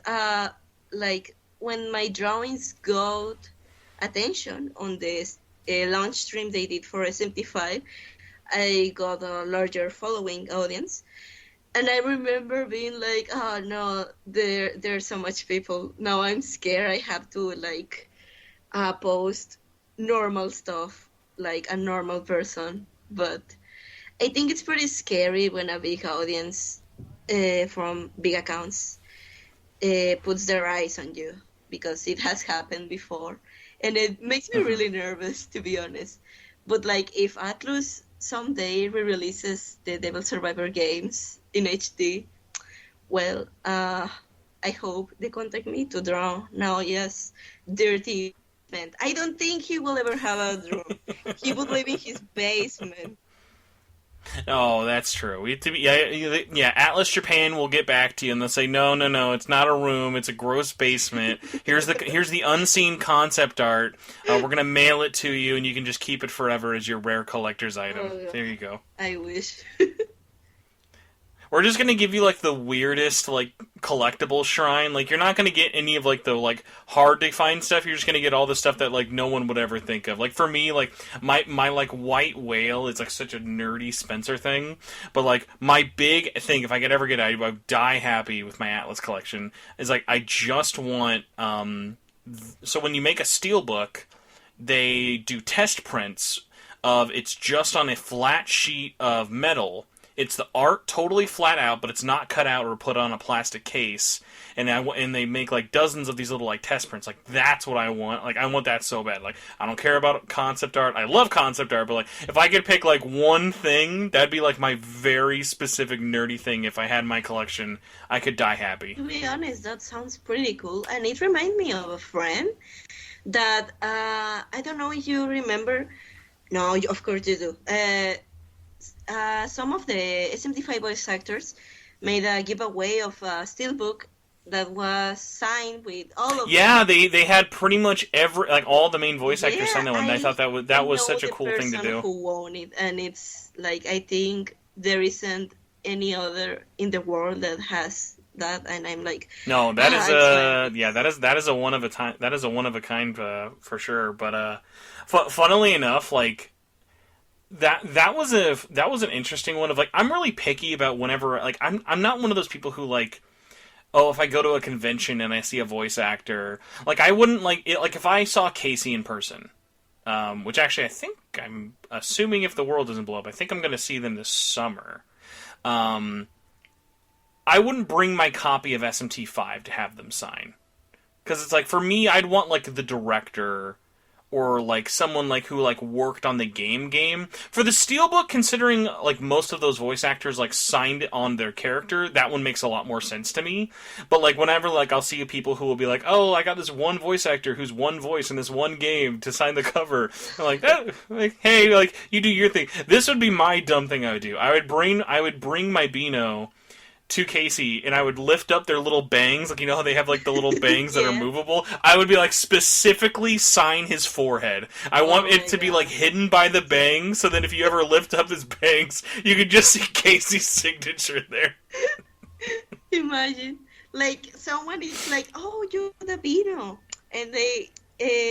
[SPEAKER 3] like when my drawings got attention on this launch stream they did for SMT5, I got a larger following audience. And I remember being like, oh no, there's so much people. Now I'm scared. I have to like post normal stuff like a normal person. But I think it's pretty scary when a big audience from big accounts puts their eyes on you, because it has happened before. And it makes me really nervous, to be honest. But like if Atlus someday re-releases the Devil Survivor games in HD, well, I hope they contact me to draw now. Yes, dirty basement. I don't think he will ever have a room. He would live in his basement.
[SPEAKER 2] Oh, that's true. Yeah. Atlas Japan will get back to you and they'll say, no, it's not a room. It's a gross basement. Here's the unseen concept art. We're gonna mail it to you, and you can just keep it forever as your rare collector's item.
[SPEAKER 3] Oh,
[SPEAKER 2] there you go.
[SPEAKER 3] I wish.
[SPEAKER 2] We're just gonna give you like the weirdest like collectible shrine. Like you're not gonna get any of like the like hard to find stuff. You're just gonna get all the stuff that like no one would ever think of. Like for me, like my like white whale is like such a nerdy Spencer thing. But like my big thing, if I could ever get I would die happy with my Atlas collection, is like I just want so when you make a steelbook, they do test prints of it's just on a flat sheet of metal. It's the art totally flat out, but it's not cut out or put on a plastic case. And they make like dozens of these little like test prints. Like that's what I want. Like I want that so bad. Like I don't care about concept art. I love concept art, but like if I could pick like one thing, that'd be like my very specific nerdy thing. If I had my collection, I could die happy.
[SPEAKER 3] To be honest, that sounds pretty cool, and it reminds me of a friend that I don't know if you remember. No, of course you do. Some of the SMT5 voice actors made a giveaway of a steelbook that was signed with all of
[SPEAKER 2] them.
[SPEAKER 3] They
[SPEAKER 2] had pretty much all the main voice actors signed that one. I thought that was such a cool thing to do.
[SPEAKER 3] Who won it, and it's like I think there isn't any other in the world that has that, and I'm like,
[SPEAKER 2] no, that is a one of a time. That is a one of a kind for sure. But funnily enough, like. That was an interesting one of like I'm really picky about whenever like I'm not one of those people who like if I go to a convention and I see a voice actor like I wouldn't like it like if I saw Casey in person, which actually I think I'm assuming if the world doesn't blow up I think I'm going to see them this summer. I wouldn't bring my copy of SMT5 to have them sign because it's like for me I'd want like the director. Or like someone like who like worked on the game. For the steelbook, considering like most of those voice actors like signed on their character, that one makes a lot more sense to me. But like whenever like I'll see people who will be like, oh, I got this one voice actor who's one voice in this one game to sign the cover. I'm like that, like hey, like you do your thing. This would be my dumb thing I would do. I would bring my Beano to Casey, and I would lift up their little bangs, like you know how they have like the little bangs that are movable. I would be like specifically sign his forehead. I want it to be like hidden by the bangs, so that if you ever lift up his bangs, you could just see Casey's signature there.
[SPEAKER 3] Imagine, like someone is like, "Oh, you're the Beano," and they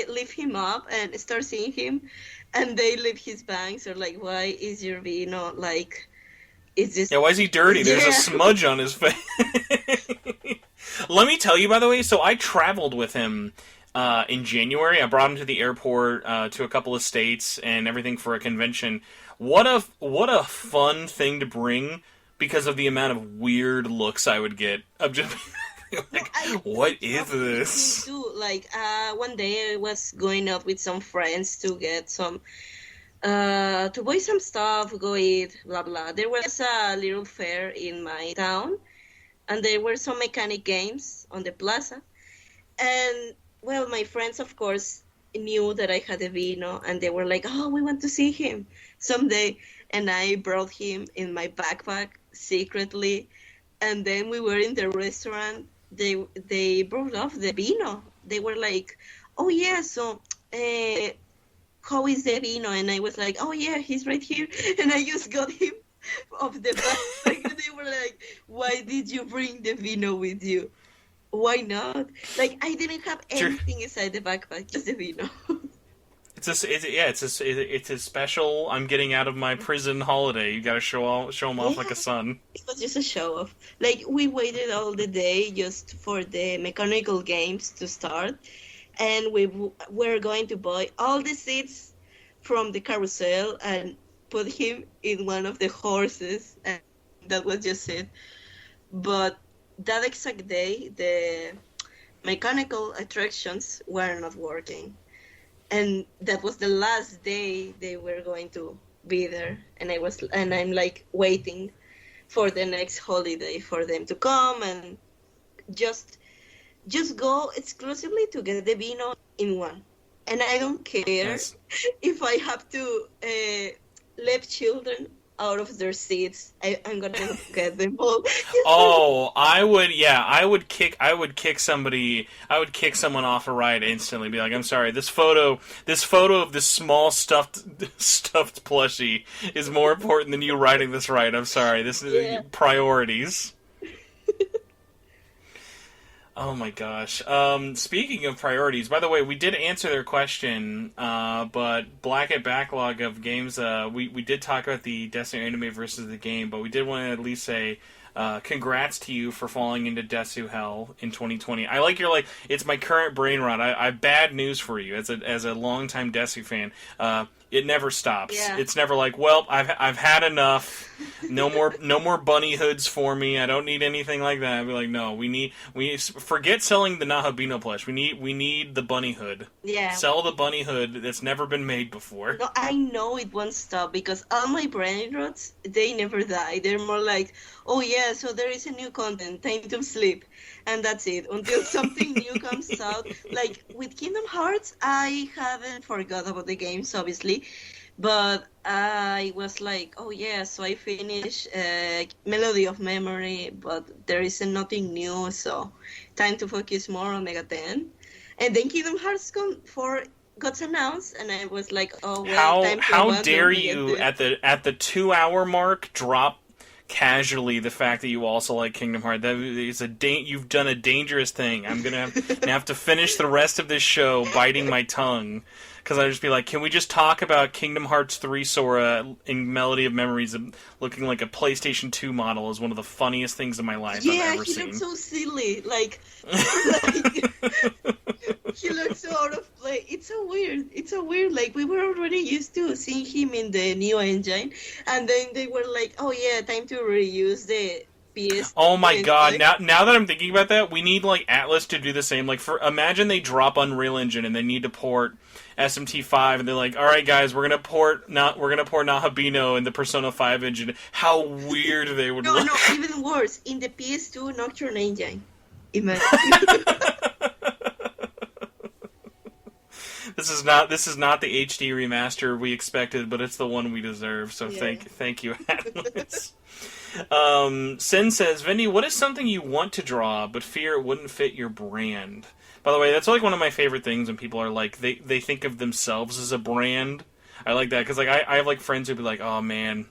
[SPEAKER 3] lift him up and start seeing him, and they lift his bangs, or like, "Why is your Beano like?"
[SPEAKER 2] Yeah, why is he dirty? There's a smudge on his face. Let me tell you, by the way, so I traveled with him in January. I brought him to the airport, to a couple of states, and everything for a convention. What a fun thing to bring because of the amount of weird looks I would get. I'm just like, what is this?
[SPEAKER 3] Too. Like, one day I was going out with some friends to get some... to buy some stuff, go eat, blah, blah. There was a little fair in my town, and there were some mechanic games on the plaza. And, well, my friends, of course, knew that I had a Beano, and they were like, oh, we want to see him someday. And I brought him in my backpack secretly. And then we were in the restaurant. They brought off the Beano. They were like, oh, yeah, so... how is the Beano? And I was like, oh yeah, he's right here. And I just got him off the back. They were like, why did you bring the vino with you? Why not? Like, I didn't have anything inside the backpack, just the vino.
[SPEAKER 2] It's a special. I'm getting out of my prison holiday. You got to show them off like a
[SPEAKER 3] Yeah,
[SPEAKER 2] son.
[SPEAKER 3] it was just a show off. Like, we waited all the day just for the mechanical games to start, and were going to buy all the seats from the carousel and put him in one of the horses, and that was just it. But that exact day, the mechanical attractions were not working, and that was the last day they were going to be there. And I'm like waiting for the next holiday for them to come and just just go exclusively to get the vino in one. And I don't care
[SPEAKER 2] Yes.
[SPEAKER 3] if I have to let children out of their seats. I'm gonna get them all.
[SPEAKER 2] Oh, I would. Yeah, I would kick. I would kick somebody. I would kick someone off a ride instantly. Be like, I'm sorry. This photo of this small stuffed plushie is more important than you riding this ride. I'm sorry. This is
[SPEAKER 3] Yeah.
[SPEAKER 2] priorities. Oh my gosh. Speaking of priorities, by the way, we did answer their question, but Black at Backlog of Games, we did talk about the Desu anime versus the game, but we did want to at least say, congrats to you for falling into Desu Hell in 2020. I like your, it's my current brain rot. I have bad news for you as a longtime Desu fan. It never stops.
[SPEAKER 3] Yeah.
[SPEAKER 2] It's never like, well, I've had enough. No more bunny hoods for me. I don't need anything like that. I'd be like, no, we forget selling the NahoBEAno plush. We need the bunny hood.
[SPEAKER 3] Yeah.
[SPEAKER 2] Sell the bunny hood that's never been made before.
[SPEAKER 3] No, I know it won't stop because all my brain rots, they never die. They're more like, oh yeah, so there is a new content, time to sleep. And that's it, until something new comes out. Like, with Kingdom Hearts, I haven't forgot about the games, obviously. But I was like, oh yeah, so I finished Melody of Memory, but there is nothing new, so time to focus more on Mega 10. And then Kingdom Hearts 4 got announced, and I was like, oh well, time to
[SPEAKER 2] How
[SPEAKER 3] abandon
[SPEAKER 2] dare
[SPEAKER 3] Mega
[SPEAKER 2] you
[SPEAKER 3] 10.
[SPEAKER 2] at the 2 hour mark drop casually the fact that you also like Kingdom Hearts. That is you've done a dangerous thing. I'm gonna have to finish the rest of this show biting my tongue because I'd just be like, can we just talk about Kingdom Hearts 3 Sora in Melody of Memories looking like a PlayStation 2 model is one of the funniest things in my life I've
[SPEAKER 3] Yeah,
[SPEAKER 2] ever
[SPEAKER 3] he
[SPEAKER 2] seen.
[SPEAKER 3] looks so silly. Like he looks so out of place. It's so weird. It's so weird. Like, we were already used to seeing him in the new engine, and then they were like, "Oh yeah, time to reuse the PS."
[SPEAKER 2] Oh my god!
[SPEAKER 3] Like,
[SPEAKER 2] Now that I'm thinking about that, we need Atlas to do the same. Imagine they drop Unreal Engine and they need to port SMT5, and they're like, "All right, guys, we're gonna port NahoBEAno in the Persona 5 engine." How weird they would
[SPEAKER 3] no,
[SPEAKER 2] look.
[SPEAKER 3] no, even worse, in the PS2 Nocturne engine. Imagine.
[SPEAKER 2] This is not the HD remaster we expected, but it's the one we deserve. So
[SPEAKER 3] Yeah.
[SPEAKER 2] thank you, Atlas. Sin says, Vendi, what is something you want to draw but fear it wouldn't fit your brand? By the way, that's one of my favorite things when people are like they think of themselves as a brand. I like that because I have friends who'd be like, oh man,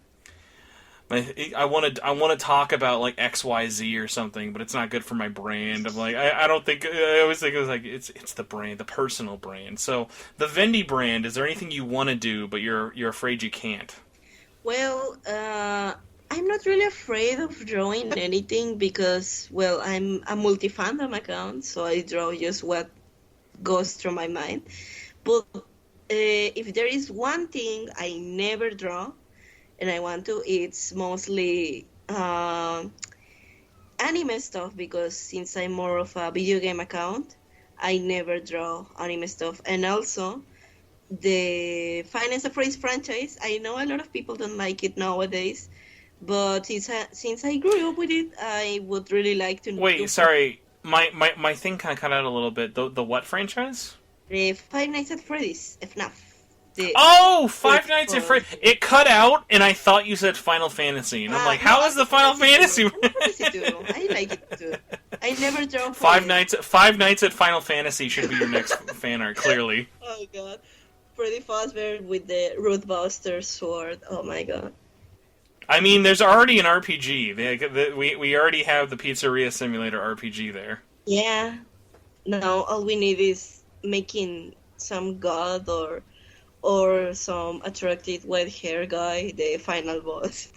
[SPEAKER 2] I want to talk about XYZ or something, but it's not good for my brand. I'm like, I don't think. I always think it was it's the brand, the personal brand. So the Vendi brand, is there anything you want to do but you're afraid you can't?
[SPEAKER 3] Well, I'm not really afraid of drawing anything because, well, I'm a multi-fandom account, so I draw just what goes through my mind. But if there is one thing I never draw, and I want to, it's mostly anime stuff, because since I'm more of a video game account, I never draw anime stuff. And also, the Finance of Phrase franchise, I know a lot of people don't like it nowadays, but since I grew up with it, I would really like to.
[SPEAKER 2] Wait, sorry, my thing kind of cut out a little bit. The what franchise?
[SPEAKER 3] The Five Nights at Freddy's, FNAF.
[SPEAKER 2] Oh, Five Nights at Freddy's. It cut out, and I thought you said Final Fantasy, and I'm like, how is the Final Fantasy?
[SPEAKER 3] I like it too. I never draw
[SPEAKER 2] Five Nights at Final Fantasy should be your next fan art, clearly.
[SPEAKER 3] Oh god, Freddy Fazbear with the Rootbuster sword. Oh my god.
[SPEAKER 2] I mean, there's already an RPG. We already have the Pizzeria Simulator RPG there.
[SPEAKER 3] Yeah. Now all we need is making some god or some attractive white hair guy the final boss.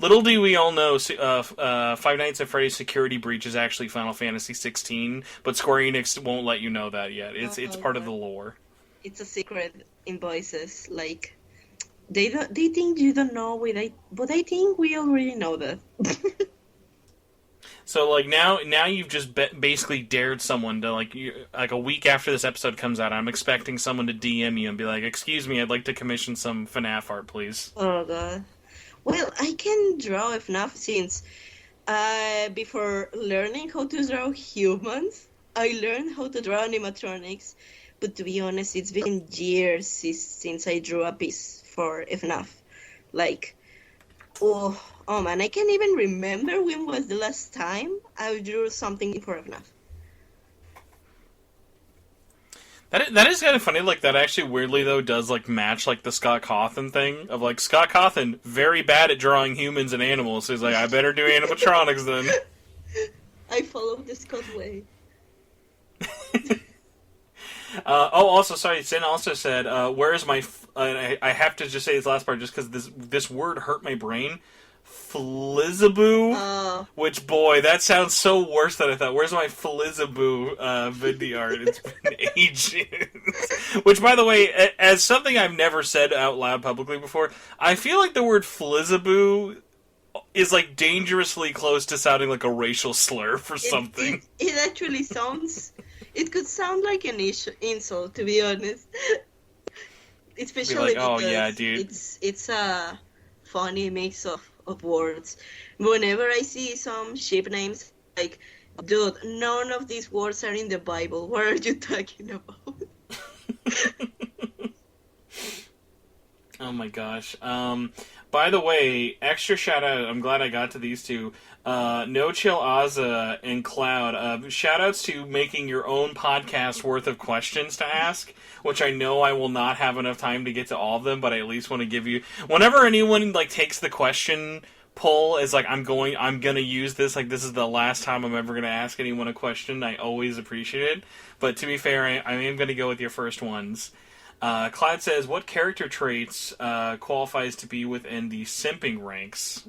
[SPEAKER 2] Little do we all know, Five Nights at Freddy's Security Breach is actually Final Fantasy 16, but Square Enix won't let you know that yet. It's part of the lore.
[SPEAKER 3] It's a secret in voices. Like they think you don't know, but I think we already know that.
[SPEAKER 2] So like now you've just basically dared someone to like a week after this episode comes out, I'm expecting someone to DM you and be like, "Excuse me, I'd like to commission some FNAF art, please."
[SPEAKER 3] Oh god. Well, I can draw FNAF since before learning how to draw humans, I learned how to draw animatronics. But to be honest, it's been years since I drew a piece for FNAF. Like, oh man, I can't even remember when was the last time I drew something for FNAF.
[SPEAKER 2] That is kind of funny. Like that actually weirdly though does like match like the Scott Cawthon thing of like Scott Cawthon very bad at drawing humans and animals. So he's like, I better do animatronics then.
[SPEAKER 3] I follow the Scott way.
[SPEAKER 2] Also, sorry, Sin also said, where is my... I have to just say this last part just because this word hurt my brain. Flizzaboo? Which, boy, that sounds so worse than I thought. Where's my Flizzaboo Vendi art? It's been ages. Which, by the way, as something I've never said out loud publicly before, I feel like the word Flizzaboo is like dangerously close to sounding like a racial slur for something.
[SPEAKER 3] It actually sounds... It could sound like an insult, to be honest. Especially
[SPEAKER 2] like,
[SPEAKER 3] because
[SPEAKER 2] yeah, dude.
[SPEAKER 3] It's a funny mix of words. Whenever I see some ship names, like, dude, none of these words are in the Bible. What are you talking about?
[SPEAKER 2] Oh my gosh. By the way, extra shout out, I'm glad I got to these two. No Chill Aza and Cloud, shout outs to making your own podcast worth of questions to ask, which I know I will not have enough time to get to all of them, but I at least want to give you, whenever anyone like takes the question poll as like, I'm gonna use this, like this is the last time I'm ever gonna ask anyone a question, I always appreciate it. But to be fair, I am gonna go with your first ones. Cloud says, what character traits qualifies to be within the simping ranks?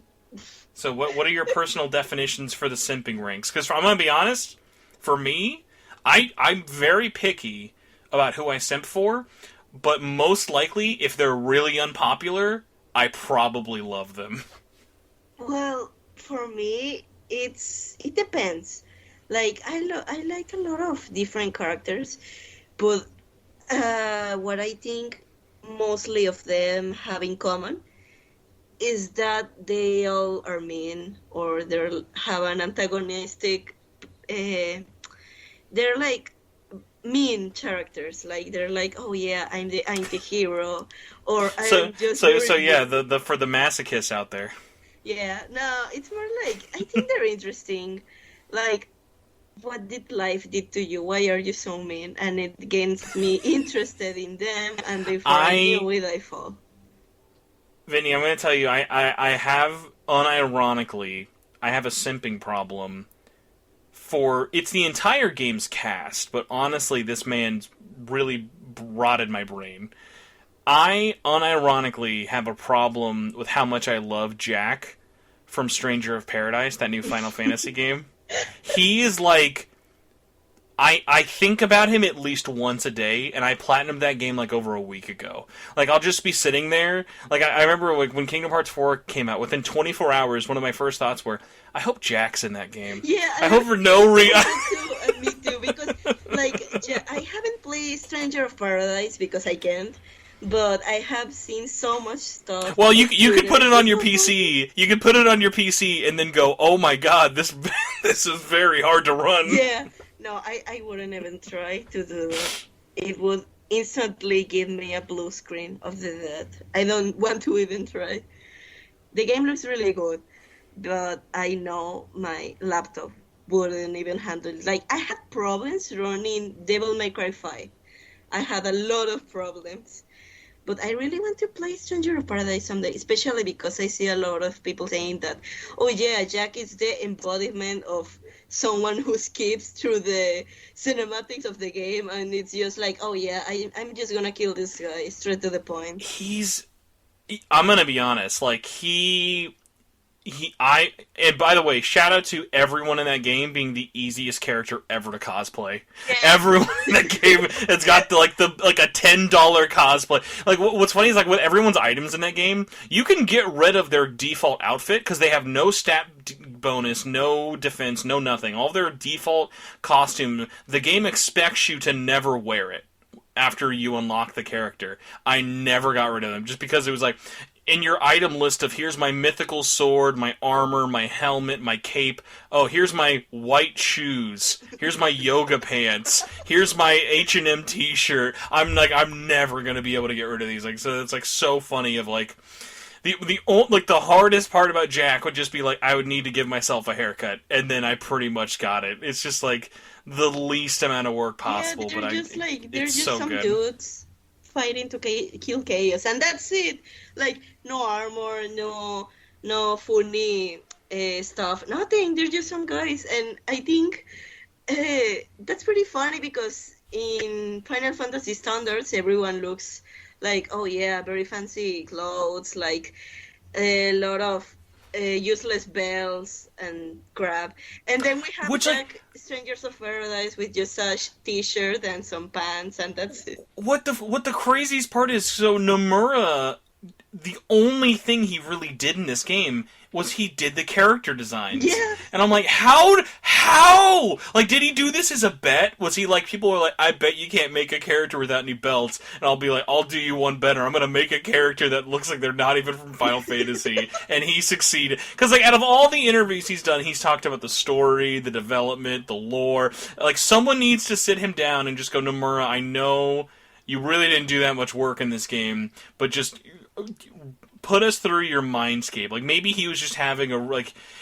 [SPEAKER 2] So what are your personal definitions for the simping ranks? Because I'm going to be honest, for me, I'm very picky about who I simp for, but most likely, if they're really unpopular, I probably love them.
[SPEAKER 3] Well, for me, it depends. Like, I like a lot of different characters, but what I think mostly of them have in common is that they all are mean, or they have an antagonistic. They're like mean characters. Like they're like, oh yeah, I'm the hero, or I'm just.
[SPEAKER 2] So yeah, the for the masochists out there.
[SPEAKER 3] Yeah, no, it's more like I think they're interesting. Like, what did life did to you? Why are you so mean? And it gets me interested in them, and before I knew it, I fall.
[SPEAKER 2] Vinny, I'm going to tell you, I have, unironically, I have a simping problem for, it's the entire game's cast, but honestly, this man's really rotted my brain. I, unironically, have a problem with how much I love Jack from Stranger of Paradise, that new Final Fantasy game. He is like... I think about him at least once a day, and I platinumed that game like over a week ago. Like, I'll just be sitting there. Like, I remember like, when Kingdom Hearts 4 came out, within 24 hours, one of my first thoughts were, I hope Jack's in that game.
[SPEAKER 3] Yeah.
[SPEAKER 2] I hope for no reason.
[SPEAKER 3] Me too, because, like, I haven't played Stranger of Paradise because I can't. But I have seen so much stuff.
[SPEAKER 2] Well, you could put it on your PC. You could put it on your PC and then go, oh my god, this is very hard to run.
[SPEAKER 3] Yeah. No, I wouldn't even try to do that. It would instantly give me a blue screen of the dead. I don't want to even try. The game looks really good, but I know my laptop wouldn't even handle it. Like, I had problems running Devil May Cry 5. I had a lot of problems. But I really want to play Stranger of Paradise someday, especially because I see a lot of people saying that, oh yeah, Jack is the embodiment of someone who skips through the cinematics of the game, and it's just like, oh yeah, I'm just gonna kill this guy straight to the point.
[SPEAKER 2] I'm gonna be honest, like, and by the way, shout out to everyone in that game being the easiest character ever to cosplay.
[SPEAKER 3] Yeah.
[SPEAKER 2] Everyone in that game has got like a $10 cosplay. Like, what's funny is, like, with everyone's items in that game, you can get rid of their default outfit because they have no stat bonus, no defense, no nothing. All their default costume, the game expects you to never wear it after you unlock the character. I never got rid of them just because it was like, in your item list of, here's my mythical sword, my armor, my helmet, my cape. Oh, here's my white shoes. Here's my yoga pants. Here's my H&M t-shirt. I'm never gonna be able to get rid of these. Like, so it's like so funny of like the hardest part about Jack would just be like, I would need to give myself a haircut, and then I pretty much got it. It's just like the least amount of work possible.
[SPEAKER 3] Yeah, they're just
[SPEAKER 2] so
[SPEAKER 3] some
[SPEAKER 2] good.
[SPEAKER 3] Dudes fighting to kill chaos, and that's it. Like, no armor, no funny stuff, nothing. They're just some guys, and I think that's pretty funny because in Final Fantasy standards, everyone looks like, oh yeah, very fancy clothes, like a lot of useless bells and crap. And then we have Strangers of Paradise with just a t-shirt and some pants, and that's it.
[SPEAKER 2] What the craziest part is, so Nomura, the only thing he really did in this game was he did the character designs.
[SPEAKER 3] Yeah.
[SPEAKER 2] And I'm like, how? Like, did he do this as a bet? Was he like, people were like, I bet you can't make a character without any belts. And I'll be like, I'll do you one better. I'm going to make a character that looks like they're not even from Final Fantasy. And he succeeded. Because, like, out of all the interviews he's done, he's talked about the story, the development, the lore. Like, someone needs to sit him down and just go, Nomura, I know you really didn't do that much work in this game, but just put us through your mindscape. Like, maybe he was just having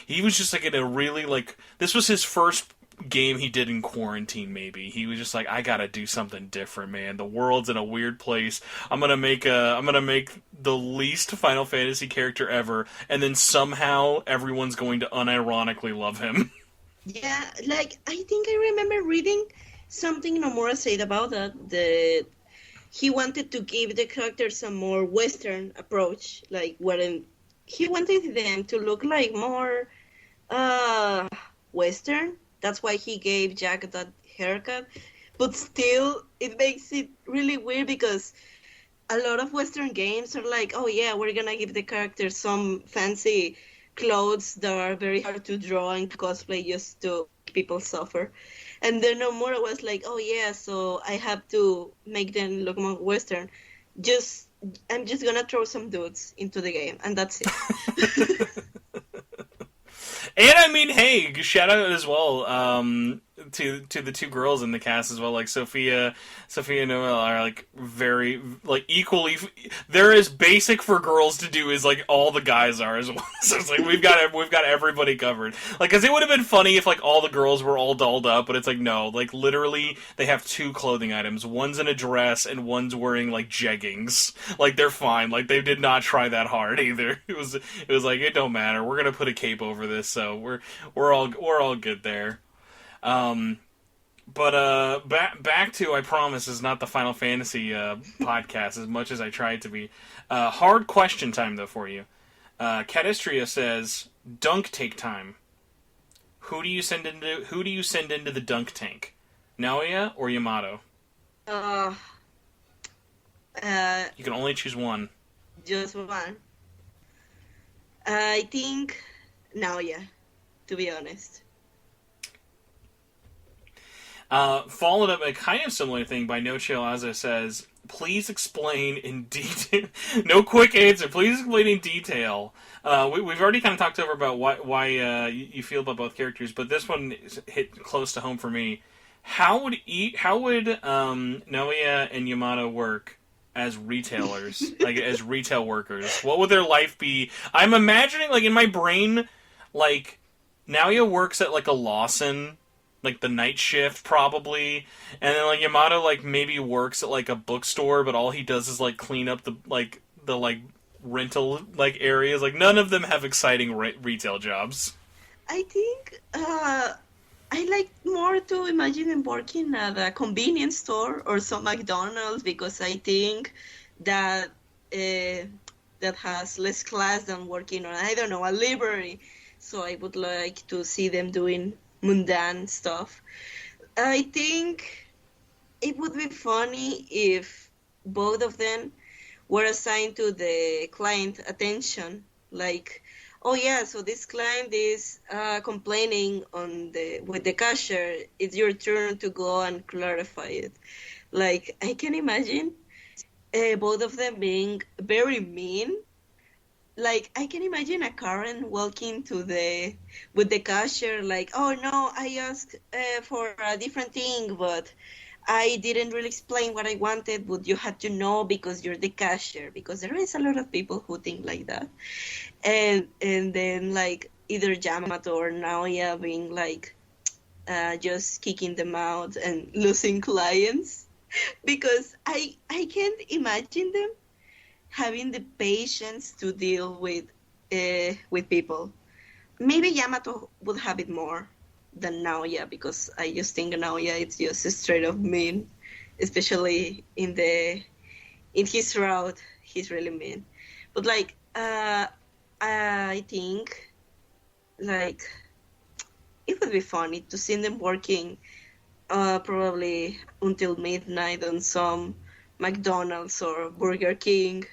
[SPEAKER 2] he was just like in a really, like, this was his first game he did in quarantine. Maybe he was just like, I gotta do something different, man. The world's in a weird place. I'm gonna make the least Final Fantasy character ever, and then somehow everyone's going to unironically love him.
[SPEAKER 3] Yeah, like, I think I remember reading something Nomura said about that he wanted to give the characters a more Western approach, like, wherein he wanted them to look like more Western. That's why he gave Jack that haircut. But still, it makes it really weird because a lot of Western games are like, oh yeah, we're gonna give the characters some fancy clothes that are very hard to draw and cosplay just to make people suffer. And then Nomura was like, oh yeah, so I have to make them look more Western. I'm just gonna throw some dudes into the game, and that's it.
[SPEAKER 2] And I mean, hey, shout out as well to the two girls in the cast as well. Like Sophia and Noelle are like very like equally. They're as basic for girls to do as like all the guys are as well. So it's like we've got everybody covered. Like, because it would have been funny if like all the girls were all dolled up, but it's like no, like literally they have two clothing items. One's in a dress and one's wearing like jeggings. Like, they're fine. Like, they did not try that hard either. It was like, it don't matter. We're gonna put a cape over this, so we're all good there. But back to, I promise, is not the Final Fantasy podcast as much as I tried to be. Hard question time though for you. Catistria says, dunk take time. Who do you send into the dunk tank? Naoya or Yamato? You can only choose one.
[SPEAKER 3] Just one. I think Naoya, to be honest.
[SPEAKER 2] Followed up a kind of similar thing by No Chill Aza says, please explain in detail. No quick answer. Please explain in detail. We've already kind of talked over about why you feel about both characters, but this one hit close to home for me. How would Naoya and Yamato work as retailers, like as retail workers? What would their life be? I'm imagining, like, in my brain, like, Naoya works at like a Lawson. like the night shift probably, and then like Yamato like maybe works at like a bookstore, but all he does is like clean up the rental like areas. Like none of them have exciting retail jobs.
[SPEAKER 3] I think I like more to imagine him working at a convenience store or some McDonald's because I think that that has less class than working on, I don't know, a library. So I would like to see them doing mundane stuff. I think it would be funny if both of them were assigned to the client attention. Like, oh yeah, so this client is complaining with the cashier. It's your turn to go and clarify it. Like, I can imagine both of them being very mean. Like, I can imagine a Karen walking with the cashier, like, oh no, I asked for a different thing, but I didn't really explain what I wanted, but you had to know because you're the cashier. Because there is a lot of people who think like that. And then, like, either Yamato or Naoya being, like, just kicking them out and losing clients. Because I can't imagine them having the patience to deal with people. Maybe Yamato would have it more than Naoya, because I just think Naoya is just straight up mean, especially in his route. He's really mean. But like I think like it would be funny to see them working probably until midnight on some McDonald's or Burger King.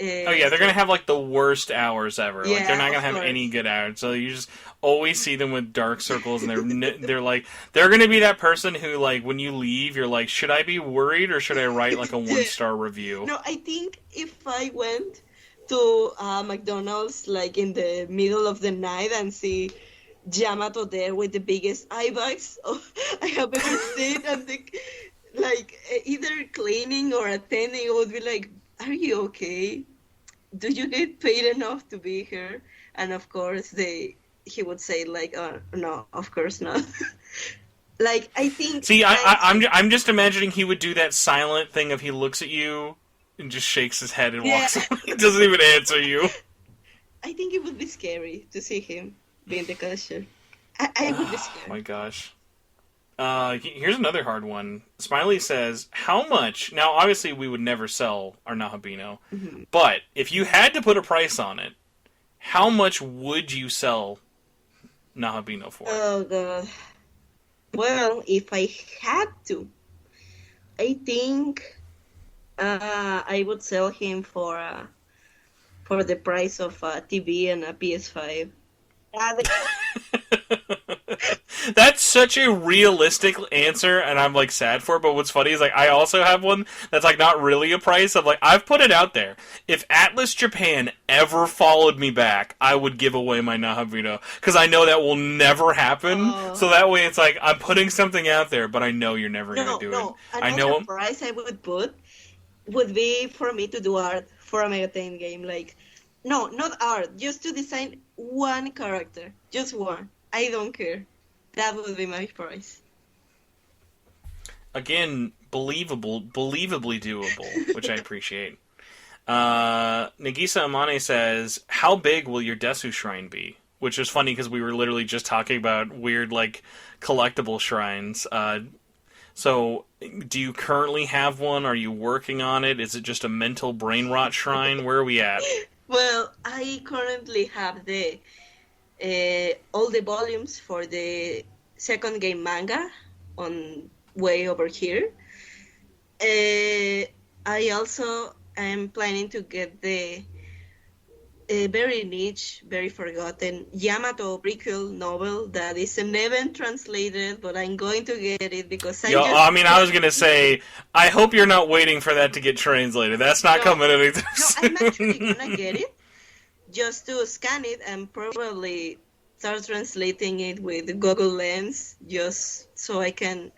[SPEAKER 2] Oh yeah, they're gonna have like the worst hours ever.
[SPEAKER 3] Yeah,
[SPEAKER 2] like they're not gonna
[SPEAKER 3] of
[SPEAKER 2] have
[SPEAKER 3] course.
[SPEAKER 2] any good hours. So you just always see them with dark circles, and they're like they're gonna be that person who like when you leave, you're like, should I be worried or should I write like a 1-star review?
[SPEAKER 3] No, I think if I went to McDonald's like in the middle of the night and see Yamato there with the biggest eye bags I have ever seen, and like either cleaning or attending, it would be like, are you okay? Do you get paid enough to be here? And of course he would say like, no, of course not. Like, I think.
[SPEAKER 2] See, I'm just imagining he would do that silent thing of he looks at you and just shakes his head and walks away. He doesn't even answer you.
[SPEAKER 3] I think it would be scary to see him being the cashier. I would be scared.
[SPEAKER 2] Oh my gosh. Here's another hard one. Smiley says, how much... Now, obviously, we would never sell our NahoBEAno, but if you had to put a price on it, how much would you sell NahoBEAno for?
[SPEAKER 3] Oh, God. Well, if I had to, I think I would sell him for the price of a TV and a PS5.
[SPEAKER 2] That's such a realistic answer, and I'm like sad for it. But what's funny is like I also have one that's like not really a price. Of like I've put it out there. If Atlas Japan ever followed me back, I would give away my NahoBEAno because I know that will never happen. So that way, it's like I'm putting something out there, but I know you're never gonna do it. I know.
[SPEAKER 3] Another price I would put would be for me to do art for a Mega 10 game. Like, no, not art, just to design one character, just one. I don't care. That would be my price.
[SPEAKER 2] Again, believably doable, which I appreciate. Nagisa Amane says, how big will your Desu shrine be? Which is funny because we were literally just talking about weird, like, collectible shrines. So, do you currently have one? Are you working on it? Is it just a mental brain rot shrine? Where are we at?
[SPEAKER 3] Well, I currently have all the volumes for the second game Manga on way over here. I also am planning to get the very niche, very forgotten Yamato prequel novel that is never translated, but I'm going to get it because
[SPEAKER 2] I was gonna say, I hope you're not waiting for that to get translated. That's not coming anytime soon.
[SPEAKER 3] I'm actually gonna get it just to scan it and probably start translating it with Google Lens just so I can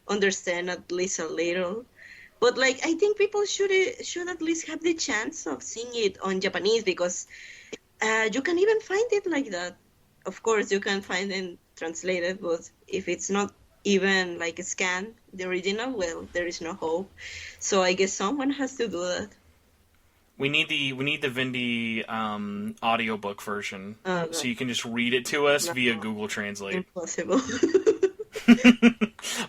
[SPEAKER 3] understand at least a little. But like, I think people should at least have the chance of seeing it on Japanese because you can even find it like that. Of course, you can find it translated, but if it's not even like scan the original, well, there is no hope. So I guess someone has to do that.
[SPEAKER 2] We need the Vendi audiobook version,
[SPEAKER 3] God,
[SPEAKER 2] so you can just read it to us
[SPEAKER 3] no,
[SPEAKER 2] via Google Translate.
[SPEAKER 3] impossible.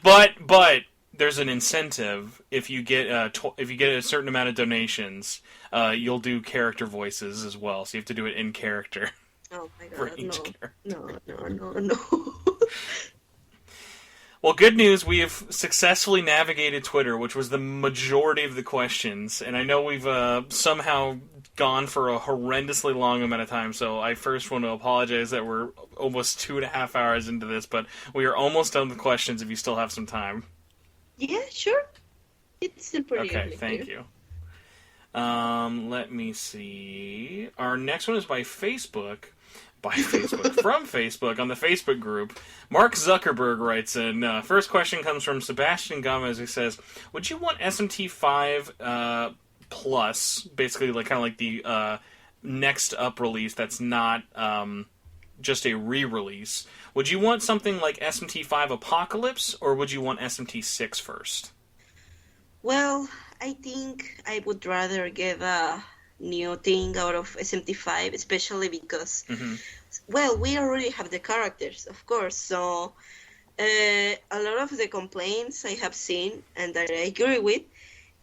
[SPEAKER 2] but there's an incentive if you get a certain amount of donations, you'll do character voices as well. So you have to do it in character.
[SPEAKER 3] Oh my
[SPEAKER 2] For
[SPEAKER 3] God,
[SPEAKER 2] each
[SPEAKER 3] no,
[SPEAKER 2] character.
[SPEAKER 3] no.
[SPEAKER 2] Well, good news. We have successfully navigated Twitter, which was the majority of the questions, and I know we've somehow gone for a horrendously long amount of time. So I first want to apologize that we're almost 2.5 hours into this, but we are almost done with questions. If you still have some time.
[SPEAKER 3] Yeah, sure. It's still pretty
[SPEAKER 2] Okay,
[SPEAKER 3] early
[SPEAKER 2] thank
[SPEAKER 3] here.
[SPEAKER 2] you. Let me see. Our next one is by Facebook. From Facebook, on the Facebook group. Mark Zuckerberg writes in, first question comes from Sebastian Gomez, who says, would you want SMT5 Plus, basically like kind of like the next up release that's not just a re-release, would you want something like SMT5 Apocalypse, or would you want SMT6 first?
[SPEAKER 3] Well, I think I would rather get a new thing out of SMT5, especially because, well, we already have the characters, of course. So a lot of the complaints I have seen and that I agree with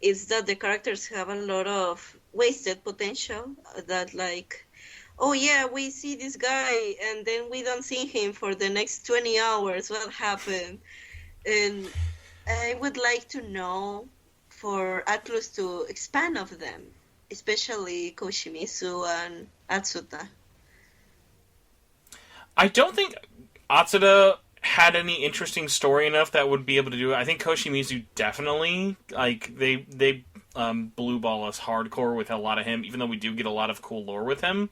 [SPEAKER 3] is that the characters have a lot of wasted potential. That like, oh yeah, we see this guy and then we don't see him for the next 20 hours. What happened? And I would like to know for Atlus to expand of them, especially Koshimizu and Atsuta.
[SPEAKER 2] I don't think Atsuta had any interesting story enough that would be able to do it. I think Koshimizu definitely, like, they blue ball us hardcore with a lot of him, even though we do get a lot of cool lore with him.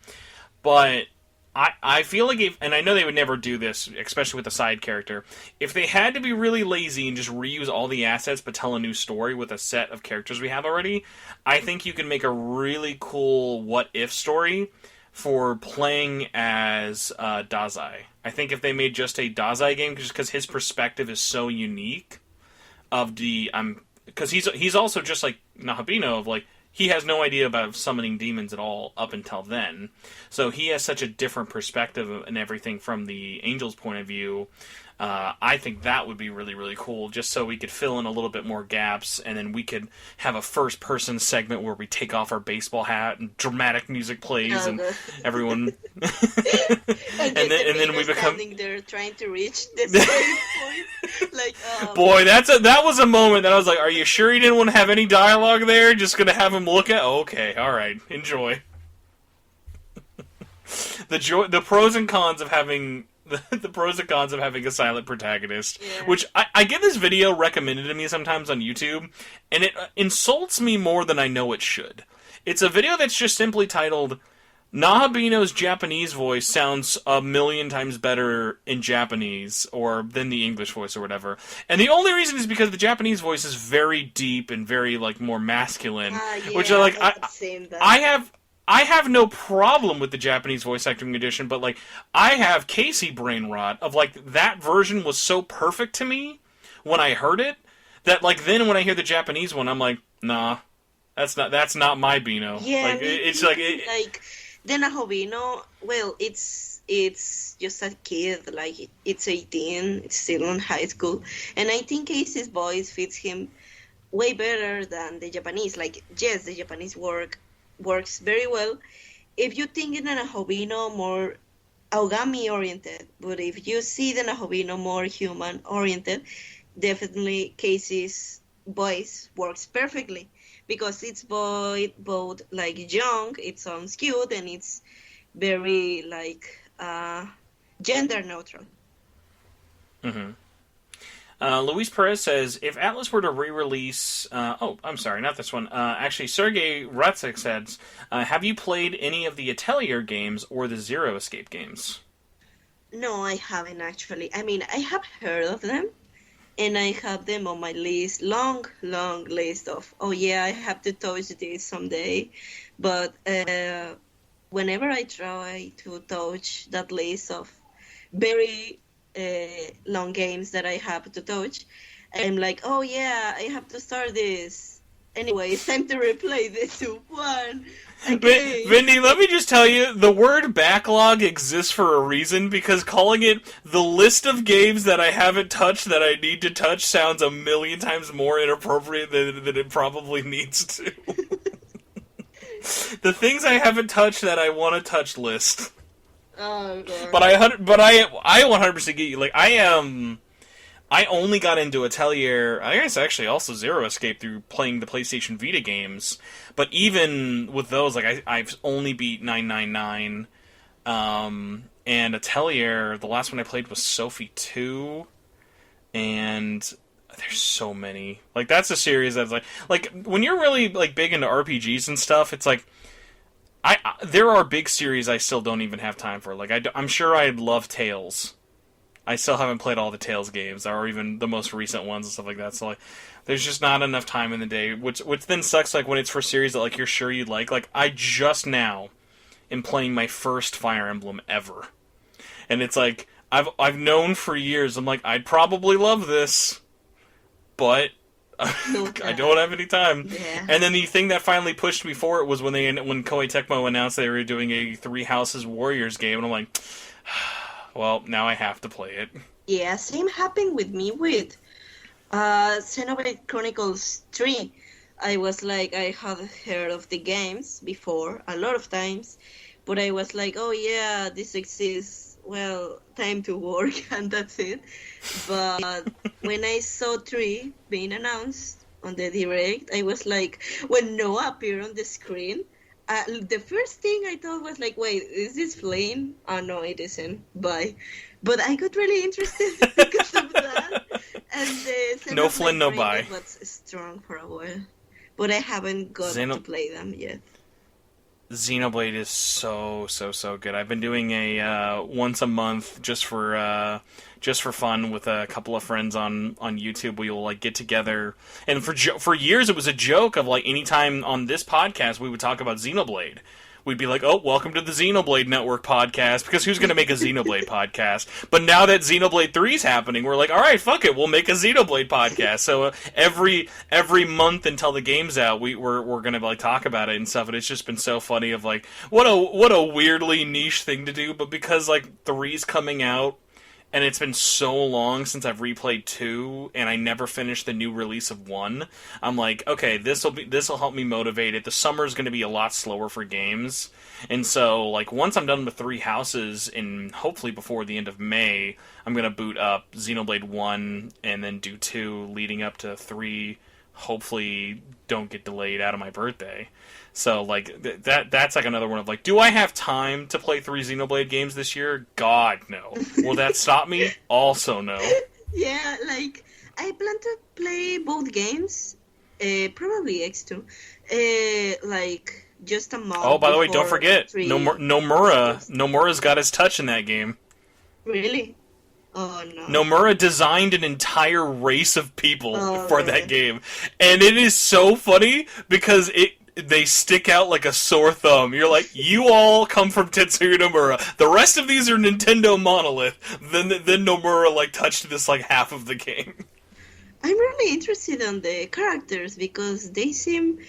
[SPEAKER 2] But I feel like and I know they would never do this, especially with a side character, if they had to be really lazy and just reuse all the assets but tell a new story with a set of characters we have already, I think you can make a really cool what-if story for playing as Dazai. I think if they made just a Dazai game, just because his perspective is so unique, of the because he's also just like NahoBEAno, of like, he has no idea about summoning demons at all up until then. So he has such a different perspective and everything from the Angel's point of view. I think that would be really, really cool, just so we could fill in a little bit more gaps, and then we could have a first-person segment where we take off our baseball hat and dramatic music plays, and everyone... and then we become...
[SPEAKER 3] standing there trying to reach the same point. Like,
[SPEAKER 2] boy, that was a moment that I was like, are you sure you didn't want to have any dialogue there? Just gonna have him look at... Oh, okay, alright, enjoy. The pros and cons of having... The pros and cons of having a silent protagonist,
[SPEAKER 3] yeah.
[SPEAKER 2] Which I get this video recommended to me sometimes on YouTube, and it insults me more than I know it should. It's a video that's just simply titled, NahoBEAno's Japanese voice sounds a million times better in Japanese, or than the English voice or whatever. And the only reason is because the Japanese voice is very deep and very, like, more masculine.
[SPEAKER 3] Yeah,
[SPEAKER 2] which are like, I have no problem with the Japanese voice acting edition, but, like, I have Casey brain rot of, like, that version was so perfect to me when I heard it, that, like, then when I hear the Japanese one, I'm like, nah, that's not my Beano.
[SPEAKER 3] Yeah,
[SPEAKER 2] like, it's like...
[SPEAKER 3] like, the NahoBEAno, well, it's just a kid, like, it's 18, it's still in high school, and I think Casey's voice fits him way better than the Japanese. Like, yes, the Japanese works very well if you think in a NahoBEAno more Aogami oriented, but if you see the NahoBEAno more human oriented, definitely Casey's voice works perfectly because it's both like young, it sounds cute, and it's very like gender neutral.
[SPEAKER 2] Mm-hmm. Luis Perez says, if Atlas were to re-release... I'm sorry, not this one. Actually, Sergey Ratzik says, have you played any of the Atelier games or the Zero Escape games?
[SPEAKER 3] No, I haven't actually. I mean, I have heard of them, and I have them on my list, long list of, oh yeah, I have to touch this someday. But whenever I try to touch that list of very long games that I have to touch. I'm like, oh yeah, I have to start this. Anyway, it's time to replay the soup one again.
[SPEAKER 2] Vendi, let me just tell you, the word backlog exists for a reason, because calling it the list of games that I haven't touched that I need to touch sounds a million times more inappropriate than it probably needs to. The things I haven't touched that I want to touch list.
[SPEAKER 3] Oh god.
[SPEAKER 2] But I 100% get you. Like, I only got into Atelier, I guess actually also Zero Escape, through playing the PlayStation Vita games. But even with those, like, I've only beat 999. And Atelier, the last one I played was Sophie 2. And there's so many. Like, that's a series that's like when you're really, like, big into RPGs and stuff, it's like, there are big series I still don't even have time for. Like, I'm sure I'd love Tales. I still haven't played all the Tales games, or even the most recent ones and stuff like that. So, like, there's just not enough time in the day, which then sucks. Like, when it's for series that, like, you're sure you'd like. Like, I just now am playing my first Fire Emblem ever, and it's like I've known for years. I'm like, I'd probably love this, but I don't have any time.
[SPEAKER 3] Yeah.
[SPEAKER 2] And then the thing that finally pushed me for it was when Koei Tecmo announced they were doing a Three Houses Warriors game, and I'm like, well, now I have to play it.
[SPEAKER 3] Yeah, same happened with me with Xenoblade Chronicles 3. I was like, I had heard of the games before a lot of times, but I was like, oh yeah, this exists. Well, time to work, and that's it. But when I saw 3 being announced on the direct, I was like, when Noah appeared on the screen, the first thing I thought was like, wait, is this Flame? Oh no, it isn't. Bye. But I got really interested because of that. And the
[SPEAKER 2] No Flynn, no bye.
[SPEAKER 3] was strong for a while. But I haven't got to play them yet.
[SPEAKER 2] Xenoblade is so good. I've been doing a once a month just for fun with a couple of friends on YouTube. We will, like, get together, and for years it was a joke of, like, anytime on this podcast we would talk about Xenoblade, we'd be like, oh, welcome to the Xenoblade Network podcast, because who's going to make a Xenoblade podcast? But now that Xenoblade 3 is happening, we're like, all right, fuck it, we'll make a Xenoblade podcast. So every month until the game's out, we're going to, like, talk about it and stuff, and it's just been so funny of, like, what a weirdly niche thing to do, but because, like, 3's coming out, and it's been so long since I've replayed 2, and I never finished the new release of 1. I'm like, okay, this'll help me motivate it. The summer's going to be a lot slower for games, and so, like, once I'm done with 3 Houses, and hopefully before the end of May, I'm going to boot up Xenoblade 1, and then do 2, leading up to 3. Hopefully, don't get delayed out of my birthday. So, like, that's like another one of, like, do I have time to play 3 Xenoblade games this year? God, no. Will that stop me? Also, no.
[SPEAKER 3] Yeah, like, I plan to play both games, probably X2, like, just a month.
[SPEAKER 2] Oh, by the way, don't forget, Nomura.
[SPEAKER 3] Just...
[SPEAKER 2] Nomura's got his touch in that game.
[SPEAKER 3] Really? Oh, no.
[SPEAKER 2] Nomura designed an entire race of people for that game. And it is so funny because they stick out like a sore thumb. You're like, you all come from Tetsuya Nomura. The rest of these are Nintendo monolith. Then Nomura, like, touched this, like, half of the game.
[SPEAKER 3] I'm really interested in the characters because they seem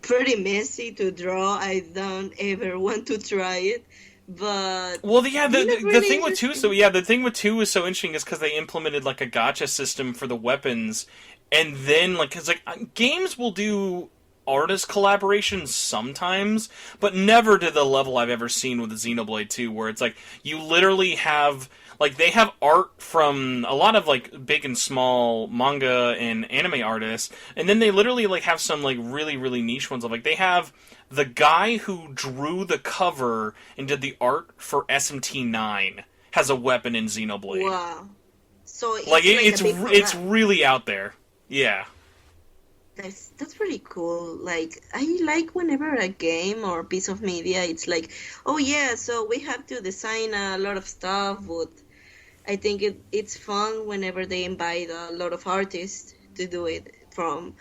[SPEAKER 3] pretty messy to draw. I don't ever want to try it. But
[SPEAKER 2] well, yeah, the thing with 2, the thing with 2 is so interesting is because they implemented, like, a gacha system for the weapons, and then, like, because, like, games will do artist collaborations sometimes, but never to the level I've ever seen with the Xenoblade 2, where it's like you literally have, like, they have art from a lot of, like, big and small manga and anime artists, and then they literally, like, have some, like, really, really niche ones of, like, they have the guy who drew the cover and did the art for SMT9 has a weapon in Xenoblade.
[SPEAKER 3] Wow. So
[SPEAKER 2] it's really out there. Yeah.
[SPEAKER 3] That's pretty cool. Like, I like whenever a game or piece of media, it's like, oh yeah, so we have to design a lot of stuff, but I think it's fun whenever they invite a lot of artists to do it from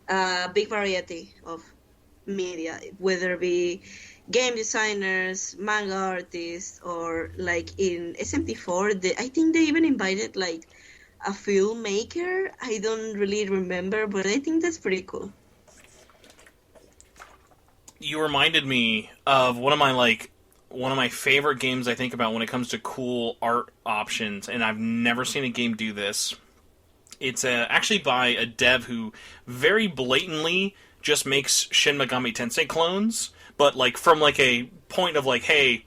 [SPEAKER 3] a big variety of media, whether it be game designers, manga artists, or like in SMT4, I think they even invited like a filmmaker. I don't really remember, but I think that's pretty cool.
[SPEAKER 2] You reminded me of one of my favorite games I think about when it comes to cool art options, and I've never seen a game do this. It's actually by a dev who very blatantly just makes Shin Megami Tensei clones, but like from like a point of like, hey,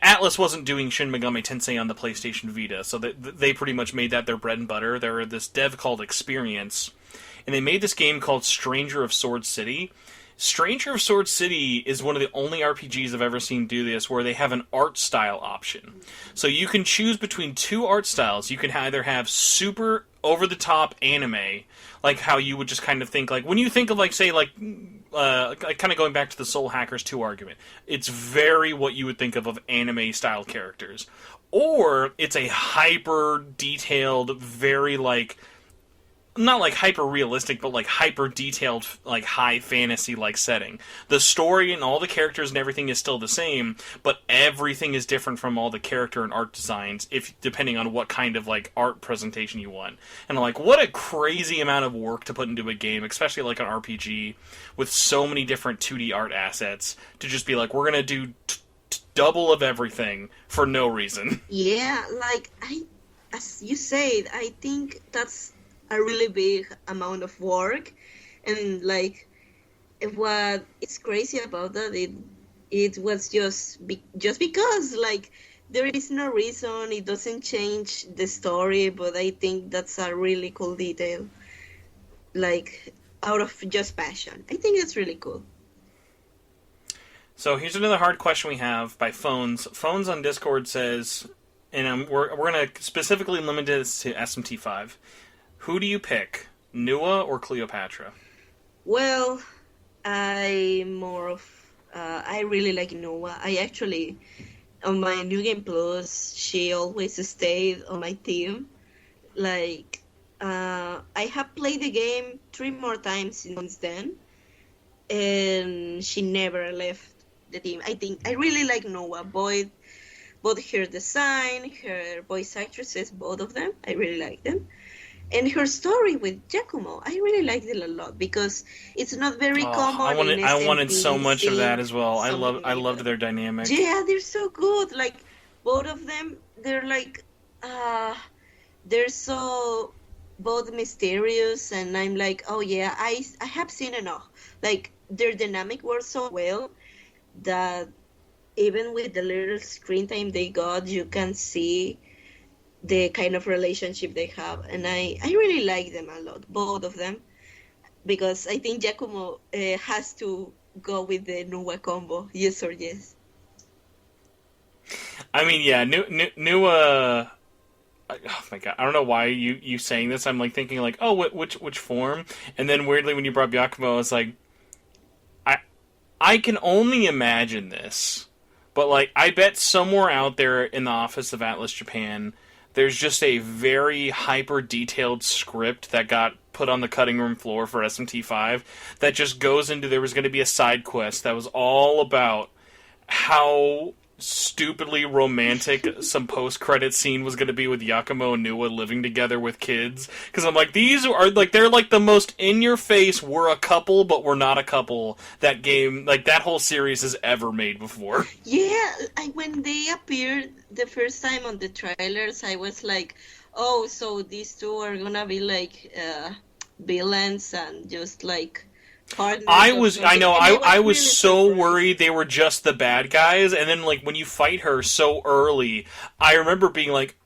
[SPEAKER 2] Atlas wasn't doing Shin Megami Tensei on the PlayStation Vita, so they pretty much made that their bread and butter. There were this dev called Experience, and they made this game called Stranger of Sword City. Stranger of Sword City is one of the only RPGs I've ever seen do this where they have an art style option. So you can choose between two art styles. You can either have super over-the-top anime, like how you would just kind of think, like, when you think of, like, say, like, kind of going back to the Soul Hackers 2 argument, it's very what you would think of anime-style characters. Or it's a hyper-detailed, very, like, not like hyper realistic, but like hyper detailed, like high fantasy like setting. The story and all the characters and everything is still the same, but everything is different from all the character and art designs, if depending on what kind of like art presentation you want. And I'm like, what a crazy amount of work to put into a game, especially like an RPG with so many different 2D art assets, to just be like, we're gonna do double of everything for no reason.
[SPEAKER 3] Yeah, like as you said, I think that's a really big amount of work, and like what is crazy about that, it was just because like there is no reason, it doesn't change the story, but I think that's a really cool detail, like out of just passion. I think it's really cool.
[SPEAKER 2] So here's another hard question we have by Phones. Phones on Discord says, and we're going to specifically limit this to SMT5. Who do you pick, Nua or Cleopatra?
[SPEAKER 3] Well, I really like Noah. I actually, on my New Game Plus, she always stayed on my team. Like, I have played the game 3 more times since then, and she never left the team. I think I really like Noah. Both her design, her voice actresses, both of them, I really like them. And her story with Giacomo, I really liked it a lot because it's not very common.
[SPEAKER 2] I wanted so much of that as well. I loved their dynamic.
[SPEAKER 3] Yeah, they're so good. Like both of them, they're like, they're so both mysterious, and I'm like, oh yeah, I have seen enough. Like their dynamic works so well that even with the little screen time they got, you can see the kind of relationship they have, and I really like them a lot, both of them, because I think Giacomo has to go with the Nua combo, yes or yes.
[SPEAKER 2] I mean, yeah, Nua. Oh my god, I don't know why you saying this. I'm like thinking like, oh, which form? And then weirdly, when you brought Giacomo, I was like, I can only imagine this, but like I bet somewhere out there in the office of Atlas Japan, there's just a very hyper-detailed script that got put on the cutting room floor for SMT5 that just goes into, there was going to be a side quest that was all about how stupidly romantic some post-credit scene was going to be with Giacomo and Nua living together with kids. Because I'm like, these are, like, they're like the most in-your-face, we're a couple, but we're not a couple, that game, like, that whole series has ever made before.
[SPEAKER 3] Yeah, when they appeared the first time on the trailers, I was like, oh, so these two are gonna be like villains and just like partners.
[SPEAKER 2] I was
[SPEAKER 3] really
[SPEAKER 2] so
[SPEAKER 3] surprised.
[SPEAKER 2] worried they were just the bad guys, and then like when you fight her so early, I remember being like,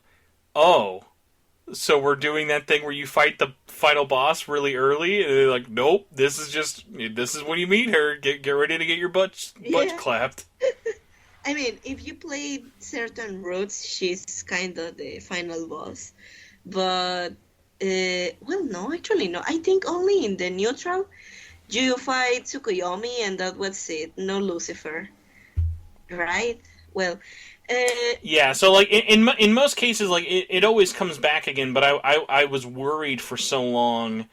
[SPEAKER 2] oh, so we're doing that thing where you fight the final boss really early, and they're like, nope, this is when you meet her. Get ready to get your butt clapped.
[SPEAKER 3] I mean, if you play certain routes, she's kind of the final boss. But, well, no, actually, no. I think only in the neutral, you fight Tsukuyomi, and that was it. No Lucifer. Right? Well,
[SPEAKER 2] yeah, so, like, in most cases, like, it always comes back again, but I was worried for so long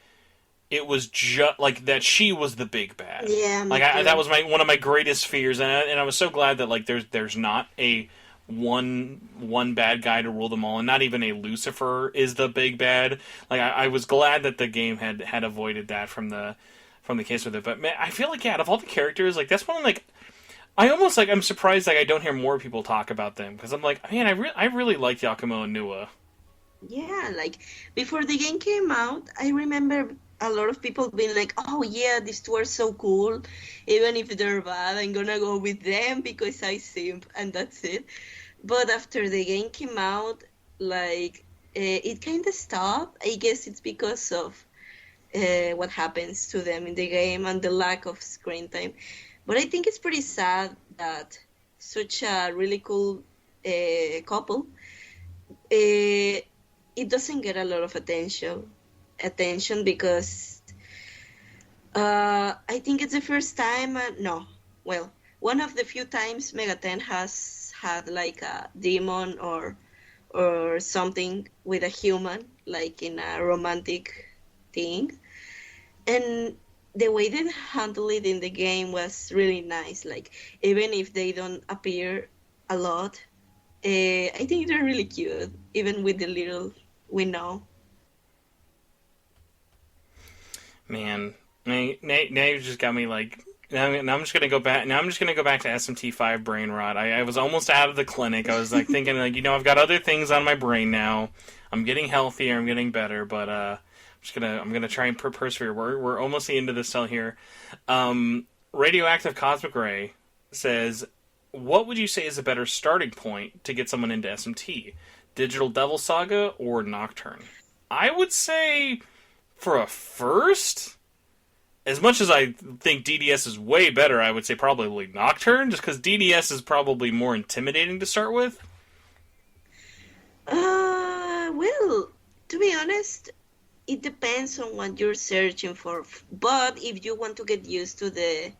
[SPEAKER 2] it was just like that she was the big bad.
[SPEAKER 3] Yeah, me
[SPEAKER 2] Like
[SPEAKER 3] too.
[SPEAKER 2] that was one of my greatest fears, and I was so glad that like there's not a one bad guy to rule them all, and not even a Lucifer is the big bad. Like I was glad that the game had avoided that from the case with it. But man, I feel like out of all the characters, like that's one like I almost like I'm surprised like I don't hear more people talk about them because I'm like man I really like Yakumo and Nua.
[SPEAKER 3] Yeah, like before the game came out, I remember a lot of people being like, "Oh yeah, these two are so cool. Even if they're bad, I'm gonna go with them because I simp, and that's it." But after the game came out, like it kind of stopped. I guess it's because of what happens to them in the game and the lack of screen time. But I think it's pretty sad that such a really cool couple, it doesn't get a lot of attention because I think it's the first time. No, well, one of the few times Megaten has had like a demon or something with a human, like in a romantic thing. And the way they handled it in the game was really nice. Like even if they don't appear a lot, I think they're really cute, even with the little we know.
[SPEAKER 2] Man, now you just got me like. Now I'm just gonna go back. Now I'm just gonna go back to SMT5 brain rot. I was almost out of the clinic. I was like thinking like I've got other things on my brain now. I'm getting healthier. I'm getting better. But I'm gonna try and persevere. We're almost the end of this cell here. Radioactive Cosmic Ray says, "What would you say is a better starting point to get someone into SMT? Digital Devil Saga or Nocturne?" I would say for a first. As much as I think DDS is way better, I would say probably Nocturne, just because DDS is probably more intimidating to start with.
[SPEAKER 3] Well, to be honest, it depends on what you're searching for. But if you want to get used to the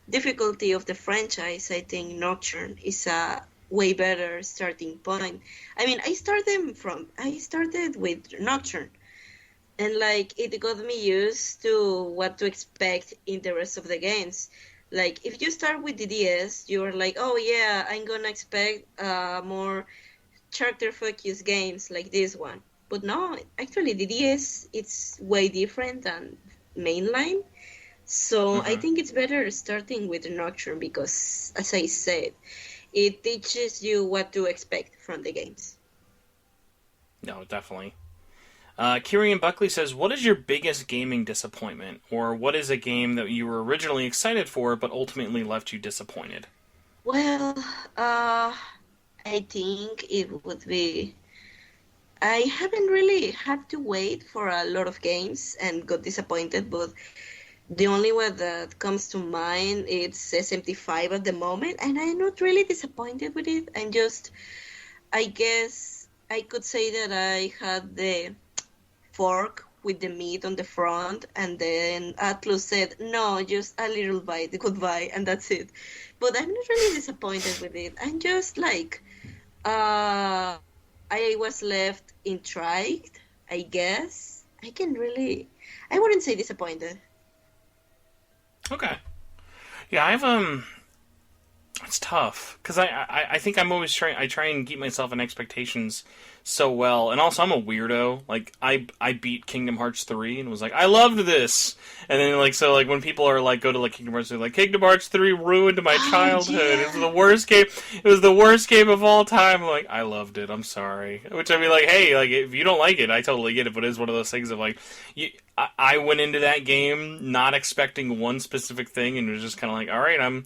[SPEAKER 3] difficulty of the franchise, I think Nocturne is a way better starting point. I mean, I started with Nocturne. And like it got me used to what to expect in the rest of the games. Like if you start with DDS, you're like, oh yeah, I'm gonna expect more character focused games like this one. But no, actually DDS it's way different than mainline. So I
[SPEAKER 2] Mm-hmm.
[SPEAKER 3] think it's better starting with Nocturne because, as I said, it teaches you what to expect from the games.
[SPEAKER 2] No, definitely. Kirian Buckley says, "What is your biggest gaming disappointment, or what is a game that you were originally excited for but ultimately left you disappointed?"
[SPEAKER 3] Well, I think it would be. I haven't really had to wait for a lot of games and got disappointed, but the only one that comes to mind is SMT5 at the moment, and I'm not really disappointed with it. I guess I could say that I had the fork with the meat on the front, and then Atlus said, "No, just a little bite, goodbye," and that's it. But I'm not really disappointed with it. I'm just like, uh, I was left intrigued, I guess. I wouldn't say disappointed.
[SPEAKER 2] Okay. Yeah, it's tough because I think I'm always trying. I try and keep myself in expectations so well, and also I'm a weirdo. Like I beat Kingdom Hearts 3 and was like I loved this, and then like so like when people are like go to like Kingdom Hearts 3, like Kingdom Hearts 3 ruined my
[SPEAKER 3] Oh,
[SPEAKER 2] childhood. It was
[SPEAKER 3] yeah.
[SPEAKER 2] the worst game. It was the worst game of all time. I'm like I loved it. I'm sorry. Which I mean like hey like if you don't like it, I totally get it. But it's one of those things of like I went into that game not expecting one specific thing and was just kind of like all right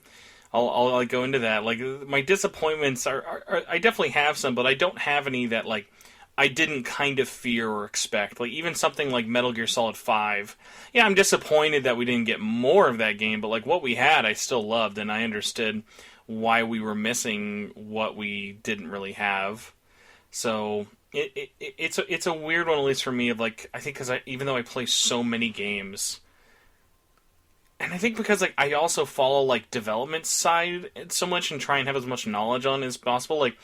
[SPEAKER 2] I'll like go into that. Like my disappointments are I definitely have some, but I don't have any that like I didn't kind of fear or expect. Like even something like Metal Gear Solid 5. Yeah, I'm disappointed that we didn't get more of that game, but like what we had I still loved and I understood why we were missing what we didn't really have. So it's a weird one at least for me of like I think cuz even though I play so many games and I think because like I also follow like development side so much and try and have as much knowledge on it as possible, like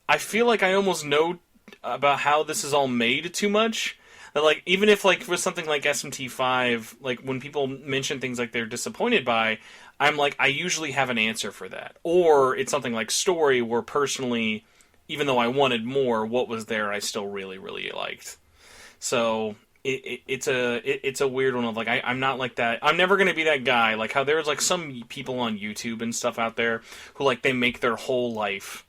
[SPEAKER 2] I feel like I almost know about how this is all made too much. Like, even if, like, for something like SMT5, like, when people mention things like they're disappointed by, I'm like, I usually have an answer for that. Or it's something like Story, where personally, even though I wanted more, what was there I still really, really liked. So it's a weird one of like I'm not like that. I'm never gonna be that guy. Like how there's like some people on YouTube and stuff out there who like they make their whole life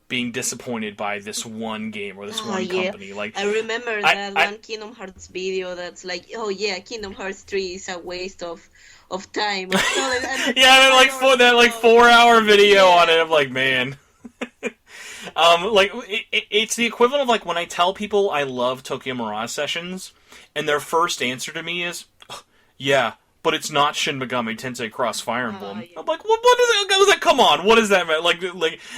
[SPEAKER 2] being disappointed by this one game or this one company. Like
[SPEAKER 3] I remember that one Kingdom Hearts video that's like, oh yeah, Kingdom Hearts 3 is a waste of time.
[SPEAKER 2] Yeah, like for that like 4-hour video on it. I'm like, man. Like it's the equivalent of like when I tell people I love Tokyo Mirage Sessions, and their first answer to me is, "Yeah, but it's not Shin Megami Tensei Cross Fire Emblem." Yeah. I'm like, what is it? I was like, come on, what is that? Like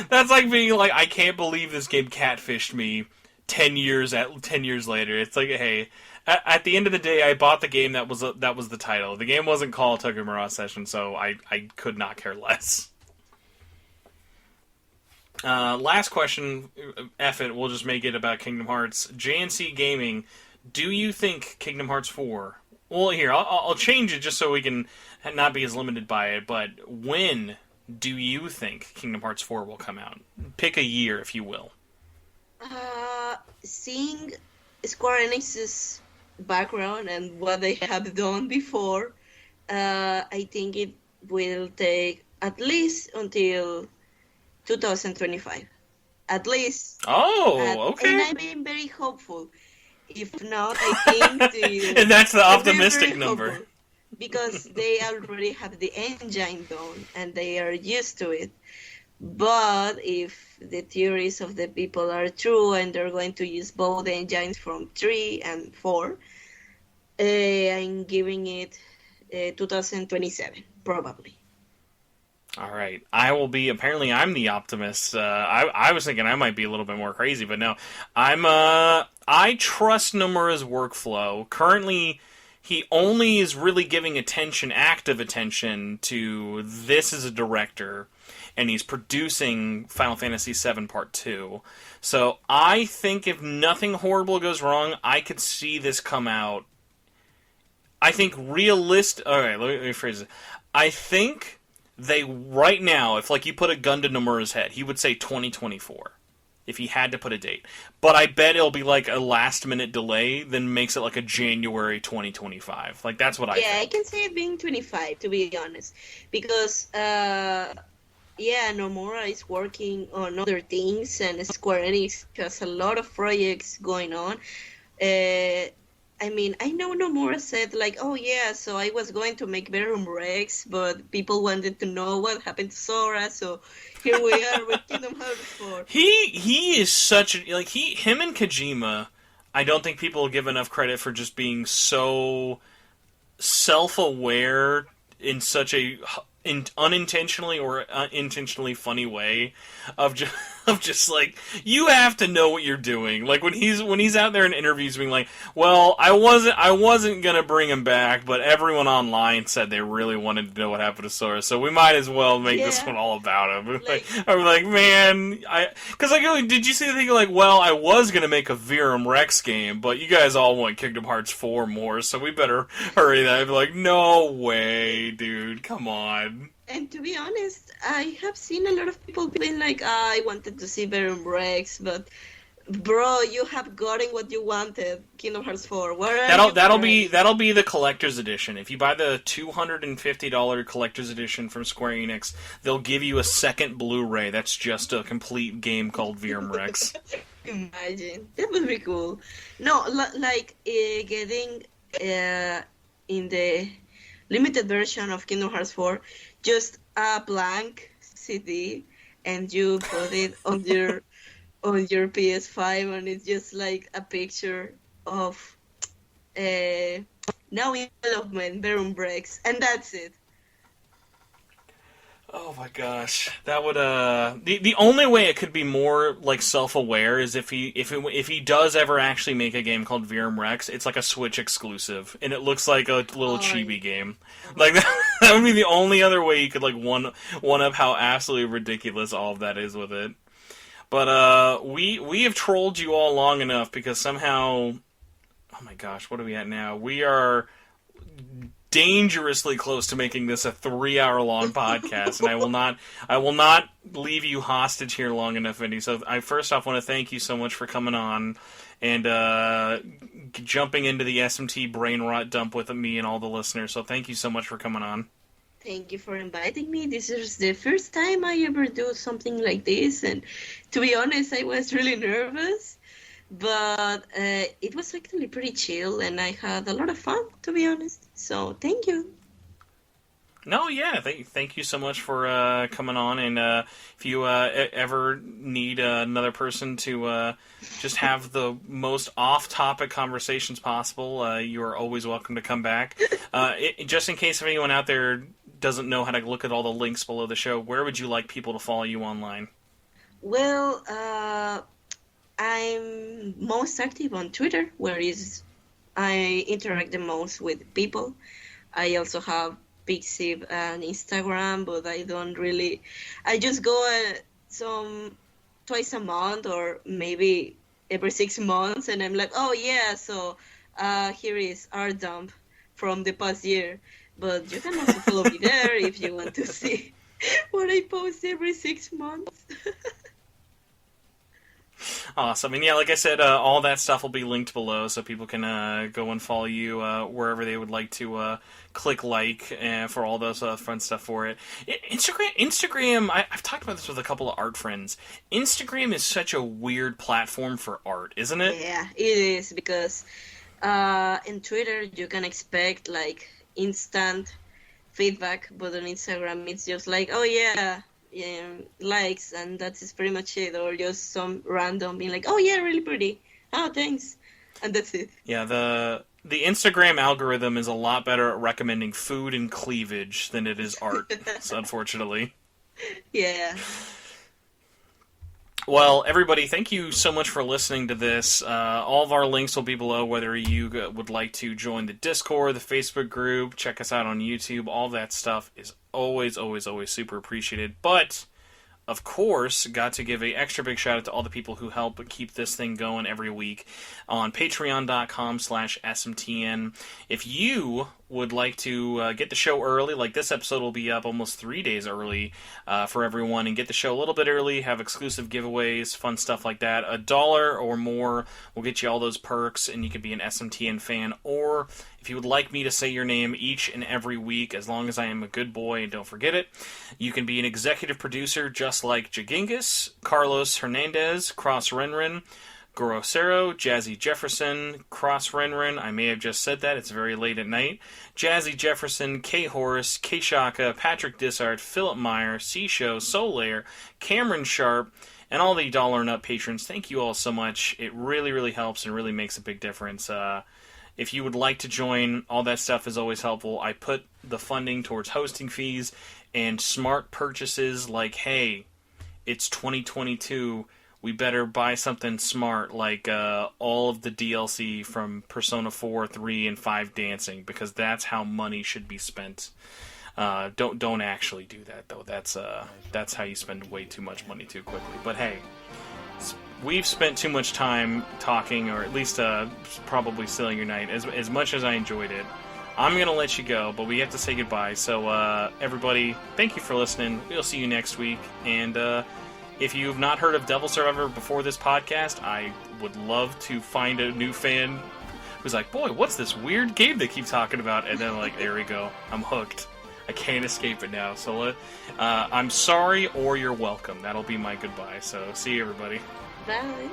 [SPEAKER 2] that's like being like, I can't believe this game catfished me 10 years later. It's like, hey, at the end of the day, I bought the game that was the title. The game wasn't called Tokyo Mirage Session, so I could not care less. Last question, F it, we'll just make it about Kingdom Hearts. JNC Gaming, do you think Kingdom Hearts 4... Well, here, I'll change it just so we can not be as limited by it, but when do you think Kingdom Hearts 4 will come out? Pick a year, if you will.
[SPEAKER 3] Seeing Square Enix's background and what they have done before, I think it will take at least until 2025, at least.
[SPEAKER 2] Oh, okay.
[SPEAKER 3] And I'm being very hopeful. If not, I think
[SPEAKER 2] and that's the optimistic number.
[SPEAKER 3] Hopeful, because they already have the engine done and they are used to it. But if the theories of the people are true and they're going to use both engines from 3 and 4, I'm giving it 2027, probably.
[SPEAKER 2] All right. I will be... Apparently, I'm the optimist. I was thinking I might be a little bit more crazy, but no. I trust Nomura's workflow. Currently, he only is really giving active attention to this as a director, and he's producing Final Fantasy VII Part 2. So, I think if nothing horrible goes wrong, I could see this come out. I think realistic... Alright, let me phrase it. I think... They, right now, if like you put a gun to Nomura's head, he would say 2024, if he had to put a date. But I bet it'll be like a last-minute delay, then makes it like a January 2025. Like, that's what I think.
[SPEAKER 3] Yeah, I can say it being 25, to be honest. Because, Nomura is working on other things, and Square Enix has a lot of projects going on. I mean, I know Nomura said, like, oh yeah, so I was going to make Verum Rex, but people wanted to know what happened to Sora, so here we are with Kingdom Hearts 4.
[SPEAKER 2] He is such a... Like, him and Kojima, I don't think people give enough credit for just being so self-aware in such a unintentionally or intentionally funny way of just like, you have to know what you're doing. Like when he's out there in interviews being like, well, I wasn't gonna bring him back, but everyone online said they really wanted to know what happened to Sora, so we might as well make this one all about him. I'm like, man, because like, did you see the thing like, well, I was gonna make a Verum Rex game, but you guys all want Kingdom Hearts 4 more, so we better hurry that. I'd be like, no way, dude, come on.
[SPEAKER 3] And to be honest, I have seen a lot of people being like, I wanted to see Verum Rex, but bro, you have gotten what you wanted, Kingdom Hearts 4.
[SPEAKER 2] That'll be the collector's edition. If you buy the $250 collector's edition from Square Enix, they'll give you a second Blu-ray that's just a complete game called Verum Rex.
[SPEAKER 3] Imagine. That would be cool. No, like getting in the limited version of Kingdom Hearts 4, just a blank CD, and you put it on your PS5, and it's just like a picture of now in development Verum Rex, and that's it.
[SPEAKER 2] Oh my gosh, that would the only way it could be more like self-aware is if he does ever actually make a game called Verum Rex, it's like a Switch exclusive, and it looks like a little chibi game. Like that would be the only other way you could like one up how absolutely ridiculous all of that is with it. But we have trolled you all long enough because somehow Oh my gosh, what are we at now? We are dangerously close to making this a 3-hour-long podcast, and I will not leave you hostage here long enough, Vendi. So I first off want to thank you so much for coming on and jumping into the SMT brain rot dump with me and all the listeners. So thank you so much for coming on.
[SPEAKER 3] Thank you for inviting me. This is the first time I ever do something like this, and to be honest, I was really nervous. But it was actually pretty chill, and I had a lot of fun, to be honest. So, thank you.
[SPEAKER 2] No, yeah, thank you so much for coming on. And if you ever need another person to just have the most off-topic conversations possible, you are always welcome to come back. Just in case anyone out there doesn't know how to look at all the links below the show, where would you like people to follow you online?
[SPEAKER 3] Well, I'm most active on Twitter, where I interact the most with people. I also have Pixiv and Instagram, but I don't really. I just go twice a month or maybe every 6 months, and I'm like, oh yeah, so here is our dump from the past year. But you can also follow me there if you want to see what I post every 6 months.
[SPEAKER 2] Awesome. And yeah, like I said, all that stuff will be linked below, so people can go and follow you wherever they would like to click like for all those fun stuff for it. Instagram, I've talked about this with a couple of art friends. Instagram is such a weird platform for art, isn't it?
[SPEAKER 3] Yeah, it is, because in Twitter you can expect like instant feedback, but on Instagram it's just like, oh yeah, likes, and that's pretty much it, or just some random being like, oh yeah, really pretty, oh thanks, and that's it.
[SPEAKER 2] Yeah, the Instagram algorithm is a lot better at recommending food and cleavage than it is art, unfortunately.
[SPEAKER 3] Yeah.
[SPEAKER 2] Well, everybody, thank you so much for listening to this. All of our links will be below, whether you would like to join the Discord, the Facebook group, check us out on YouTube. All that stuff is always, always, always super appreciated. But, of course, got to give an extra big shout out to all the people who help keep this thing going every week on patreon.com/SMTN. If you would like to get the show early, like this episode will be up almost 3 days early for everyone, and get the show a little bit early, have exclusive giveaways, fun stuff like that. $1 or more will get you all those perks, and you can be an SMTN fan. Or if you would like me to say your name each and every week, as long as I am a good boy and don't forget it, you can be an executive producer just like Jagingus, Carlos Hernandez, Cross Renren, Grosero, Jazzy Jefferson, Cross Renren, I may have just said that, it's very late at night, Jazzy Jefferson, K. Horace, K. Shaka, Patrick Dissart, Philip Meyer, C. Show, Solaire, Cameron Sharp, and all the $1 and up patrons. Thank you all so much. It really, really helps and really makes a big difference. If you would like to join, all that stuff is always helpful. I put the funding towards hosting fees and smart purchases like, hey, it's 2022, we better buy something smart like all of the DLC from Persona 4, 3, and 5 Dancing, because that's how money should be spent. Don't actually do that, though. That's how you spend way too much money too quickly. But hey, we've spent too much time talking, or at least probably stealing your night. As much as I enjoyed it, I'm going to let you go, but we have to say goodbye. So, everybody, thank you for listening. We'll see you next week. And if you've not heard of Devil Survivor before this podcast, I would love to find a new fan who's like, boy, what's this weird game they keep talking about? And then, like, there we go. I'm hooked. I can't escape it now. So, I'm sorry or you're welcome. That'll be my goodbye. So, see you, everybody.
[SPEAKER 3] Bye.